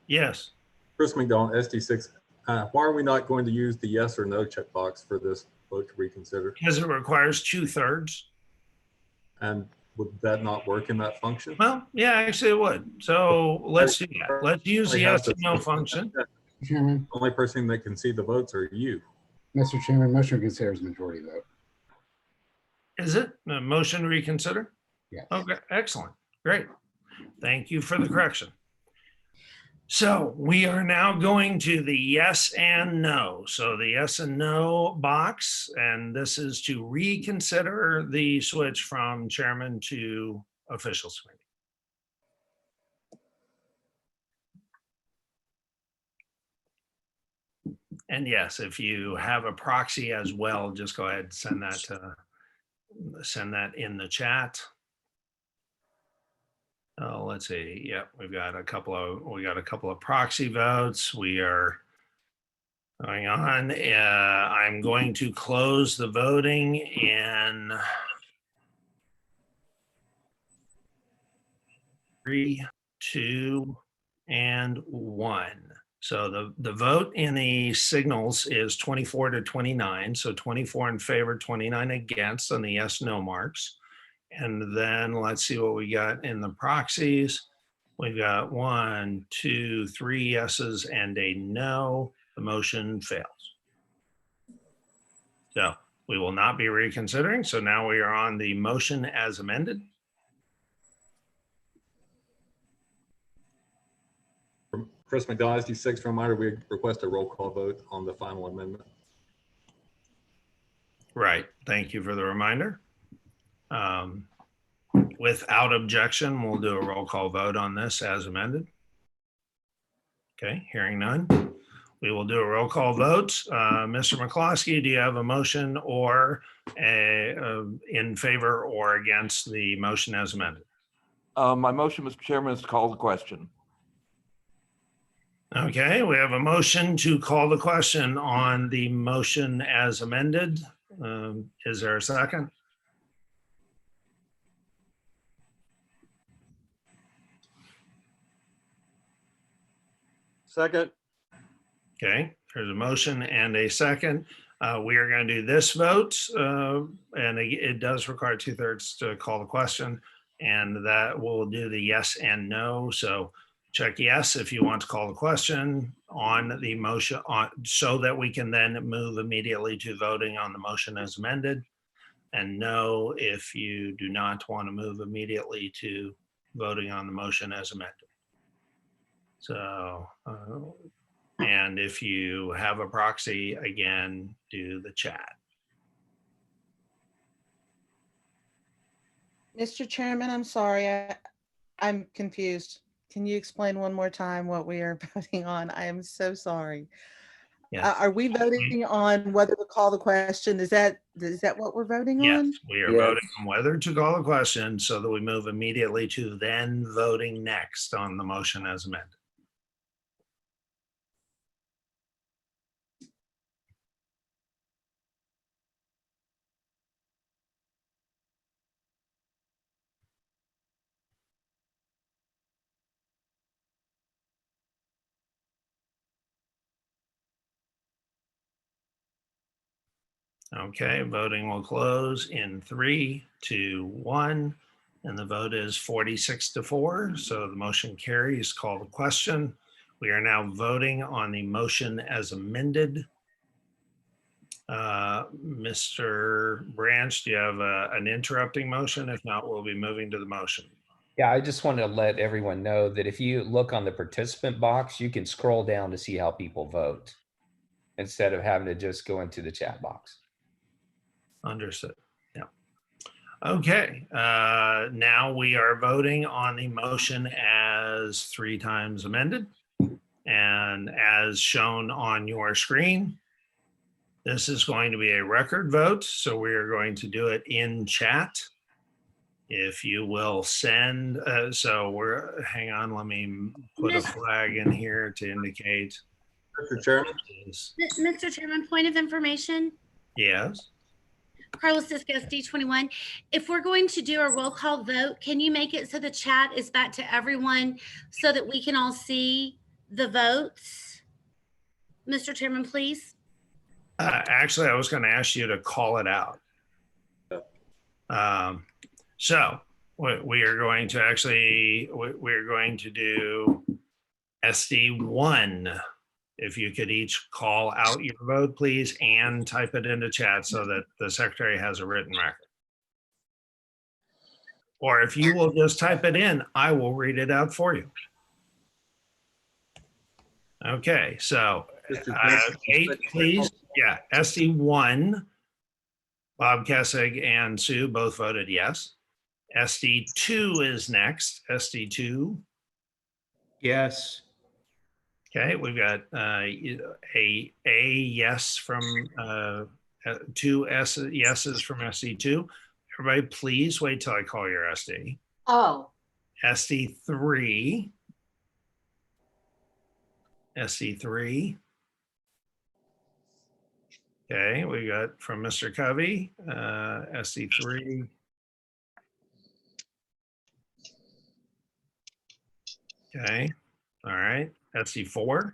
Yes. Chris McDonald, SD6. Why are we not going to use the yes or no checkbox for this vote to reconsider? Because it requires 2/3. And would that not work in that function? Well, yeah, actually it would. So let's do that. Let's use the yes or no function. Chairman, The only person that can see the votes are you. Mr. Chairman, motion to consider is majority vote. Is it a motion to reconsider? Yes. Okay, excellent. Great. Thank you for the correction. So we are now going to the yes and no. So the yes and no box, and this is to reconsider the switch from chairman to officials committee. And yes, if you have a proxy as well, just go ahead and send that in the chat. Oh, let's see. Yep, we got a couple of proxy votes. We are going on. I'm going to close the voting in 3, 2, and 1. So the vote in the signals is 24 to 29. So 24 in favor, 29 against on the yes, no marks. And then let's see what we got in the proxies. We've got 1, 2, 3 yeses and a no. The motion fails. So we will not be reconsidering. So now we are on the motion as amended. From Chris McDonald, SD6, reminder, we request a roll call vote on the final amendment. Right. Thank you for the reminder. Without objection, we'll do a roll call vote on this as amended. Okay, hearing none. We will do a roll call vote. Mr. McCloskey, do you have a motion or in favor or against the motion as amended? My motion, Mr. Chairman, is to call the question. Okay, we have a motion to call the question on the motion as amended. Is there a second? Second. Okay, there's a motion and a second. We are going to do this vote, and it does require 2/3 to call the question, and that will do the yes and no. So check yes if you want to call the question on the motion, so that we can then move immediately to voting on the motion as amended, and no if you do not want to move immediately to voting on the motion as amended. So, and if you have a proxy, again, do the chat. Mr. Chairman, I'm sorry, I'm confused. Can you explain one more time what we are voting on? I am so sorry. Yes. Are we voting on whether to call the question? Is that what we're voting Yes, on? we are Yes. voting on whether to call a question so that we move immediately to then voting next on the motion as amended. Okay, voting will close in 3, 2, 1, and the vote is 46-4. So the motion carries. Call the question. We are now voting on the motion as amended. Mr. Branch, do you have an interrupting motion? If not, we'll be moving to the motion. Yeah, I just want to let everyone know that if you look on the participant box, you can scroll down to see how people vote instead of having to just go into the chat box. Understood. Yeah. Okay. Now we are voting on the motion as 3 times amended. And as shown on your screen, this is going to be a record vote. So we are going to do it in chat. If you will send, hang on, let me put a flag in here to indicate. Mr. Chairman. Mr. Chairman, point of information. Yes. Carlos Cisco, D21. If we're going to do a roll call vote, can you make it so the chat is back to everyone so that we can all see the votes? Mr. Chairman, please. Actually, I was going to ask you to call it out. So we are going to actually, we're going to do SD1. If you could each call out your vote, please, and type it into chat so that the secretary has a written record. Or if you will just type it in, I will read it out for you. Okay, so 8, please. Yeah, SD1, Bob Kessig and Sue both voted yes. SD2 is next. SD2. Yes. Okay, we've got a yes from 2 yeses from SD2. Everybody, please wait till I call your SD. Oh. SD3. SD3. Okay, we got from Mr. Covey, SD3. Okay, all right, SD4.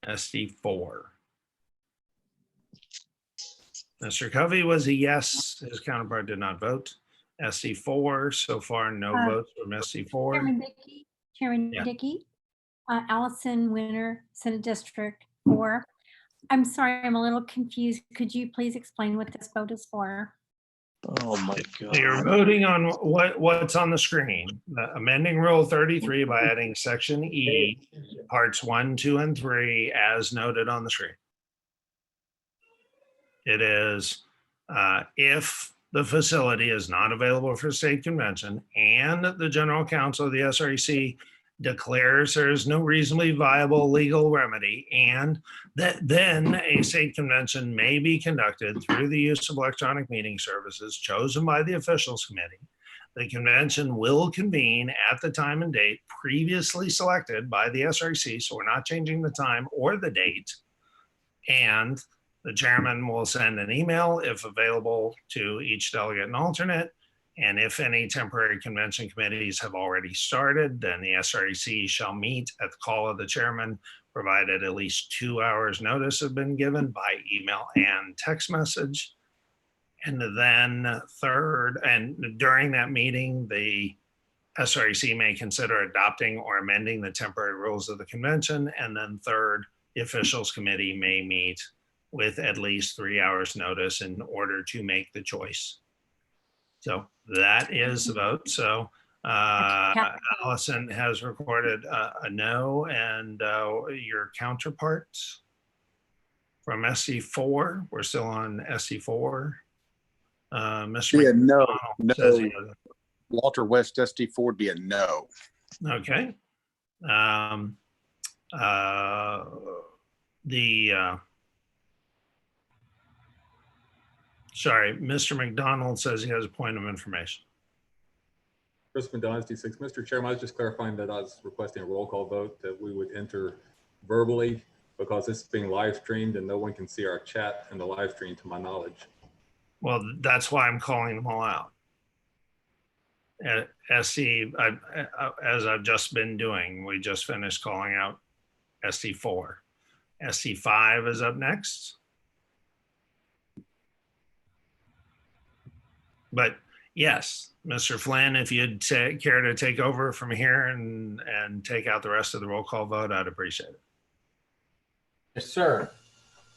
SD4. Mr. Covey was a yes, his counterpart did not vote. SD4, so far no votes from SD4. Chairman Yeah. Dickey, Allison Winter, Senate District 4. I'm sorry, I'm a little confused. Could you please explain what this vote is for? Oh my God. You're voting on what's on the screen. Amending Rule 33 by adding Section E, Parts 1, 2, and 3, as noted on the screen. It is if the facility is not available for state convention and the general counsel of the SREC declares there is no reasonably viable legal remedy, and that then a state convention may be conducted through the use of electronic meeting services chosen by the officials committee. The convention will convene at the time and date previously selected by the SREC, so we're not changing the time or the date. And the chairman will send an email, if available, to each delegate and alternate. And if any temporary convention committees have already started, then the SREC shall meet at the call of the chairman, provided at least 2 hours notice have been given by email and text message. And then third, and during that meeting, the SREC may consider adopting or amending the temporary rules of the convention. And then third, the officials committee may meet with at least 3 hours notice in order to make the choice. So that is the vote. So Allison has recorded a no, and your counterparts from SC4, we're still on SC4. Mr. Be a no. McDonald says he No. Walter West SD4 would be a no. Okay. Sorry, Mr. McDonald says he has a point of information. Chris McDonald, D6. Mr. Chairman, I was just clarifying that I was requesting a roll call vote that we would enter verbally because this is being live streamed and no one can see our chat in the live stream to my knowledge. Well, that's why I'm calling them all out. SC, as I've just been doing, we just finished calling out SC4. SC5 is up next. But yes, Mr. Flynn, if you'd care to take over from here and take out the rest of the roll call vote, I'd appreciate it. Yes, sir.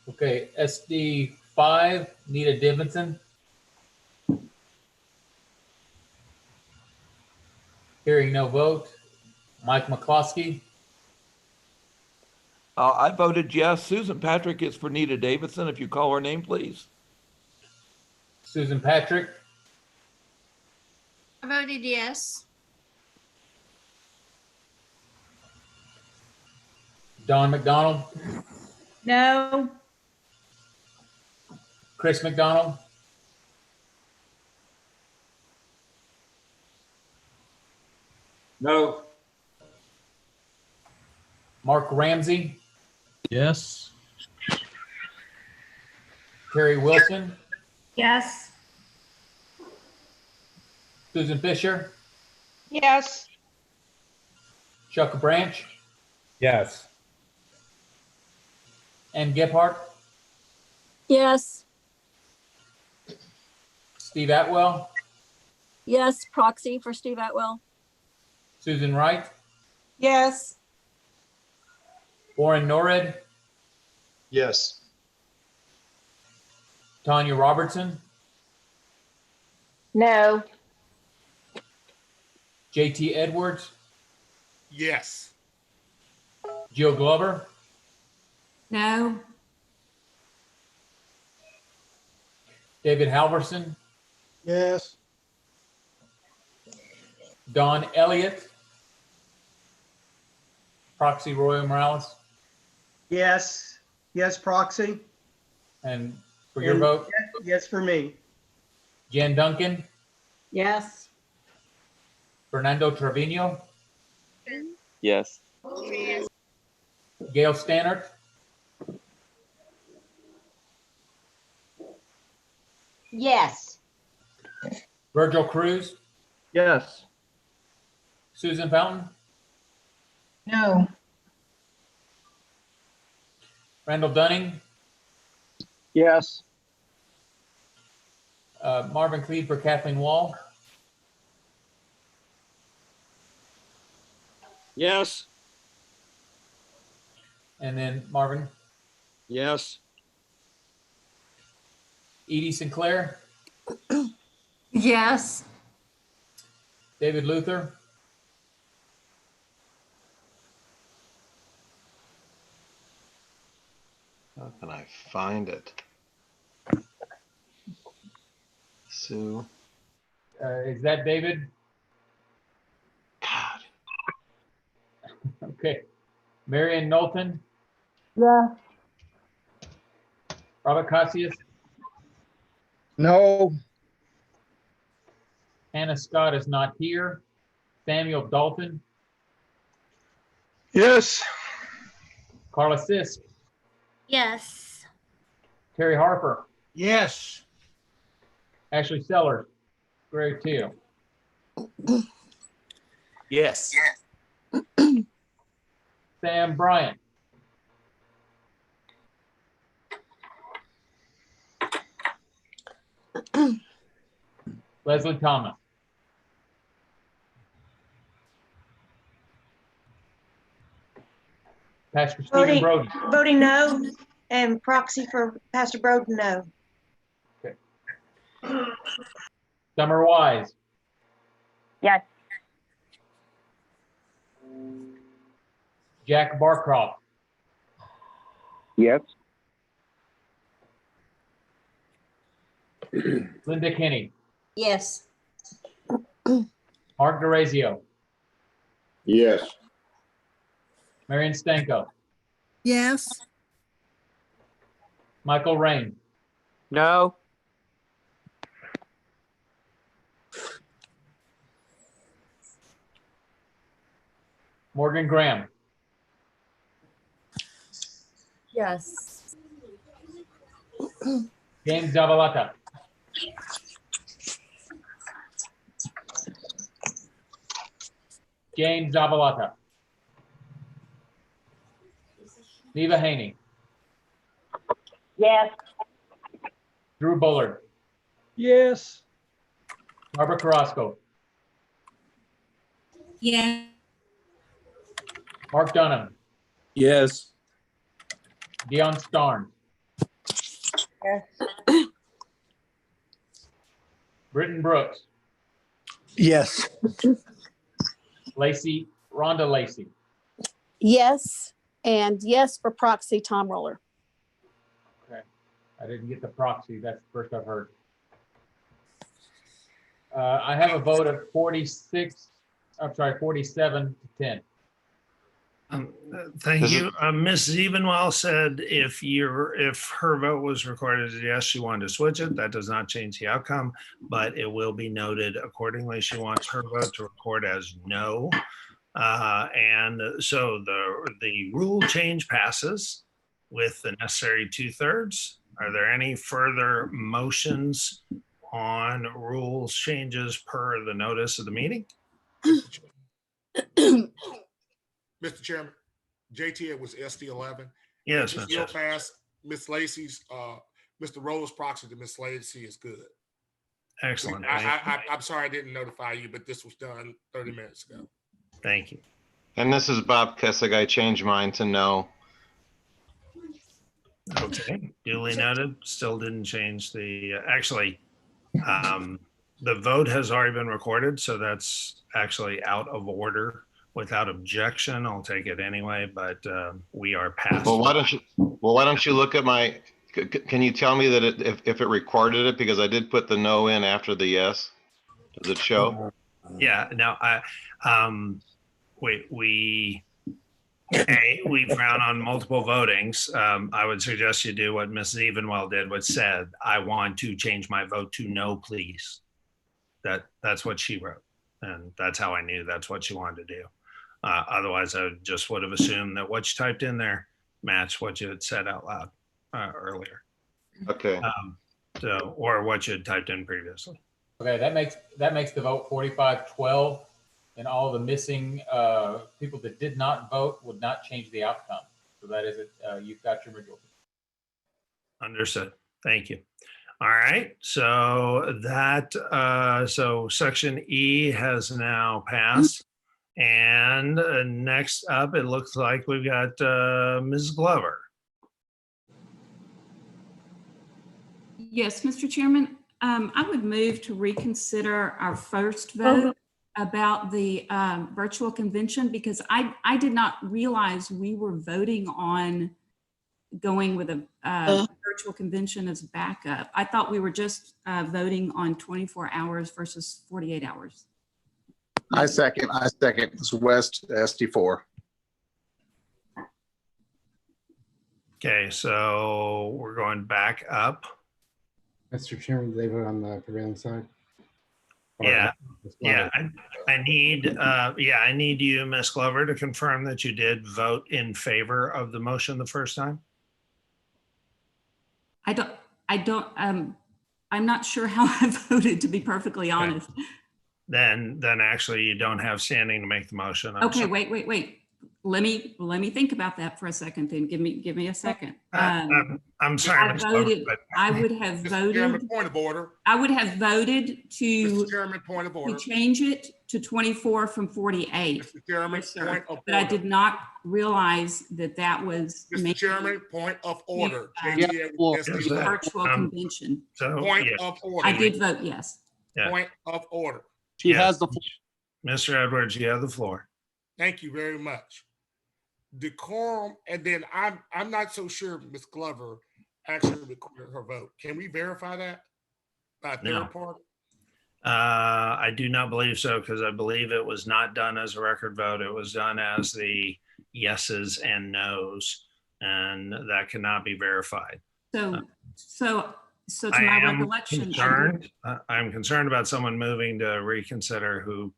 Okay, SD5, Nita Davidson. Hearing no vote. Mike McCloskey. I voted yes. Susan Patrick is for Nita Davidson. If you call her name, please. Susan Patrick. I voted yes. Don McDonald. No. Chris McDonald. No. Mark Ramsey. Yes. Terry Wilson. Yes. Susan Fisher. Yes. Chuck Branch. Yes. Ann Gephardt. Yes. Steve Atwell. Yes. Proxy for Steve Atwell. Susan Wright. Yes. Warren Norred. Yes. Tanya Robertson. No. JT Edwards. Yes. Jill Glover. No. David Halverson. Yes. Don Elliott. Proxy Roy Morales. Yes. Yes, proxy. And for your And vote, yes, for me. Jen Duncan. Yes. Fernando Trevino. Yes. Gail Stannard. Yes. Virgil Cruz. Yes. Susan Fountain. No. Randall Dunning. Yes. Marvin Cleave for Kathleen Wall. Yes. And then Marvin. Yes. Edie Sinclair. Yes. David Luther. How can I find it? Sue. Is that David? God. Okay. Marion Knowlton. Yeah. Robert Cassius. No. Hannah Scott is not here. Samuel Dalton. Yes. Carla Sisk. Yes. Terry Harper. Yes. Ashley Sellers. Greg Teal. Yes. Sam Bryant. Leslie Thomas. Pastor Stephen Brody. Voting no, and proxy for Pastor Broden, no. Okay. Summer Wise. Yes. Jack Barcroft. Yes. Linda Kenny, Yes. Mark DeRazio, Yes. Marion Stanko, Yes. Michael Rain, No. Morgan Graham, Yes. James Zavalata, James Zavalata, Neva Haney, Yes. Drew Bullard, Yes. Barbara Carrasco, Yeah. Mark Dunham, Yes. Dion Starn, Yes. Britton Brooks, Yes. Rhonda Lacey. Yes. And yes for proxy, Tom Roller. Okay, I didn't get the proxy. That's the first I've heard. I have a vote of 47 to 10. Thank you. Ms. Evenwell said if her vote was recorded as yes, she wanted to switch it. That does not change the outcome, but it will be noted accordingly. She wants her vote to record as no. And so the rule change passes with the necessary 2/3. Are there any further motions on rules changes per the notice of the meeting? Mr. Chairman, JT, it was SD11. Yes, Just Mr. real fast, Miss Lacey's, Mr. Roller's proxy to Miss Lacey is good. Excellent. I'm sorry I didn't notify you, but this was done 30 minutes ago. Thank you. And this is Bob Kessig. I changed mine to no. Okay, duly noted. Still didn't change the, actually, the vote has already been recorded, so that's actually out of order. Without objection, I'll take it anyway, but we are past. Well, why don't you look at my, can you tell me that if it recorded it, because I did put the no in after the yes, does it show? Yeah, no, we frown on multiple votings. I would suggest you do what Mrs. Evenwell did, which said, I want to change my vote to no, please. That's what she wrote. And that's how I knew that's what she wanted to do. Otherwise, I just would have assumed that what you typed in there matched what you had said out loud earlier. Okay. Or what you had typed in previously. Okay, that makes the vote 45-12, and all the missing people that did not vote would not change the outcome. So that is it. You've got your majority. Understood. Thank you. All right. So so section E has now passed. And next up, it looks like we've got Ms. Glover. Yes, Mr. Chairman, I would move to reconsider our first vote about the virtual convention, because I did not realize we were voting on going with a virtual convention as backup. I thought we were just voting on 24 hours versus 48 hours. I second. It's West SD4. Okay, so we're going back up. Mr. Chairman, did they vote on the prevailing side? Yeah, I need you, Ms. Glover, to confirm that you did vote in favor of the motion the first time. I'm not sure how I voted, to be perfectly honest. Then actually you don't have standing to make the motion. Okay, wait. Let me think about that for a second. Then give me a second. I'm sorry, Ms. Glover, but I would have voted. Chairman, point of order. I would have voted to. Mr. Chairman, point of order. To change it to 24 from 48. Mr. Chairman, point of order. But I did not realize that was. Mr. Chairman, point of order. Virtual convention. Point of order. I did vote yes. Point of order. She has the floor. Mr. Edwards, you have the floor. Thank you very much. Decorum, and then I'm not so sure Ms. Glover actually recorded her vote. Can we verify that? Not No. their part? I do not believe so, because I believe it was not done as a record vote. It was done as the yeses and nos, and that cannot be verified. So to I my am recollection. concerned. I'm concerned about someone moving to reconsider who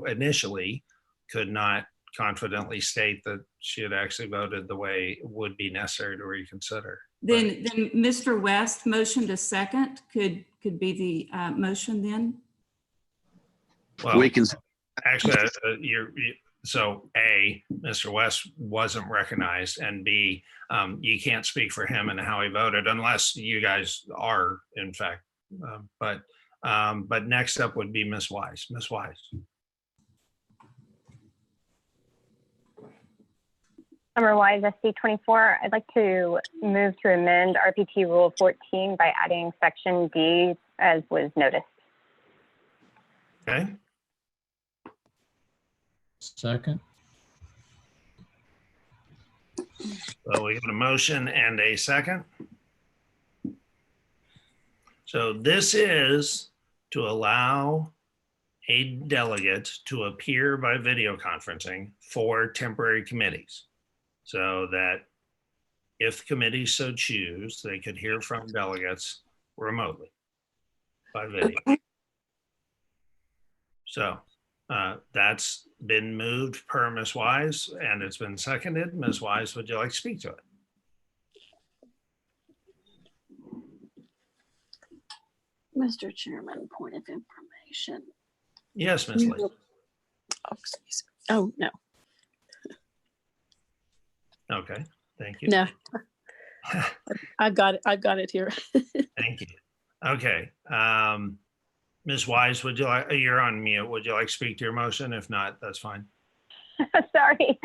initially could not confidently state that she had actually voted the way would be necessary to reconsider. Then Mr. West motioned a second could be the motion then? Well, We can, actually, so A, Mr. West wasn't recognized, and B, you can't speak for him and how he voted unless you guys are, in fact. But next up would be Ms. Wise. Ms. Wise. Summer Wise, SC24. I'd like to move to amend RPT Rule 14 by adding Section D as was noticed. Okay. Second. So we have a motion and a second. So this is to allow a delegate to appear by video conferencing for temporary committees, so that if committees so choose, they could hear from delegates remotely by video. So that's been moved per Ms. Wise, and it's been seconded. Ms. Wise, would you like to speak to it? Mr. Chairman, point of information. Yes, Ms. Lee. Oh, excuse me. Oh, no. Okay, thank you. No. I've got it. I've got it here. Thank you. Okay. Ms. Wise, would you like, you're on mute. Would you like to speak to your motion? If not, that's fine. Sorry.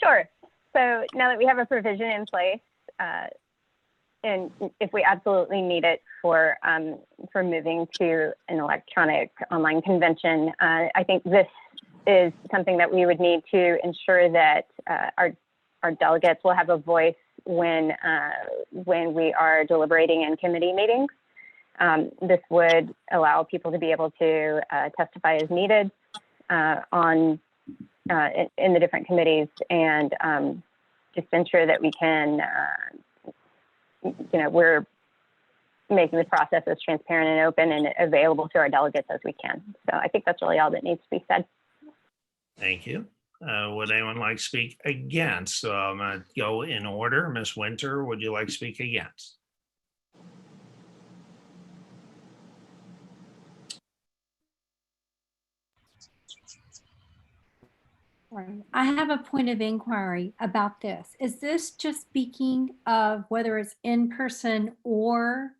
Sure. So now that we have a provision in place, and if we absolutely need it for moving to an electronic online convention, I think this is something that we would need to ensure that our delegates will have a voice when we are deliberating in committee meetings. This would allow people to be able to testify as needed in the different committees, and just ensure that we can, we're making this process as transparent and open and available to our delegates as we can. So I think that's really all that needs to be said. Thank you. Would anyone like to speak against? So I'm going to go in order. Ms. Winter, would you like to speak against? I have a point of inquiry about this. Is this just speaking of whether it's in person or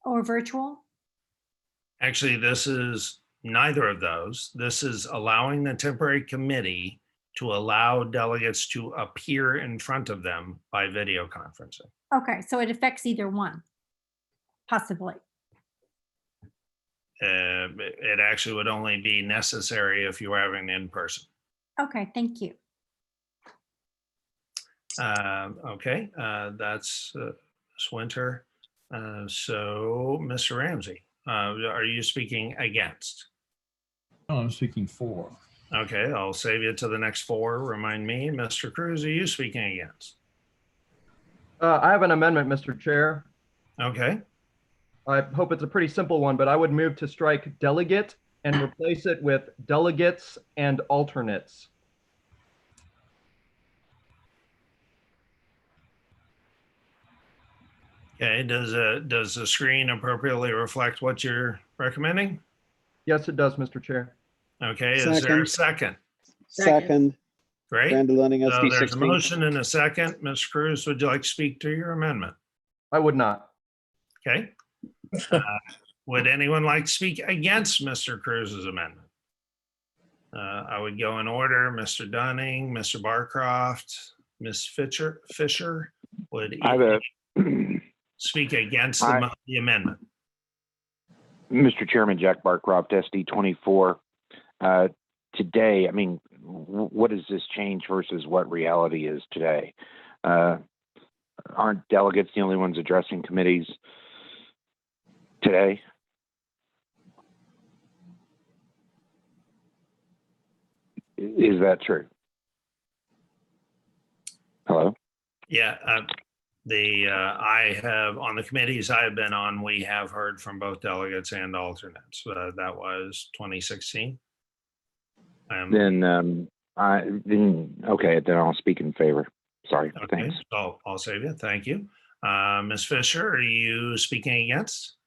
virtual? Actually, this is neither of those. This is allowing the temporary committee to allow delegates to appear in front of them by video conferencing. Okay, so it affects either one, possibly. It actually would only be necessary if you were having in person. Okay, thank you. Okay, that's Ms. Winter. So, Mr. Ramsey, are you speaking against? No, I'm speaking for. Okay, I'll save you to the next four. Remind me, Mr. Cruz, are you speaking against? I have an amendment, Mr. Chair. Okay. I hope it's a pretty simple one, but I would move to strike delegate and replace it with delegates and alternates. Okay, does the screen appropriately reflect what you're recommending? Yes, it does, Mr. Chair. Okay, is there a second? Second. Great. Brandon Lenning, So SD there's a 16. motion and a second. Mr. Cruz, would you like to speak to your amendment? I would not. Okay. Would anyone like to speak against Mr. Cruz's amendment? I would go in order. Mr. Dunning, Mr. Barcroft, Ms. Fisher would speak against the amendment. Mr. Chairman, Jack Barcroft, SD24. Today, I mean, what does this change versus what reality is today? Aren't delegates the only ones addressing committees today? Is that true? Hello? Yeah, I have, on the committees I've been on, we have heard from both delegates and alternates. That was 2016. Then okay, then I'll speak in favor. Sorry, Okay, thanks. so I'll save you. Thank you. Ms. Fisher, are you speaking against?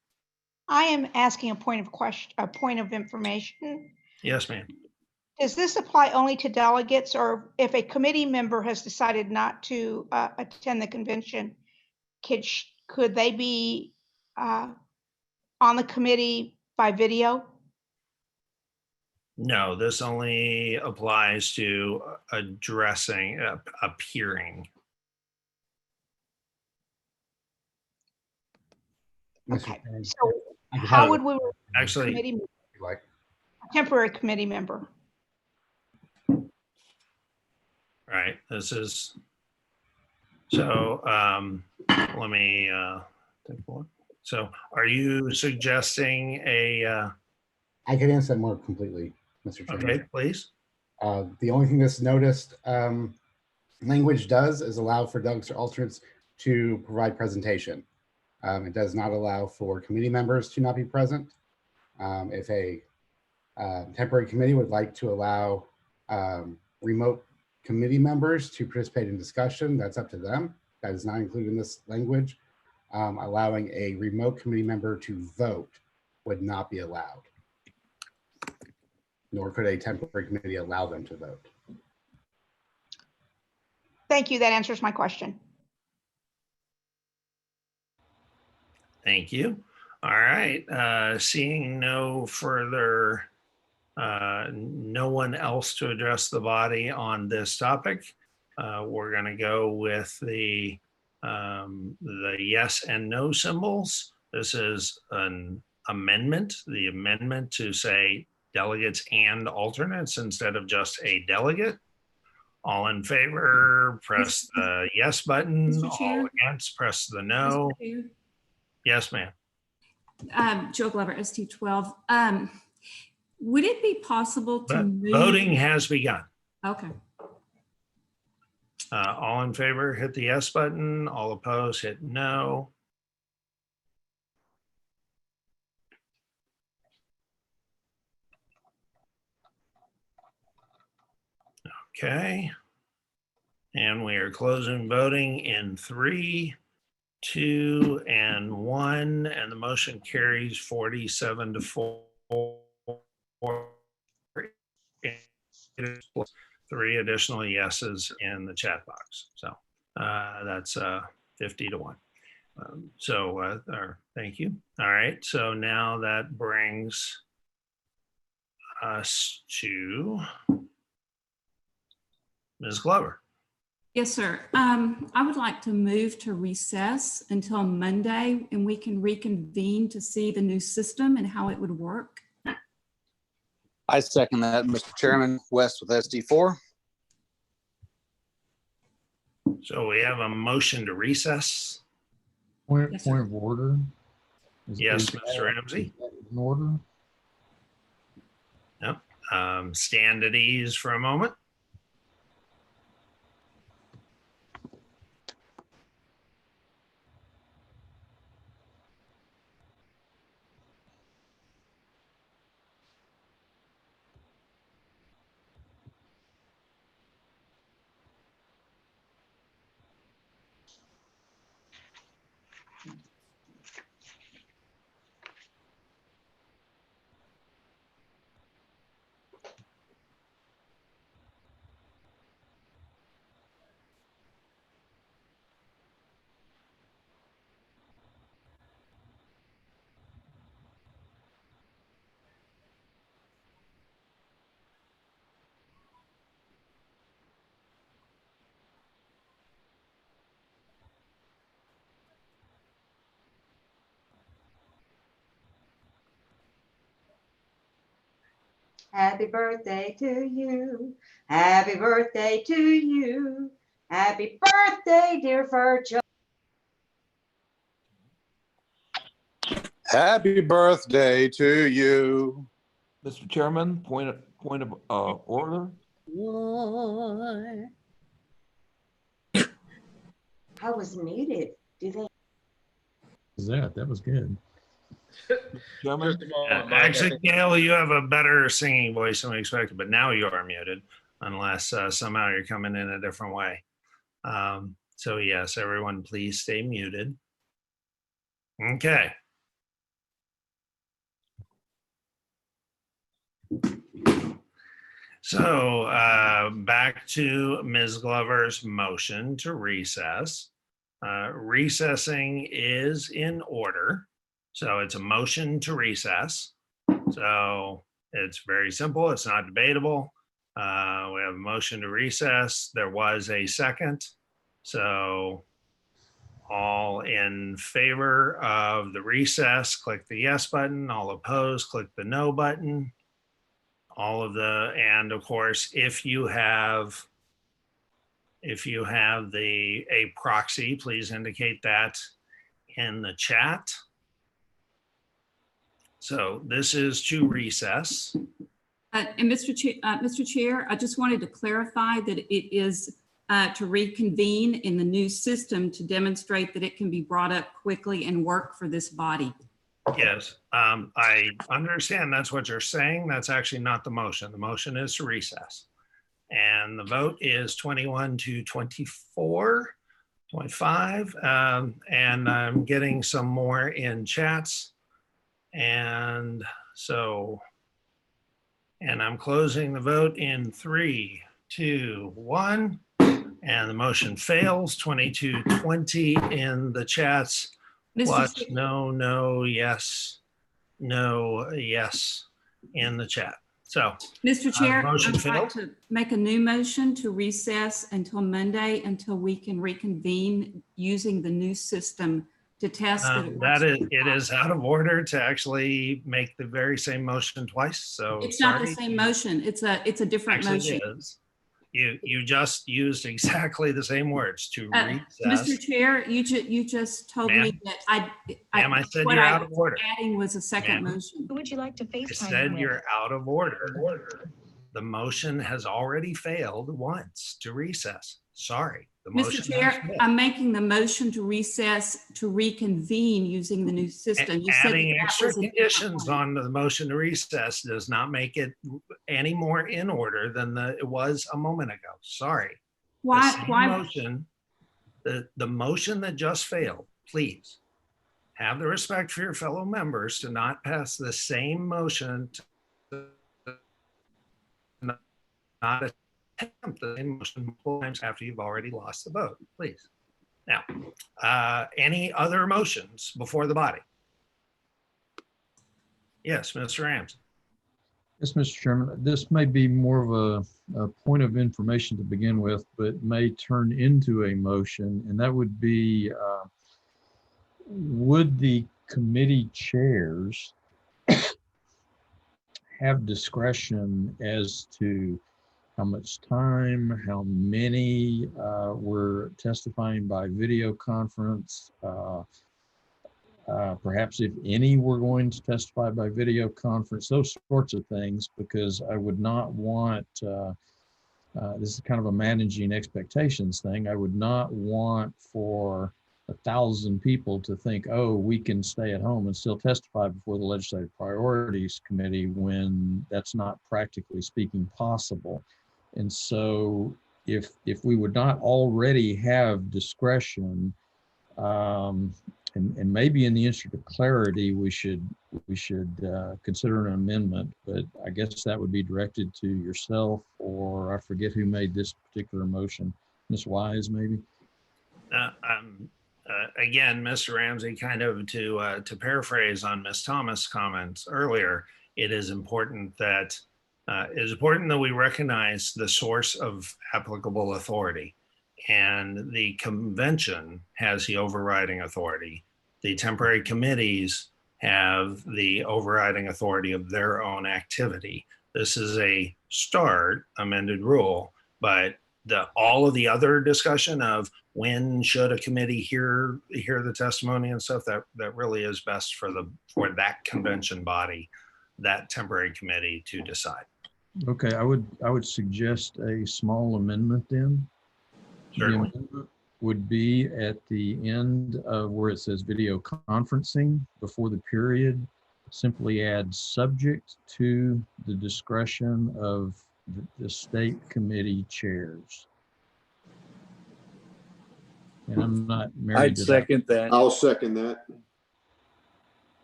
I am asking a point of information. Yes, ma'am. Does this apply only to delegates, or if a committee member has decided not to attend the convention, could they be on the committee by video? No, this only applies to addressing, appearing. Okay, so how would we actually committee member, a temporary committee member? Right, this is, so let me take a look. So are you suggesting a I could answer that more completely, Mr. Chairman. okay, please. The only thing that's noticed language does is allow for delegates or alternates to provide presentation. It does not allow for committee members to not be present. If a temporary committee would like to allow remote committee members to participate in discussion, that's up to them. That is not included in this language. Allowing a remote committee member to vote would not be allowed, nor could a temporary committee allow them to vote. Thank you. That answers my question. Thank you. All right, seeing no further, no one else to address the body on this topic, we're going to go with the yes and no symbols. This is an amendment, the amendment to say delegates and alternates instead of just a delegate. All in favor, press the yes button. Mr. Chair? All against, press the no. Yes, ma'am. Joe Glover, ST12. Would it be possible to move? Voting has begun. Okay. All in favor, hit the yes button. All opposed, hit no. Okay. And we are closing voting in 3, 2, and 1, and the motion carries 47-4. 3 additional yeses in the chat box. So that's 50-1. Thank you. All right. So now that brings us to Ms. Glover. Yes, sir. I would like to move to recess until Monday, and we can reconvene to see the new system and how it would work. I second that, Mr. Chairman. West with SD4. So we have a motion to recess. Point Yes, of order. Yes, Mr. Ramsey. In order. Yep. Stand at ease for a moment. Happy birthday to you. Happy birthday to you. Happy birthday, dear Virgil. Happy birthday to you. Mr. Chairman, point of order. I was muted. Do they? That was good. Chairman? Actually, Gail, you have a better singing voice than we expected, but now you are muted unless somehow you're coming in a different way. So yes, everyone, please stay muted. Okay. So back to Ms. Glover's motion to recess. Recessing is in order. So it's a motion to recess. So it's very simple. It's not debatable. We have a motion to recess. There was a second. So all in favor of the recess, click the yes button. All opposed, click the no button. And of course, if you have a proxy, please indicate that in the chat. So this is to recess. And Mr. Chair, I just wanted to clarify that it is to reconvene in the new system to demonstrate that it can be brought up quickly and work for this body. Yes, I understand that's what you're saying. That's actually not the motion. The motion is to recess. And the vote is 21 to 24, 25. And I'm getting some more in chats. And so, and I'm closing the vote in 3, 2, 1. And the motion fails, 22-20 in the chats. Plus no, yes, no, yes in the chat. So, Mr. Chair, motion I'd like failed. to make a new motion to recess until Monday until we can reconvene using the new system to test that it works. It is out of order to actually make the very same motion twice. So It's not the same motion. It's a different actually motion. it is. You just used exactly the same words to recess. Mr. Chair, you just told me that I said what you're I out of order. adding was a second motion. Who would you like to I FaceTime said with? you're out of order. The motion has already failed once to recess. Sorry. The motion Mr. Chair, has failed. I'm making the motion to recess to reconvene using the new system. You said Adding that extra was a different conditions one. on the motion to recess does not make it any more in order than it was a moment ago. Sorry. Why? The same motion, the motion that just failed, please have the respect for your fellow members to not pass the same motion to not attempt the same motion multiple times after you've already lost the vote, please. Now, any other motions before the body? Yes, Mr. Ramsey. Yes, Mr. Chairman, this may be more of a point of information to begin with, but may turn into a motion, and that would be, would the committee chairs have discretion as to how much time, how many were testifying by video conference, perhaps if any were going to testify by video conference, those sorts of things, because I would not want, this is kind of a managing expectations thing, I would not want for 1,000 people to think, oh, we can stay at home and still testify before the Legislative Priorities Committee when that's not practically speaking possible. And so if we would not already have discretion, and maybe in the interest of clarity, we should consider an amendment, but I guess that would be directed to yourself, or I forget who made this particular motion, Ms. Wise, maybe? Again, Mr. Ramsey, kind of to paraphrase on Ms. Thomas' comments earlier, it is important that we recognize the source of applicable authority, and the convention has the overriding authority. The temporary committees have the overriding authority of their own activity. This is a start amended rule, but all of the other discussion of when should a committee hear the testimony and stuff, that really is best for that convention body, that temporary committee to decide. Okay, I would suggest a small amendment then. Certainly. The amendment would be at the end of where it says video conferencing, before the period, simply add subject to the discretion of the state committee chairs. And I'm not married to that. I'd second that. I'll second that.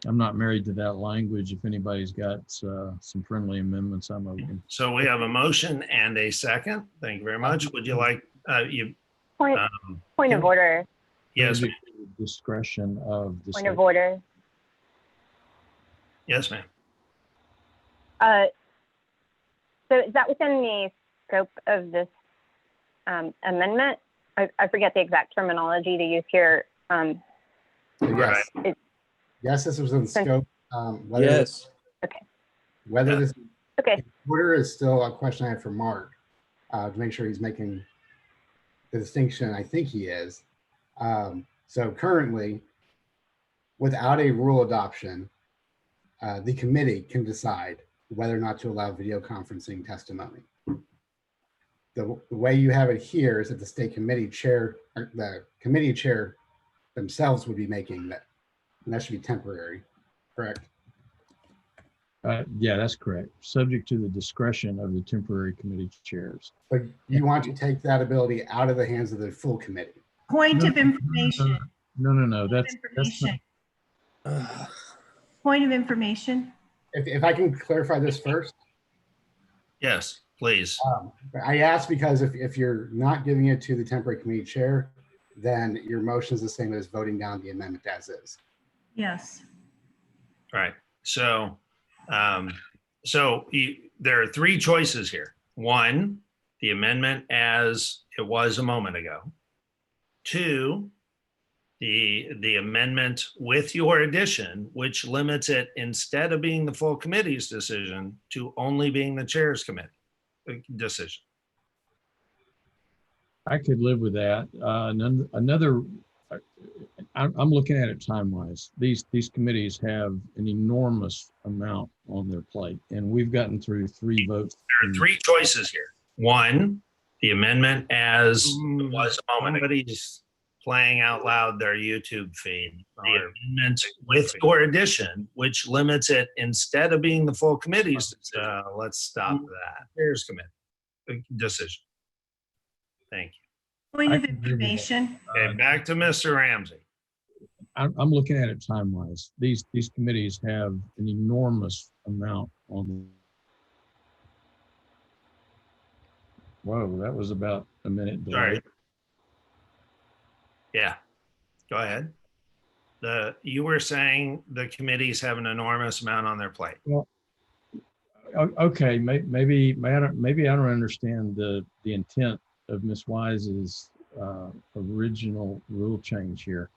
I'm not married to that language. If anybody's got some friendly amendments, I'm open. So we have a motion and a second. Thank you very much. Would you like, Point of order. Yes. Discretion of the Point of order. Yes, ma'am. So is that within the scope of this amendment? I forget the exact terminology to use here. Yes. Yes, this was in scope. Yes. Okay. Whether this okay order is still a question I have for Mark to make sure he's making the distinction. I think he is. So currently, without a rule adoption, the committee can decide whether or not to allow video conferencing testimony. The way you have it here is that the state committee chair, or the committee chair themselves would be making that, and that should be temporary, correct? Yeah, that's correct. Subject to the discretion of the temporary committee chairs. But you want to take that ability out of the hands of the full committee. Point of information. No, that's not. Point of information. If I can clarify this first. Yes, please. I asked because if you're not giving it to the temporary committee chair, then your motion is the same as voting down the amendment as is. Yes. All right. So, there are three choices here. One, the amendment as it was a moment ago. Two, the amendment with your addition, which limits it, instead of being the full committee's decision, to only being the chair's committee decision. I could live with that. I'm looking at it time-wise. These committees have an enormous amount on their plate, and we've gotten through 3 votes. There are 3 choices here. One, the amendment as it was a moment. Everybody's playing out loud their YouTube feed. The amendment with your addition, which limits it, instead of being the full committee's decision. Let's stop that. Chair's committee decision. Thank you. Point of information. Okay, back to Mr. Ramsey. I'm looking at it time-wise. These committees have an enormous amount on them. Whoa, that was about a minute delay. Sorry. Yeah, go ahead. You were saying the committees have an enormous amount on their plate. Well, okay, maybe I don't understand the intent of Ms. Wise's original rule change here.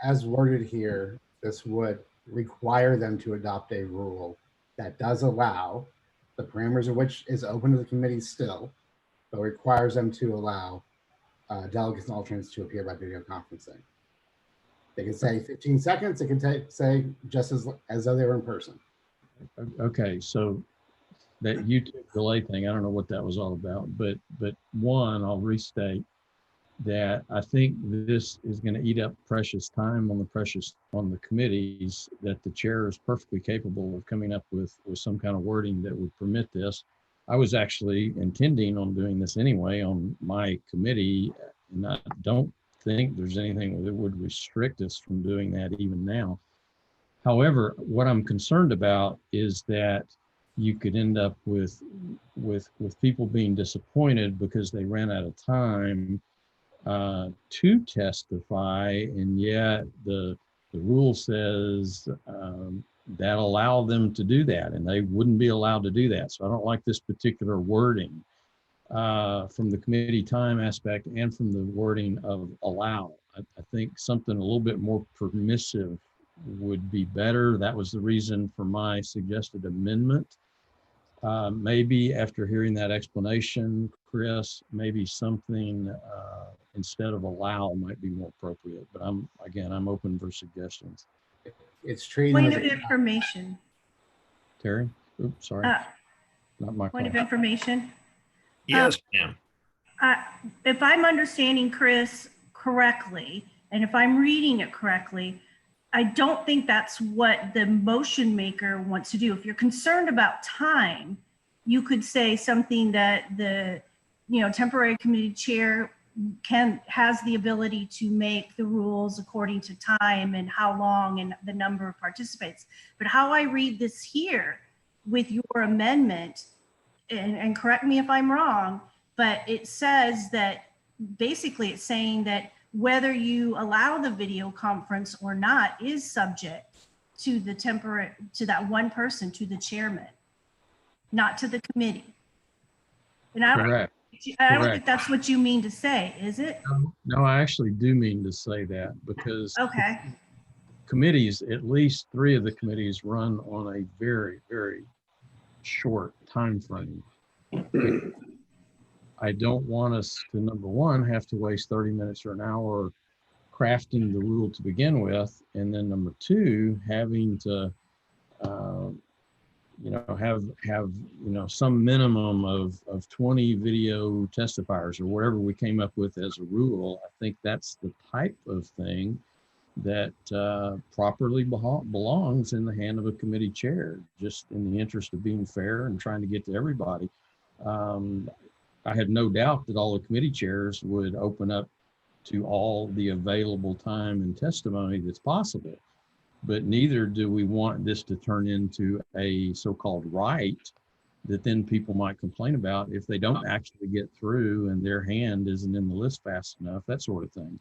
As worded here, this would require them to adopt a rule that does allow, the parameters of which is open to the committee still, but requires them to allow delegates and alternates to appear by video conferencing. They can say 15 seconds, they can say just as though they were in person. Okay, so that YouTube delay thing, I don't know what that was all about, but one, I'll restate that I think this is going to eat up precious time on the committees, that the chair is perfectly capable of coming up with some kind of wording that would permit this. I was actually intending on doing this anyway on my committee, and I don't think there's anything that would restrict us from doing that even now. However, what I'm concerned about is that you could end up with people being disappointed because they ran out of time to testify, and yet the rule says that allow them to do that, and they wouldn't be allowed to do that. So I don't like this particular wording from the committee time aspect and from the wording of allow. I think something a little bit more permissive would be better. That was the reason for my suggested amendment. Maybe after hearing that explanation, Chris, maybe something instead of allow might be more appropriate. But I'm open for suggestions. It's treating Point them of as information. Terry? Oops, sorry. Not my Point of call. information. Yes, ma'am. If I'm understanding Chris correctly, and if I'm reading it correctly, I don't think that's what the motion maker wants to do. If you're concerned about time, you could say something that the, temporary committee chair has the ability to make the rules according to time and how long and the number of participants. But how I read this here with your amendment, and correct me if I'm wrong, but it says that basically it's saying that whether you allow the video conference or not is subject to to that one person, to the chairman, not to the committee. And I don't think that's what you mean to say, is it? No, I actually do mean to say that because Okay. committees, at least 3 of the committees run on a very, very short time frame. I don't want us to, number one, have to waste 30 minutes or an hour crafting the rule to begin with, and then number 2, having to have some minimum of 20 video testifiers or whatever we came up with as a rule. I think that's the type of thing that properly belongs in the hand of a committee chair, just in the interest of being fair and trying to get to everybody. I have no doubt that all the committee chairs would open up to all the available time and testimony that's possible. But neither do we want this to turn into a so-called right that then people might complain about if they don't actually get through and their hand isn't in the list fast enough, that sort of thing.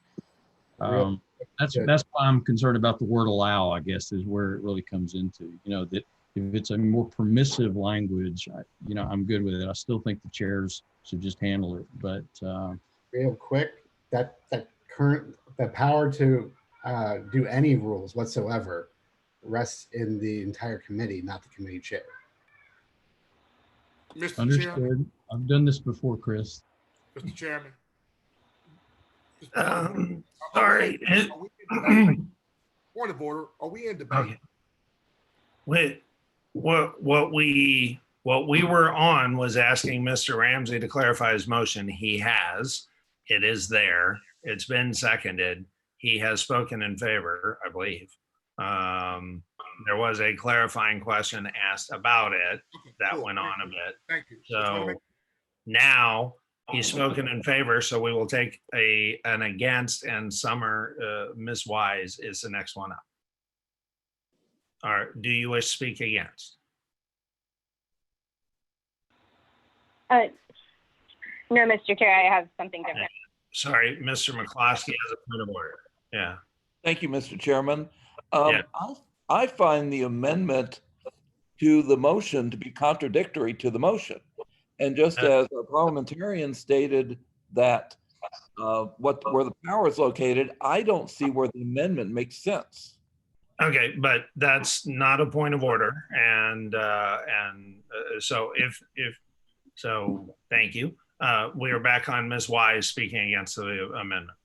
That's why I'm concerned about the word allow, I guess, is where it really comes into, that if it's a more permissive language, I'm good with it. I still think the chairs should just handle it, but real quick, the power to do any rules whatsoever rests in the entire committee, not the committee chair. Mr. Understood. Chairman. I've done this before, Chris. Mr. Chairman. Sorry. Point of order. Are we in debate? Okay. Wait, what we were on was asking Mr. Ramsey to clarify his motion. He has. It is there. It's been seconded. He has spoken in favor, I believe. There was a clarifying question asked about it that went on a bit. Thank you. So now he's spoken in favor, so we will take an against, and Summer, Ms. Wise is the next one up. Or do you wish to speak against? No, Mr. Chair, I have something different. Sorry, Mr. McCloskey has a point of order. Yeah. Thank you, Mr. Chairman. I find the amendment to the motion to be contradictory to the motion. And just as a parliamentarian stated that where the power is located, I don't see where the amendment makes sense. Okay, but that's not a point of order, and so so, thank you. We are back on Ms. Wise speaking against the amendment.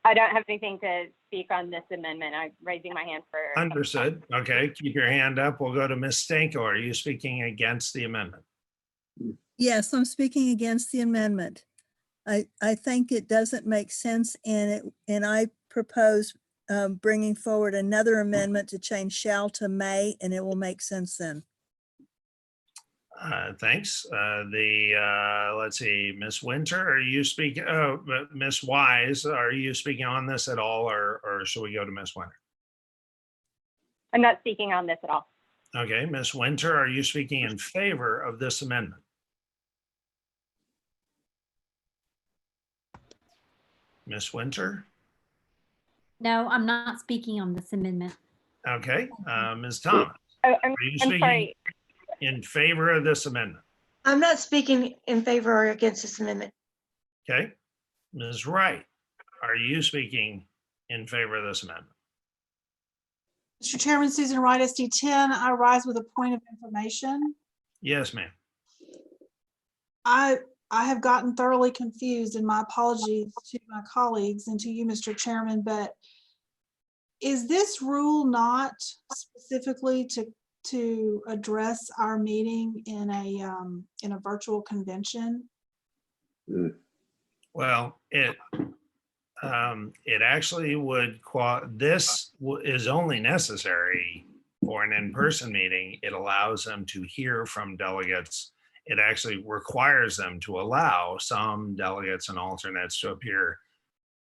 I don't have anything to speak on this amendment. I'm raising my hand for. Understood. Okay, keep your hand up. We'll go to Ms. Stanko. Are you speaking against the amendment? Yes, I'm speaking against the amendment. I think it doesn't make sense, and I propose bringing forward another amendment to change shall to may, and it will make sense then. Thanks. Let's see, Ms. Winter, are you speaking? Oh, Ms. Wise, are you speaking on this at all, or should we go to Ms. Winter? I'm not speaking on this at all. Okay, Ms. Winter, are you speaking in favor of this amendment? Ms. Winter? No, I'm not speaking on this amendment. Okay, Ms. Thomas, I'm are you speaking sorry. in favor of this amendment? I'm not speaking in favor or against this amendment. Okay, Ms. Wright, are you speaking in favor of this amendment? Mr. Chairman, Susan Wright, SD 10, I rise with a point of information. Yes, ma'am. I have gotten thoroughly confused, and my apologies to my colleagues and to you, Mr. Chairman, but is this rule not specifically to address our meeting in a virtual convention? Well, it actually would, this is only necessary for an in-person meeting. It allows them to hear from delegates. It actually requires them to allow some delegates and alternates to appear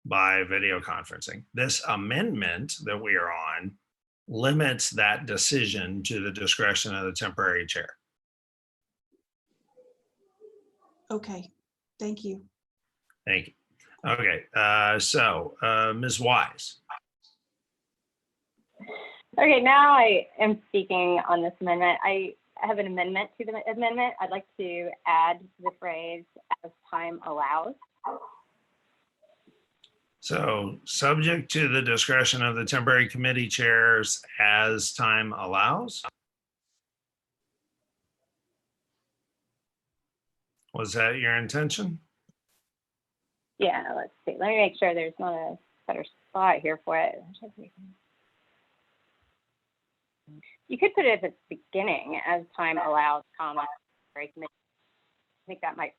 by video conferencing. This amendment that we are on limits that decision to the discretion of the temporary chair. Okay, thank you. Thank you. Okay, so Ms. Wise. Okay, now I am speaking on this amendment. I have an amendment to the amendment. I'd like to add the phrase "as time allows." So subject to the discretion of the temporary committee chairs as time allows. Was that your intention? Yeah, let's see. Let me make sure there's not a better spot here for it. You could put it at the beginning, as time allows, comma, temporary committee. I think that might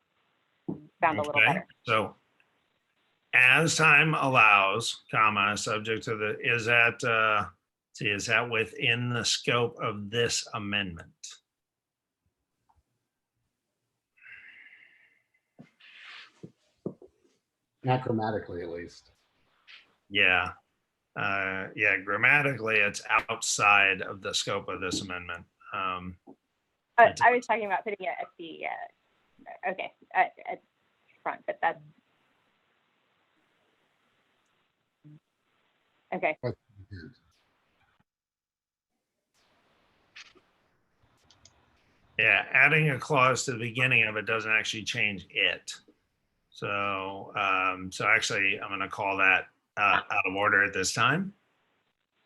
sound a little better. So as time allows, comma, subject to the, is that, is that within the scope of this amendment? Not grammatically, at least. Yeah. Yeah, grammatically, it's outside of the scope of this amendment. I was talking about putting it at the, okay, at front, but that's, okay. Yeah, adding a clause to the beginning of it doesn't actually change it. So, so actually, I'm going to call that out of order at this time.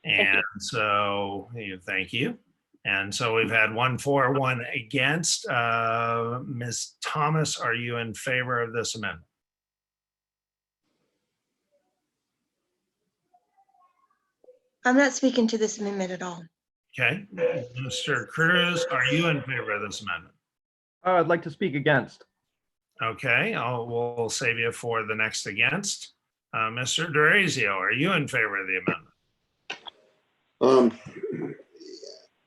And so, thank you. And so we've had 1 for, 1 against. Ms. Thomas, are you in favor of this amendment? I'm not speaking to this amendment at all. Okay. Mr. Cruz, are you in favor of this amendment? I'd like to speak against. Okay, we'll save you for the next against. Mr. D'Orazio, are you in favor of the amendment?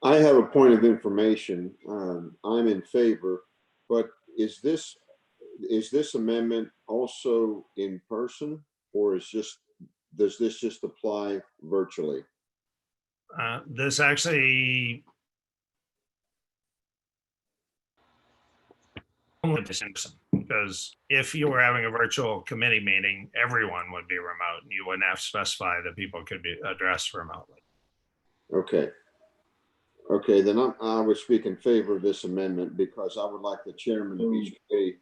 I have a point of information. I'm in favor, but is this amendment also in person, or does this just apply virtually? This actually because if you were having a virtual committee meeting, everyone would be remote, and you wouldn't have to specify that people could be addressed remotely. Okay. Okay, then I would speak in favor of this amendment because I would like the chairman of each committee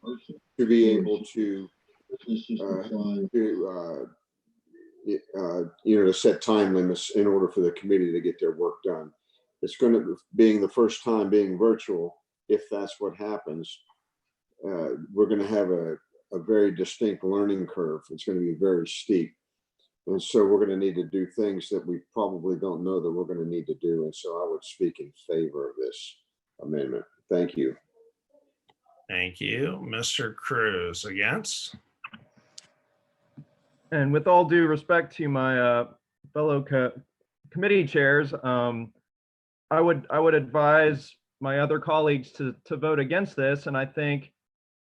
to be able to to set time limits in order for the committee to get their work done. It's going to, being the first time being virtual, if that's what happens, we're going to have a very distinct learning curve. It's going to be very steep. And so we're going to need to do things that we probably don't know that we're going to need to do. And so I would speak in favor of this amendment. Thank you. Thank you. Mr. Cruz, against? And with all due respect to my fellow committee chairs, I would advise my other colleagues to vote against this. And I think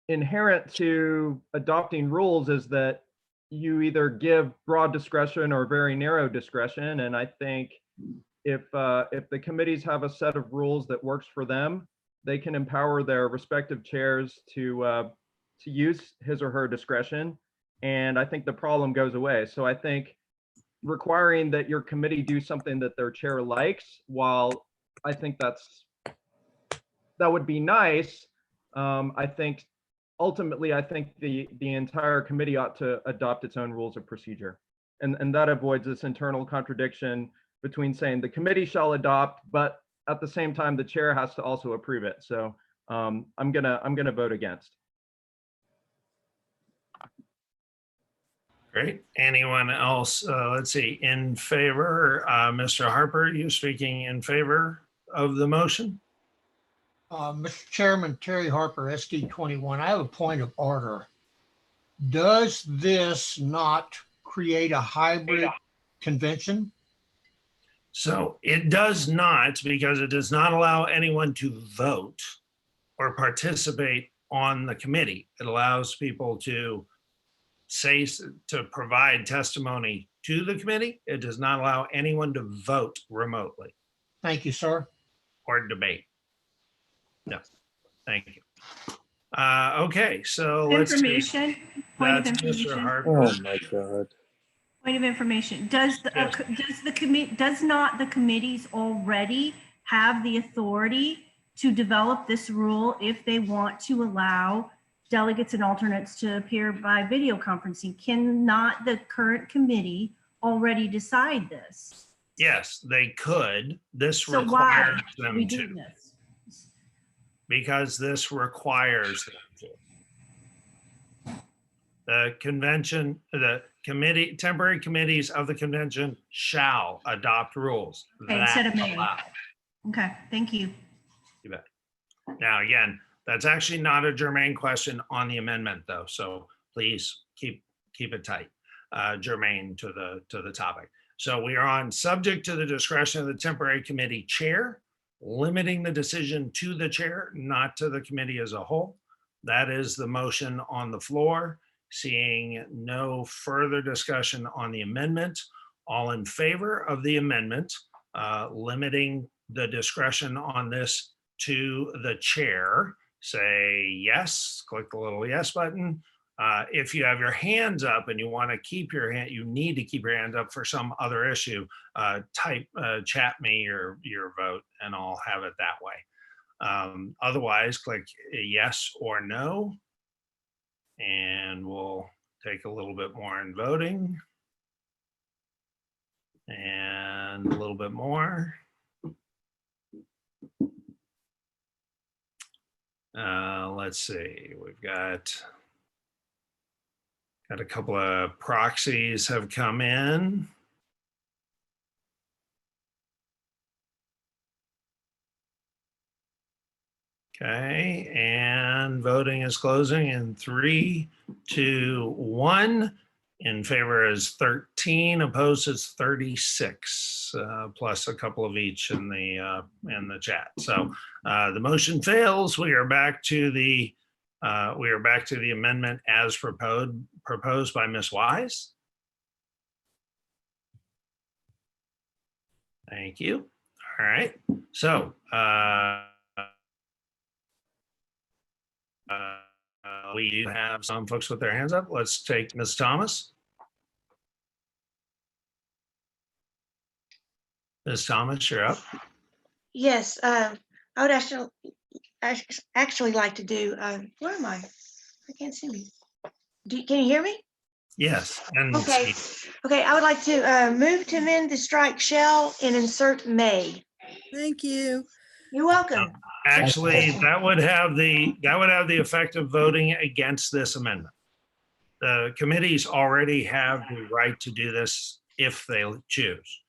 inherent to adopting rules is that you either give broad discretion or very narrow discretion. And I think if the committees have a set of rules that works for them, they can empower their respective chairs to use his or her discretion. And I think the problem goes away. So I think requiring that your committee do something that their chair likes, while I think that would be nice, I think ultimately, I think the entire committee ought to adopt its own rules of procedure. And that avoids this internal contradiction between saying the committee shall adopt, but at the same time, the chair has to also approve it. So I'm gonna vote against. Great. Anyone else? Let's see, in favor, Mr. Harper, you speaking in favor of the motion? Mr. Chairman, Terry Harper, SD 21. I have a point of order. Does this not create a hybrid convention? So it does not, because it does not allow anyone to vote or participate on the committee. It allows people to provide testimony to the committee. It does not allow anyone to vote remotely. Thank you, sir. Or debate. No, thank you. Okay, so let's see. Information, point of That's Mr. information. Harper. Oh my God. Point of information. Does not the committees already have the authority to develop this rule if they want to allow delegates and alternates to appear by video conferencing? Cannot the current committee already decide this? Yes, they could. This So requires why are them we to. doing this? Because this requires them to. The convention, the committee, temporary committees of the convention shall adopt rules. Okay, instead of that may. allow. Okay, thank you. You bet. Now, again, that's actually not a germane question on the amendment, though. So please keep it tight, germane to the topic. So we are on subject to the discretion of the temporary committee chair, limiting the decision to the chair, not to the committee as a whole. That is the motion on the floor. Seeing no further discussion on the amendment, all in favor of the amendment, limiting the discretion on this to the chair, say yes, click the little yes button. If you have your hands up and you want to keep your hand, you need to keep your hand up for some other issue, chat me your vote and I'll have it that way. Otherwise, click yes or no. And we'll take a little bit more in voting. And a little bit more. Let's see, we've got a couple of proxies have come in. Okay, and voting is closing in 3, 2, 1. In favor is 13, opposed is 36, plus a couple of each in the chat. So the motion fails. We are back to the amendment as proposed by Ms. Wise. Thank you. All right. So we do have some folks with their hands up. Let's take Ms. Thomas. Ms. Thomas, you're up. Yes, I would actually like to do, where am I? I can't see me. Can you hear me? Yes. And Okay. Okay, I would like to move to amend the strike shall and insert may. Thank you. You're welcome. Actually, that would have the effect of voting against this amendment. The committees already have the right to do this if they choose.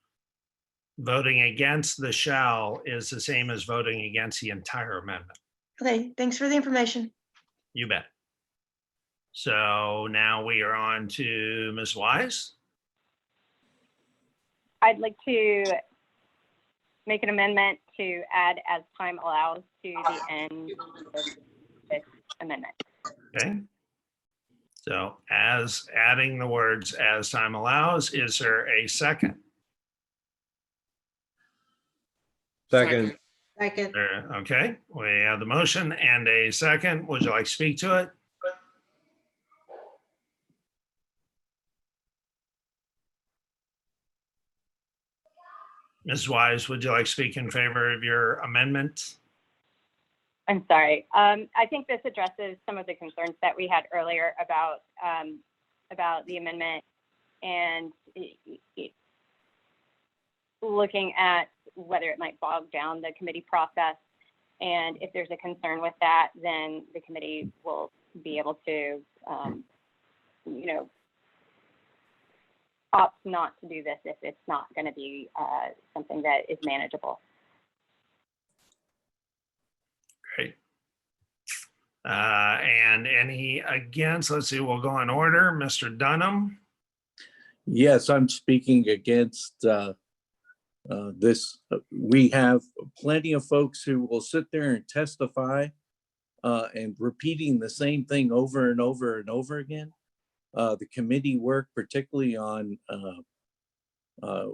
Voting against the shall is the same as voting against the entire amendment. Okay, thanks for the information. You bet. So now we are on to Ms. Wise. I'd like to make an amendment to add as time allows to the end of this amendment. Okay. So as adding the words as time allows, is there a second? Second. Second. Okay, we have the motion and a second. Would you like to speak to it? Ms. Wise, would you like to speak in favor of your amendment? I'm sorry. I think this addresses some of the concerns that we had earlier about the amendment, and looking at whether it might bog down the committee process. And if there's a concern with that, then the committee will be able to, you know, opt not to do this if it's not going to be something that is manageable. Great. And any against? Let's see, we'll go in order. Mr. Dunham. Yes, I'm speaking against this. We have plenty of folks who will sit there and testify and repeating the same thing over and over and over again. The committee work, particularly on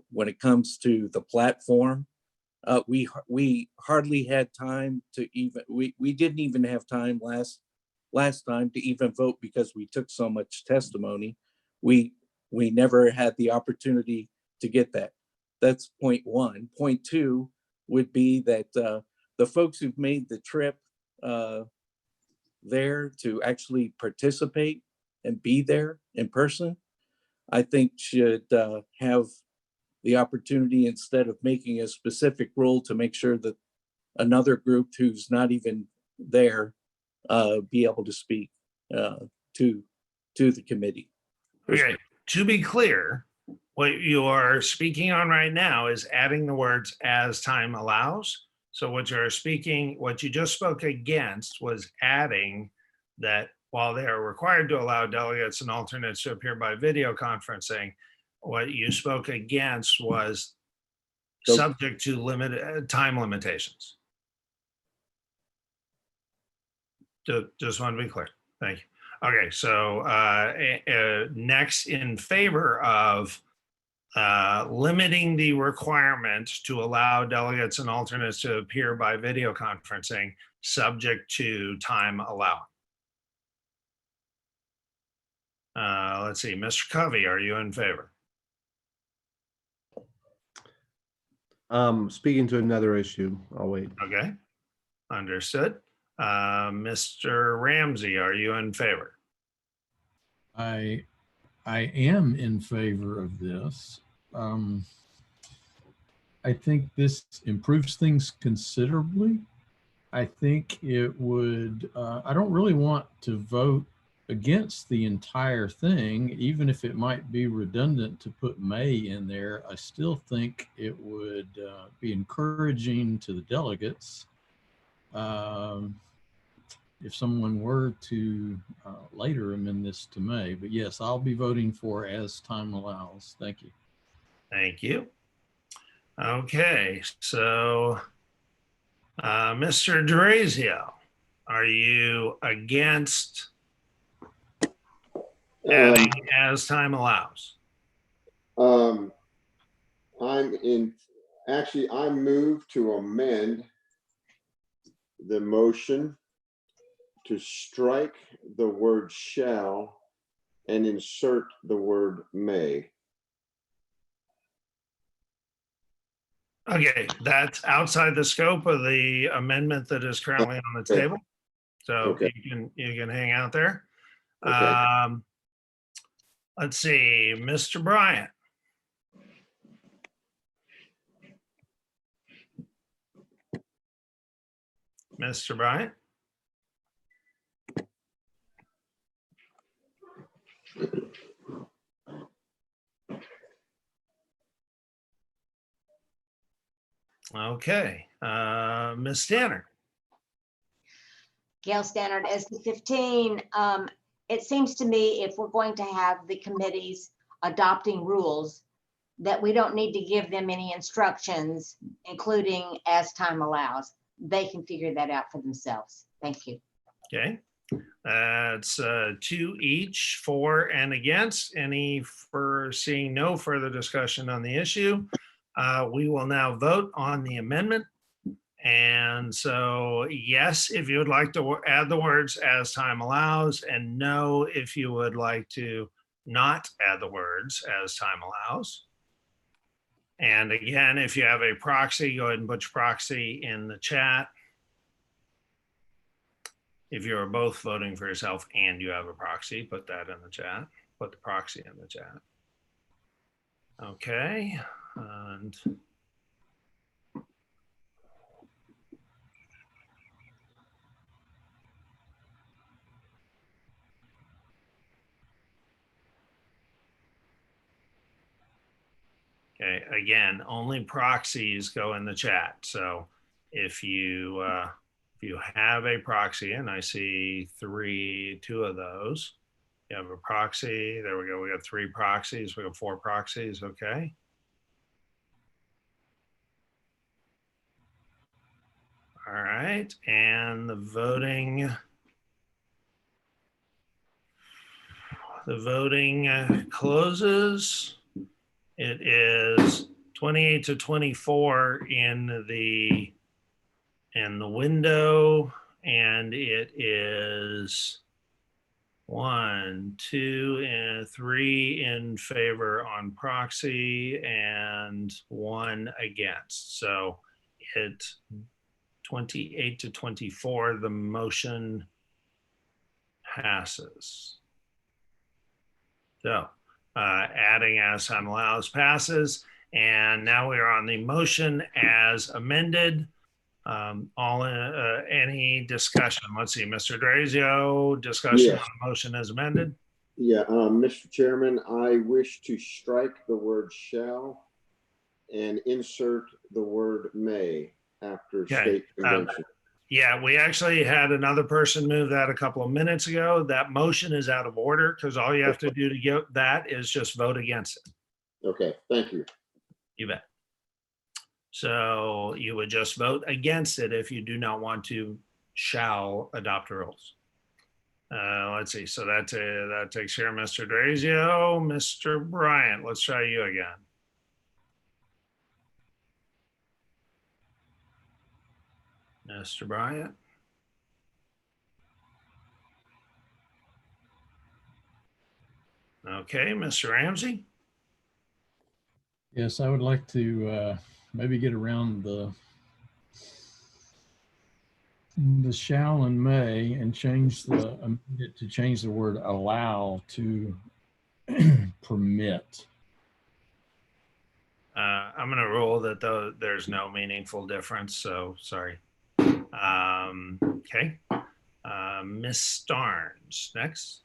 when it comes to the platform, we hardly had time to even, we didn't even have time last time to even vote because we took so much testimony. We never had the opportunity to get that. That's point one. Point two would be that the folks who've made the trip there to actually participate and be there in person, I think should have the opportunity, instead of making a specific rule, to make sure that another group who's not even there be able to speak to the committee. Okay, to be clear, what you are speaking on right now is adding the words "as time allows." So what you're speaking, what you just spoke against was adding that while they are required to allow delegates and alternates to appear by video conferencing, what you spoke against was subject to limited time limitations. Just want to be clear. Thank you. Okay, so next, in favor of limiting the requirement to allow delegates and alternates to appear by video conferencing, subject to time allowed. Let's see, Mr. Covey, are you in favor? Speaking to another issue, I'll wait. Okay, understood. Mr. Ramsey, are you in favor? I am in favor of this. I think this improves things considerably. I think it would, I don't really want to vote against the entire thing, even if it might be redundant to put may in there. I still think it would be encouraging to the delegates if someone were to later amend this to may. But yes, I'll be voting for as time allows. Thank you. Thank you. Okay, so Mr. DeRazio, are you against adding as time allows? I move to amend the motion to strike the word shall and insert the word may. Okay, that's outside the scope of the amendment that is currently on the table. So you can hang out there. Okay. Let's see, Mr. Bryant. Mr. Bryant? Okay, Ms. Stannard. Gail Stannard, SD 15. It seems to me if we're going to have the committees adopting rules, that we don't need to give them any instructions, including as time allows. They can figure that out for themselves. Thank you. Okay, it's 2 each, for and against. Any for seeing no further discussion on the issue, we will now vote on the amendment. And so yes, if you would like to add the words as time allows, and no, if you would like to not add the words as time allows. And again, if you have a proxy, go ahead and put your proxy in the chat. If you're both voting for yourself and you have a proxy, put that in the chat. Put the proxy in the chat. Okay, and Okay, again, only proxies go in the chat. So if you have a proxy, and I see two of those, you have a proxy. There we go. We got 3 proxies. We got 4 proxies. Okay. All right, and the voting closes. It is 28 to 24 in the window, and it is 1, 2, and 3 in favor on proxy and 1 against. So it 28 to 24, the motion passes. So adding as time allows passes. And now we are on the motion as amended. Any discussion? Let's see, Mr. Drazio, discussion Yes. on the motion as amended. Yeah, Mr. Chairman, I wish to strike the word shall and insert the word may after Okay. state convention. Yeah, we actually had another person move that a couple of minutes ago. That motion is out of order because all you have to do to get that is just vote against it. Okay, thank you. You bet. So you would just vote against it if you do not want to shall adopt rules. Let's see. So that takes care of Mr. Drazio. Mr. Bryant, let's try you again. Mr. Bryant. Okay, Mr. Ramsey. Yes, I would like to maybe get around the shall and may and change to change the word allow to permit. I'm going to rule that there's no meaningful difference. So sorry. Okay. Ms. Starnes, next.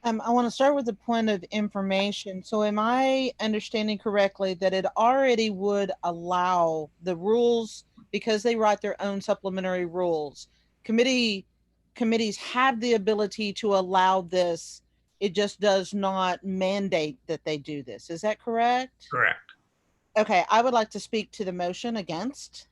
I want to start with the point of information. So am I understanding correctly that it already would allow the rules, because they write their own supplementary rules? Committees have the ability to allow this. It just does not mandate that they do this. Is that correct? Correct. Okay, I would like to speak to the motion against.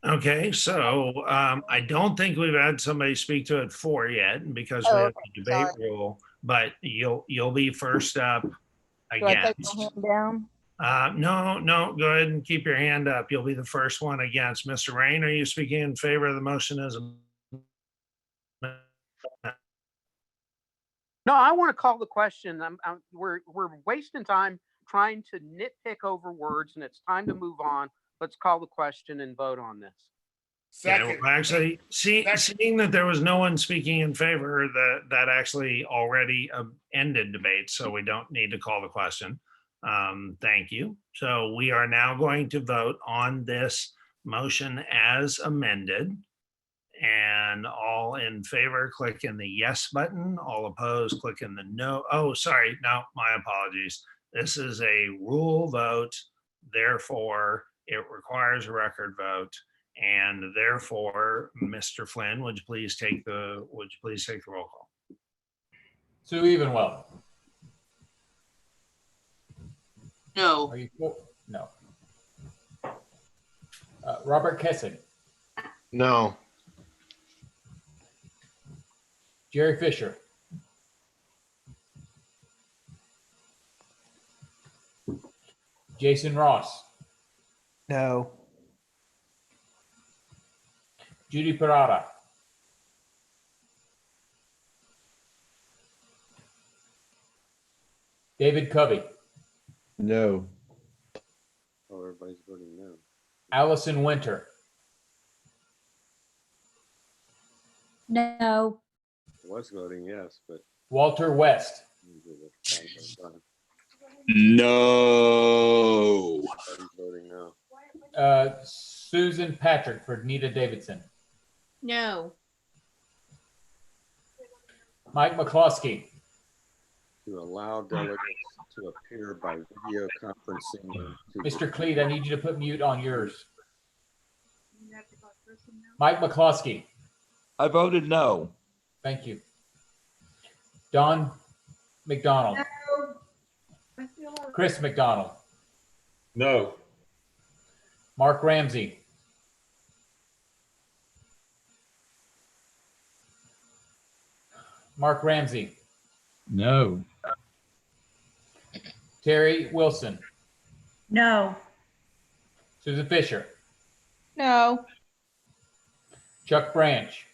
Okay, so I don't think we've had somebody speak to it for yet because we have the debate rule, but you'll be first up Do I take against. my hand down? No, go ahead and keep your hand up. You'll be the first one against. Mr. Rain, are you speaking in favor of the motion as a? No, I want to call the question. We're wasting time trying to nitpick over words, and it's time to move on. Let's call the question and vote on this. Yeah, well, actually, seeing that there was no one speaking in favor, that actually already ended debate, so we don't need to call the question. Thank you. So we are now going to vote on this motion as amended. And all in favor, click in the yes button. All opposed, click in the no. Oh, sorry. No, my apologies. This is a rule vote. Therefore, it requires a record vote. And therefore, Mr. Flynn, would you please take the roll call? Sue Evenwell. No. Are you for? No. Robert Kessing. No. Jerry Fisher. Jason Ross. No. Judy Parada. David Covey. No. Oh, everybody's voting no. Allison Winter. No. Was voting yes, but. Walter West. No. Everybody's voting no. Susan Patrick for Nita Davidson. No. Mike McCloskey. to allow delegates to appear by video conferencing. Mr. Cleed, I need you to put mute on yours. Mike McCloskey. I voted no. Thank you. Don McDonald. Chris McDonald. No. Mark Ramsey. Mark Ramsey. No. Terry Wilson. No. Susan Fisher. No. Chuck Branch.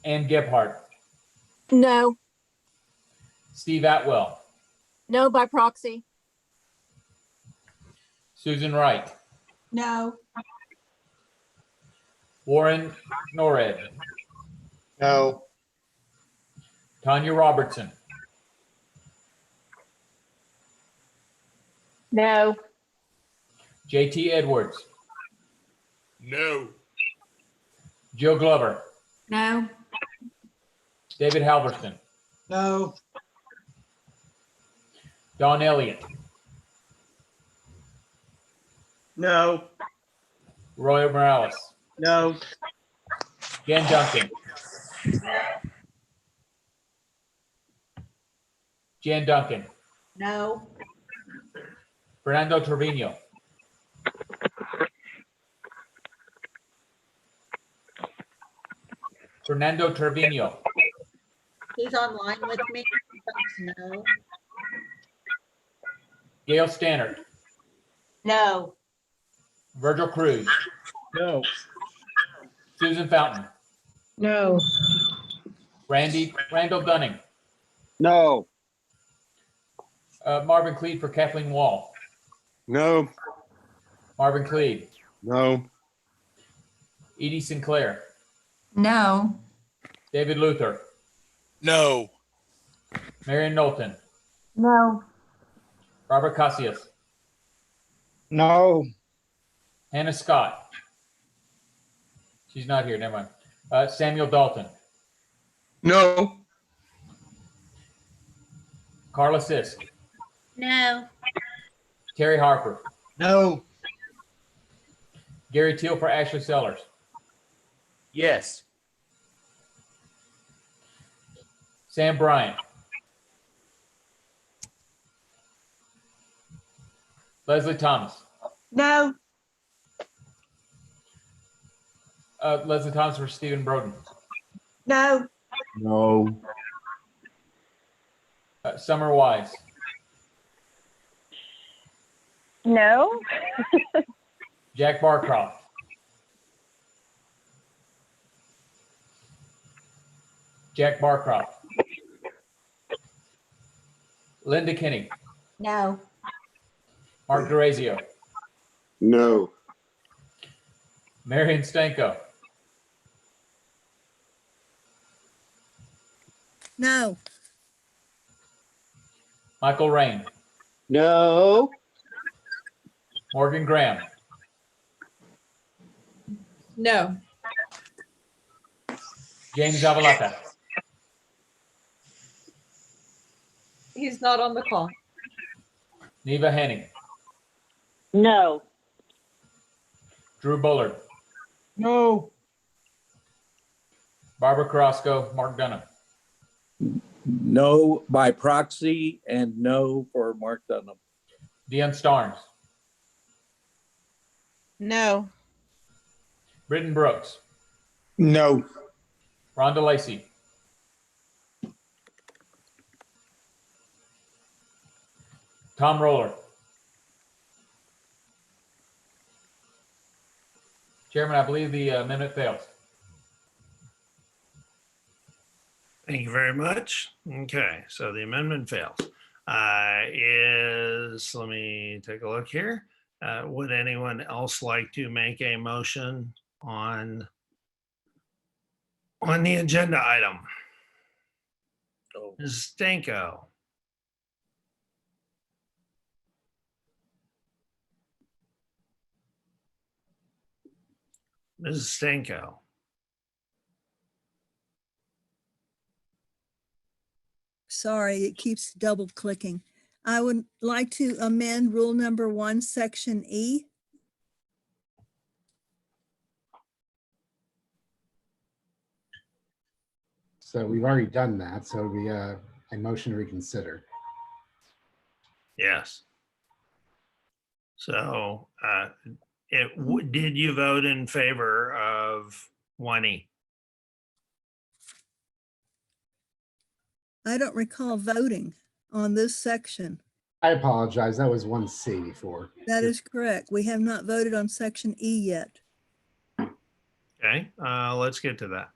Ann Gebhardt. No. Steve Atwell. No by proxy. Susan Wright. No. Warren Norred. No. Tanya Robertson. No. JT Edwards. No. Jill Glover. No. David Halverston. No. Don Elliott. No. Roy Morales. No. Jen Duncan. Jan Duncan. No. Fernando Trevino. Fernando Trevino. Who's online with me? No. Gail Stannard. No. Virgil Cruz. No. Susan Fountain. No. Randall Dunning. No. Marvin Cleed for Kathleen Wall. No. Marvin Cleed. No. Edie Sinclair. No. David Luther. No. Marion Knowlton. No. Robert Cassius. No. Hannah Scott. She's not here. Never mind. Samuel Dalton. No. Carla Sisk. No. Terry Harper. No. Gary Teal for Ashley Sellers. Yes. Sam Bryant. Leslie Thomas. No. Leslie Thomas for Stephen Broden. No. No. Summer Wise. No. Jack Barcroft. Jack Barcroft. Linda Kinney. No. Mark Durazio. No. Marion Stanko. No. Michael Rain. No. Morgan Graham. No. James Avalata. He's not on the call. Neva Henning. No. Drew Bullard. No. Barbara Carrasco. Mark Dunham. No by proxy and no for Mark Dunham. Deanne Starnes. No. Britton Brooks. No. Rhonda Lacey. Tom Roller. Chairman, I believe the amendment fails. Thank you very much. Okay, so the amendment fails. Let me take a look here. Would anyone else like to make a motion on the agenda item? Ms. Stanko. Mrs. Stanko. sorry, it keeps double clicking. I would like to amend rule number 1, section E. So we've already done that. So we a motion to reconsider. Yes. So did you vote in favor of 1E? I don't recall voting on this section. I apologize. That was 1C before. That is correct. We have not voted on section E yet. Okay, let's get to that.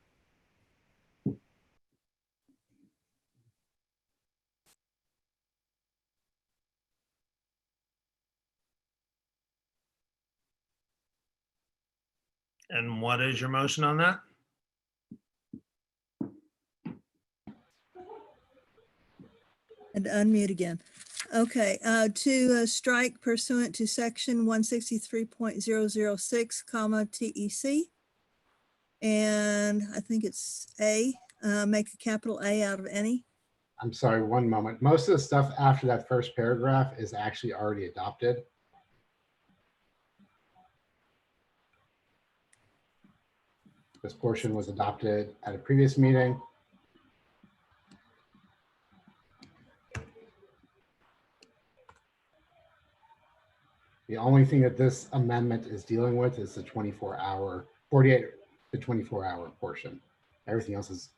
And what is your motion on that? And unmute again. Okay, to strike pursuant to section 163.006, comma, TEC. And I think it's A, make a capital A out of any. I'm sorry, one moment. Most of the stuff after that first paragraph is actually already adopted. This portion was adopted at a previous meeting. The only thing that this amendment is dealing with is the 24-hour, 48 to 24-hour portion. Everything else is,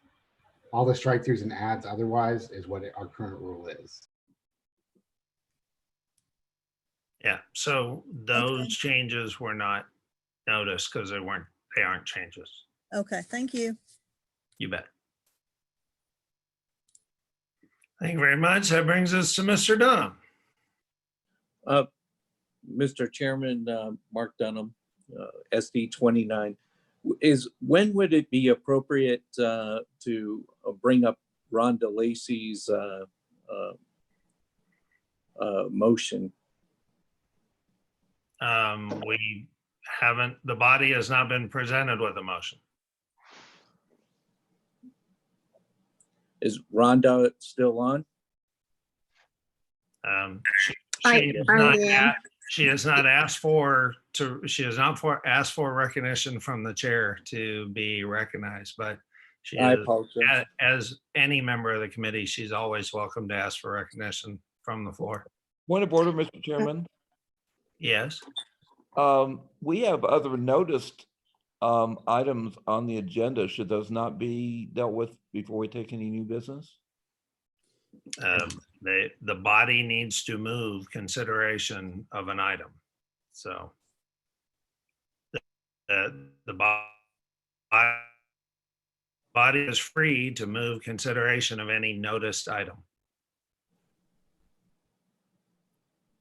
all the strike throughs and adds otherwise is what our current rule is. Yeah, so those changes were not noticed because they aren't changes. Okay, thank you. You bet. Thank you very much. That brings us to Mr. Dunham. Mr. Chairman, Mark Dunham, SD 29. When would it be appropriate to bring up Rhonda Lacey's motion? We haven't, the body has not been presented with a motion. Is Rhonda still on? She has not asked for asked for recognition from the chair to be recognized, but she I is, apologize. as any member of the committee, she's always welcome to ask for recognition from the floor. Point of order, Mr. Chairman. Yes. We have other noticed items on the agenda. Should those not be dealt with before we take any new business? The body needs to move consideration of an item. So the body is free to move consideration of any noticed item.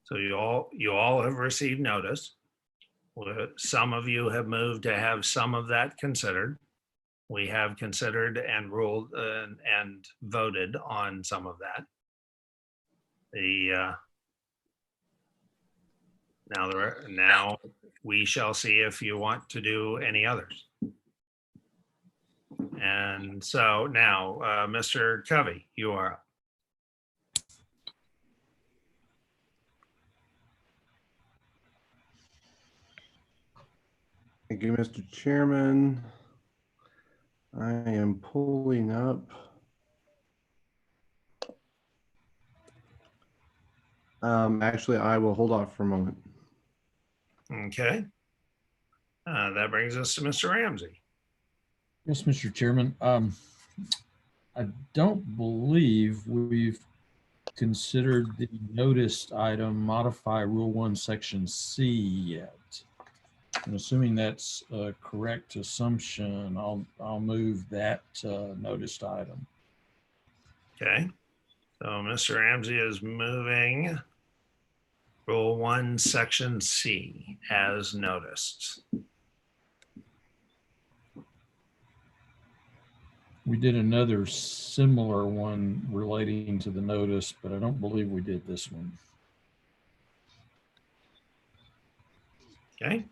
So you all have received notice. Some of you have moved to have some of that considered. We have considered and ruled and voted on some of that. Now we shall see if you want to do any others. And so now, Mr. Covey, you are up. Thank you, Mr. Chairman. I am pulling up. Actually, I will hold off for a moment. Okay. That brings us to Mr. Ramsey. Yes, Mr. Chairman. I don't believe we've considered the noticed item modify Rule 1, Section C yet. I'm assuming that's a correct assumption. I'll move that noticed item. Okay. So Mr. Ramsey is moving Rule 1, Section C as noticed. We did another similar one relating to the notice, but I don't believe we did this one. Okay.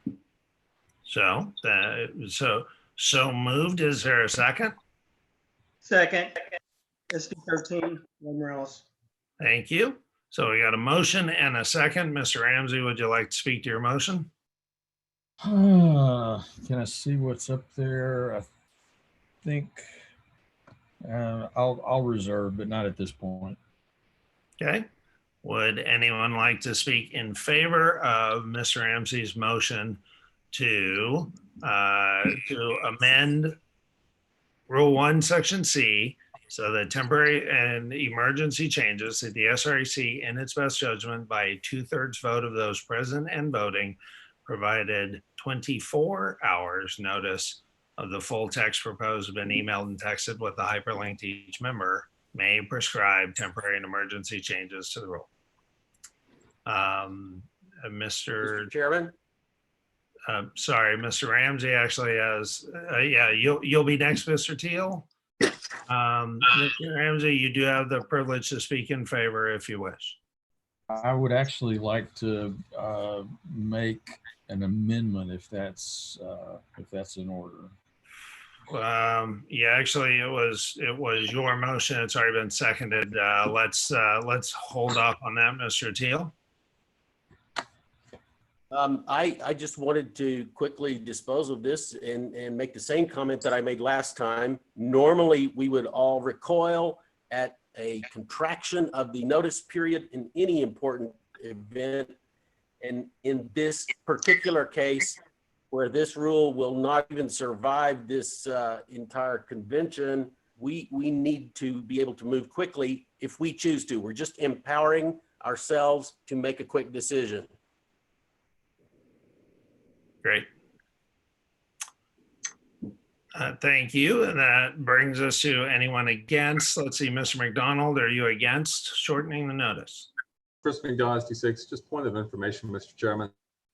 So moved. Is there a second? Second. SD 13, Lynn Morales. Thank you. So we got a motion and a second. Mr. Ramsey, would you like to speak to your motion? Can I see what's up there? I think I'll reserve, but not at this point. Okay. Would anyone like to speak in favor of Mr. Ramsey's motion to amend Rule 1, Section C, so that temporary and emergency changes to the SREC in its best judgment by a 2/3 vote of those present and voting, provided 24 hours notice of the full text proposed have been emailed and texted with a hyperlink to each member, may prescribe temporary and emergency changes to the rule. Mr. Chairman? Sorry, Mr. Ramsey actually has, yeah, you'll be next, Mr. Teal. Mr. Ramsey, you do have the privilege to speak in favor if you wish. I would actually like to make an amendment if that's in order. Yeah, actually, it was your motion. It's already been seconded. Let's hold off on that, Mr. Teal. I just wanted to quickly dispose of this and make the same comment that I made last time. Normally, we would all recoil at a contraction of the notice period in any important event. And in this particular case, where this rule will not even survive this entire convention, we need to be able to move quickly if we choose to. We're just empowering ourselves to make a quick decision. Great. Thank you. And that brings us to anyone against. Let's see, Mr. McDonald, are you against shortening the notice? Chris McDonald, SD6, just point of information, Mr. Chairman.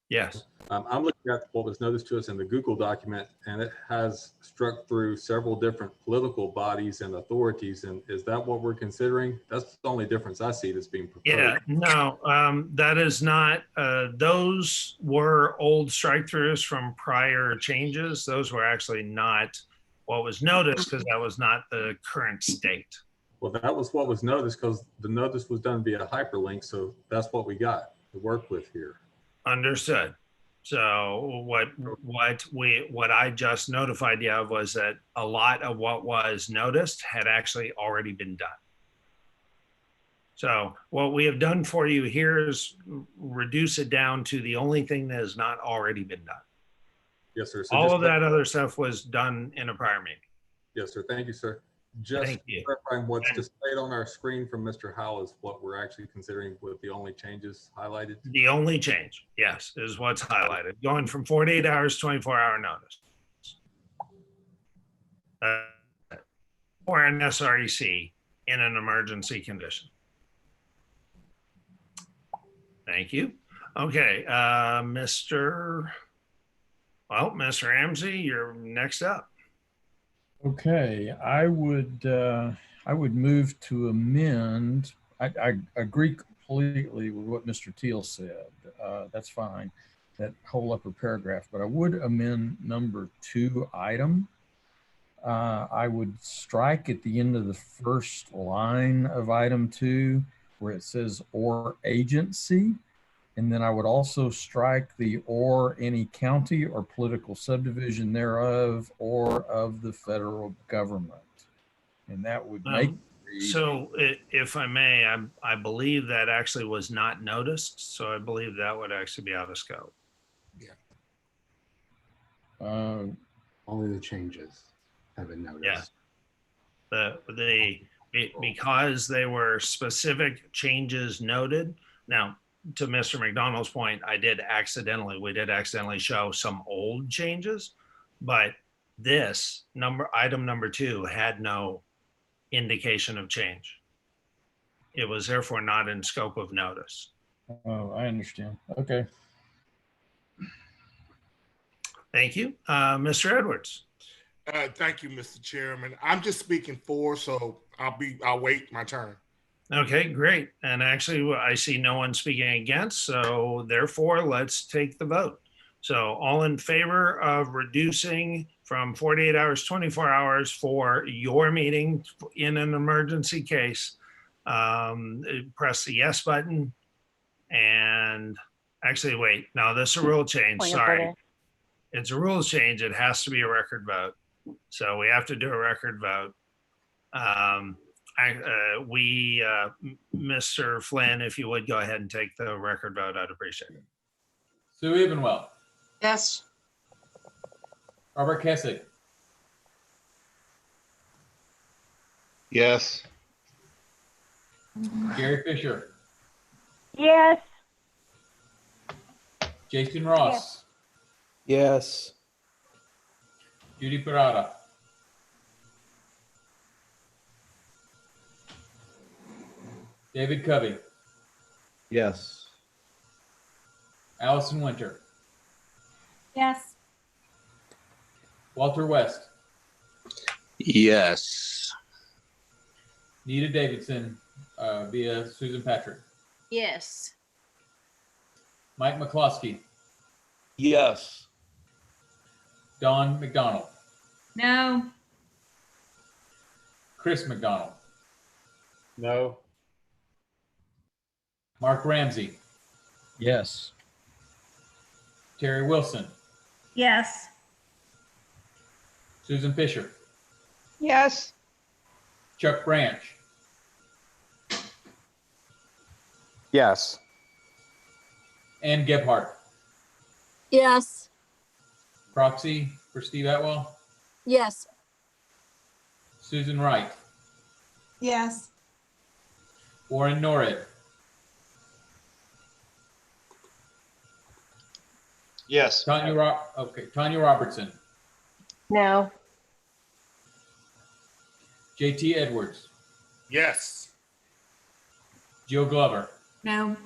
Yes. I'm looking at what was noticed to us in the Google document, and it has struck through several different political bodies and authorities. And is that what we're considering? That's the only difference I see that's being proposed. Yeah, no, that is not, those were old strike throughs from prior changes. Those were actually not what was noticed because that was not the current state. Well, that was what was noticed because the notice was done via hyperlink. So that's what we got to work with here. Understood. So what I just notified you of was that a lot of what was noticed had actually already been done. So what we have done for you here is reduce it down to the only thing that has not already been done. Yes, sir. So all of that other stuff was done in a prior meeting. Yes, sir. Thank you, sir. Just clarifying what's displayed on our screen from Mr. Howell is what we're actually considering with the only changes highlighted. The only change, yes, is what's highlighted, going from 48 hours, 24-hour notice. Or an SREC in an emergency condition. Thank you. Okay, Mr. Ramsey, you're next up. Okay, I would move to amend. I agree completely with what Mr. Teal said. That's fine, that whole upper paragraph, but I would amend number 2 item. I would strike at the end of the first line of item 2 where it says or agency. And then I would also strike the or any county or political subdivision thereof or of the federal government. And that would make. So if I may, I believe that actually was not noticed. So I believe that would actually be out of scope. Yeah. Only the changes have been noticed. Yeah. Because they were specific changes noted. Now, to Mr. McDonald's point, we did accidentally show some old changes, but this item number 2 had no indication of change. It was therefore not in scope of notice. Oh, I understand. Okay. Thank you. Mr. Edwards. Thank you, Mr. Chairman. I'm just speaking for, so I'll wait my turn. Okay, great. And actually, I see no one speaking against, so therefore, let's take the vote. So all in favor of reducing from 48 hours, 24 hours for your meeting in an emergency case, press the yes button. And actually, wait, no, this is a rule change. Point of Sorry. order. It's a rules change. It has to be a record vote. So we have to do a record vote. Mr. Flynn, if you would go ahead and take the record vote, I'd appreciate it. Sue Evenwell, Yes. Robert Kessick, Yes. Gary Fisher, Yes. Jason Ross, Yes. Judy Parada, David Covey, Yes. Allison Winter, Yes. Walter West, Yes. Nita Davidson via Susan Patrick, Yes. Mike McCloskey, Yes. Don McDonald, No. Chris McDonald, No. Mark Ramsey, Yes. Terry Wilson, Yes. Susan Fisher, Yes. Chuck Branch, Yes. Ann Gebhardt. Yes. Proxy for Steve Atwell, Yes. Susan Wright, Yes. Warren Norrid, Yes. Tanya Robertson, No. JT Edwards, Yes. Jill Glover, No.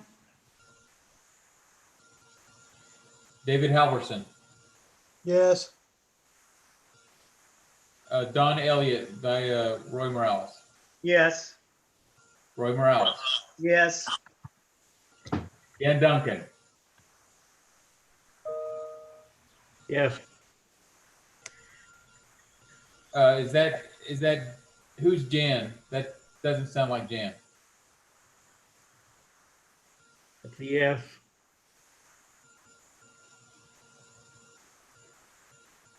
David Halverson, Yes. Don Elliott via Roy Morales, Yes. Roy Morales, Yes. Dan Duncan, Yes. is that who's Jan? That doesn't sound like Jan. Yes.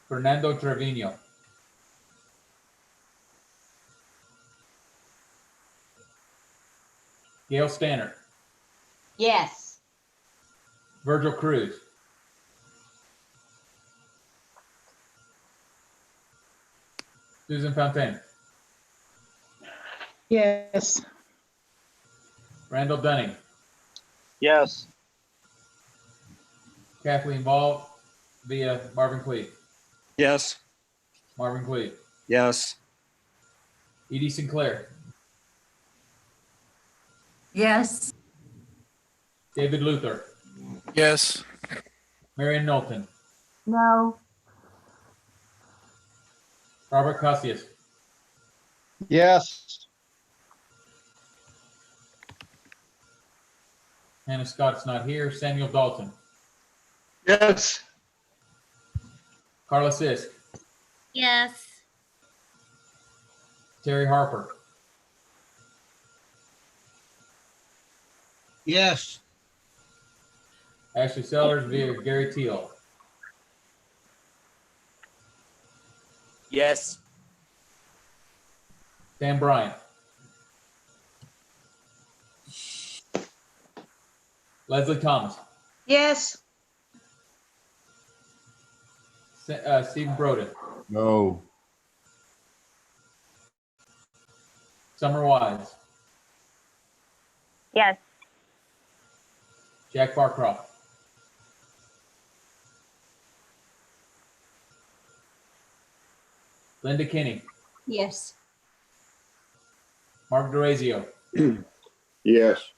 Fernando Trevino, Gail Stannard, Yes. Virgil Cruz, Susan Fontaine, Yes. Randall Dunning, Yes. Kathleen Ball via Marvin Cleave, Yes. Marvin Cleave, Yes. Edie Sinclair, Yes. David Luther, Yes. Marion Knowlton, No. Robert Cassius, Yes. Hannah Scott's not here, Samuel Dalton, Yes. Carla Sisk, Yes. Terry Harper, Yes. Ashley Sellers via Gary Teal, Yes. Sam Bryant, Leslie Thomas, Yes. Stephen Broden, No. Summer Wise, Yes. Jack Barcroft, Linda Kinney, Yes. Mark Durazio, Yes.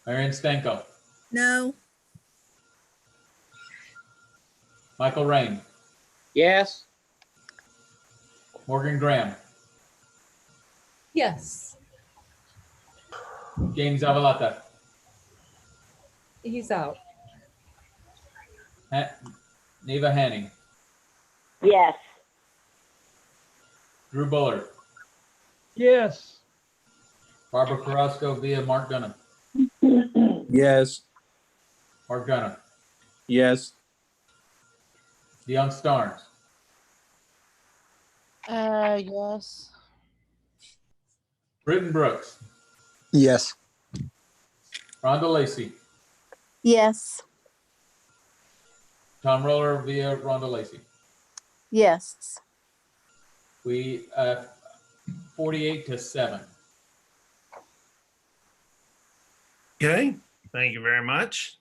Marion Stanko, No. Michael Rain, Yes. Morgan Graham, Yes. James Avalata, He's out. Neva Hanning, Yes. Drew Bullard, Yes. Barbara Carrasco via Mark Dunham. Yes. Mark Dunham, Yes. Dion Starnes, Yes. Britton Brooks, Yes. Rhonda Lacey, Yes. Tom Roller via Rhonda Lacey. Yes. We 48-7. Okay, thank you very much.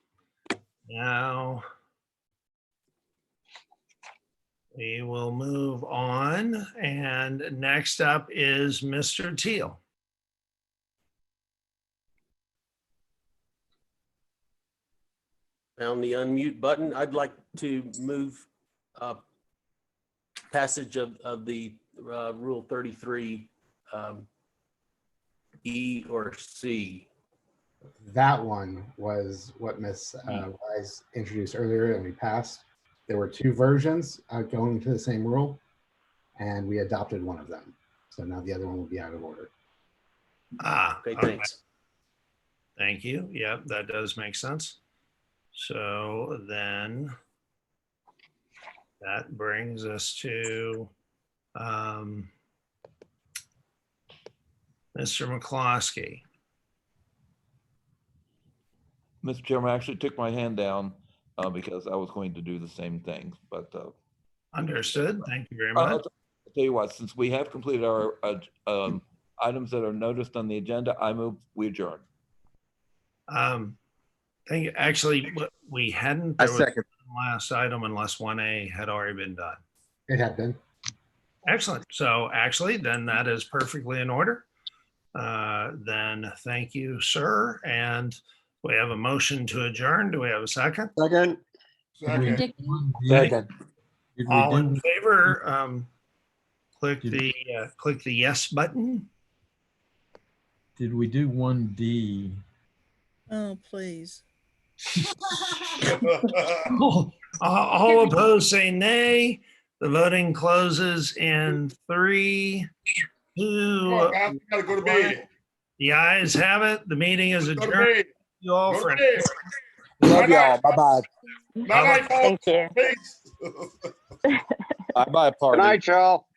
Now we will move on, and next up is Mr. Teal. Found the unmute button. I'd like to move passage of the Rule 33 E or C. That one was what Ms. Wise introduced earlier and we passed. There were two versions going to the same rule, and we adopted one of them. So now the other one will be out of order. Okay, thanks. Thank you. Yep, that does make sense. So then that brings us to Mr. McCloskey. Mr. Chairman, I actually took my hand down because I was going to do the same thing, but. Understood. Thank you very much. I'll tell you what, since we have completed our items that are noticed on the agenda, I move we adjourn. Thank you. Actually, we hadn't. I There was second. one last item unless 1A had already been done. It had been. Excellent. So actually, then that is perfectly in order. Then thank you, sir. And we have a motion to adjourn. Do we have a second? Second. Second. Second. Did we All do- in favor, click the yes button. Did we do 1D? Oh, please. All opposed say nay. The voting closes in 3, 2. Come on, guys, we gotta go to bed. The ayes have it. The meeting is Go to adjourned. bed. You all Go for to bed. Love y'all. Bye-bye. Night, night, folks. Thank you. Peace. Bye-bye, party. Good night, y'all.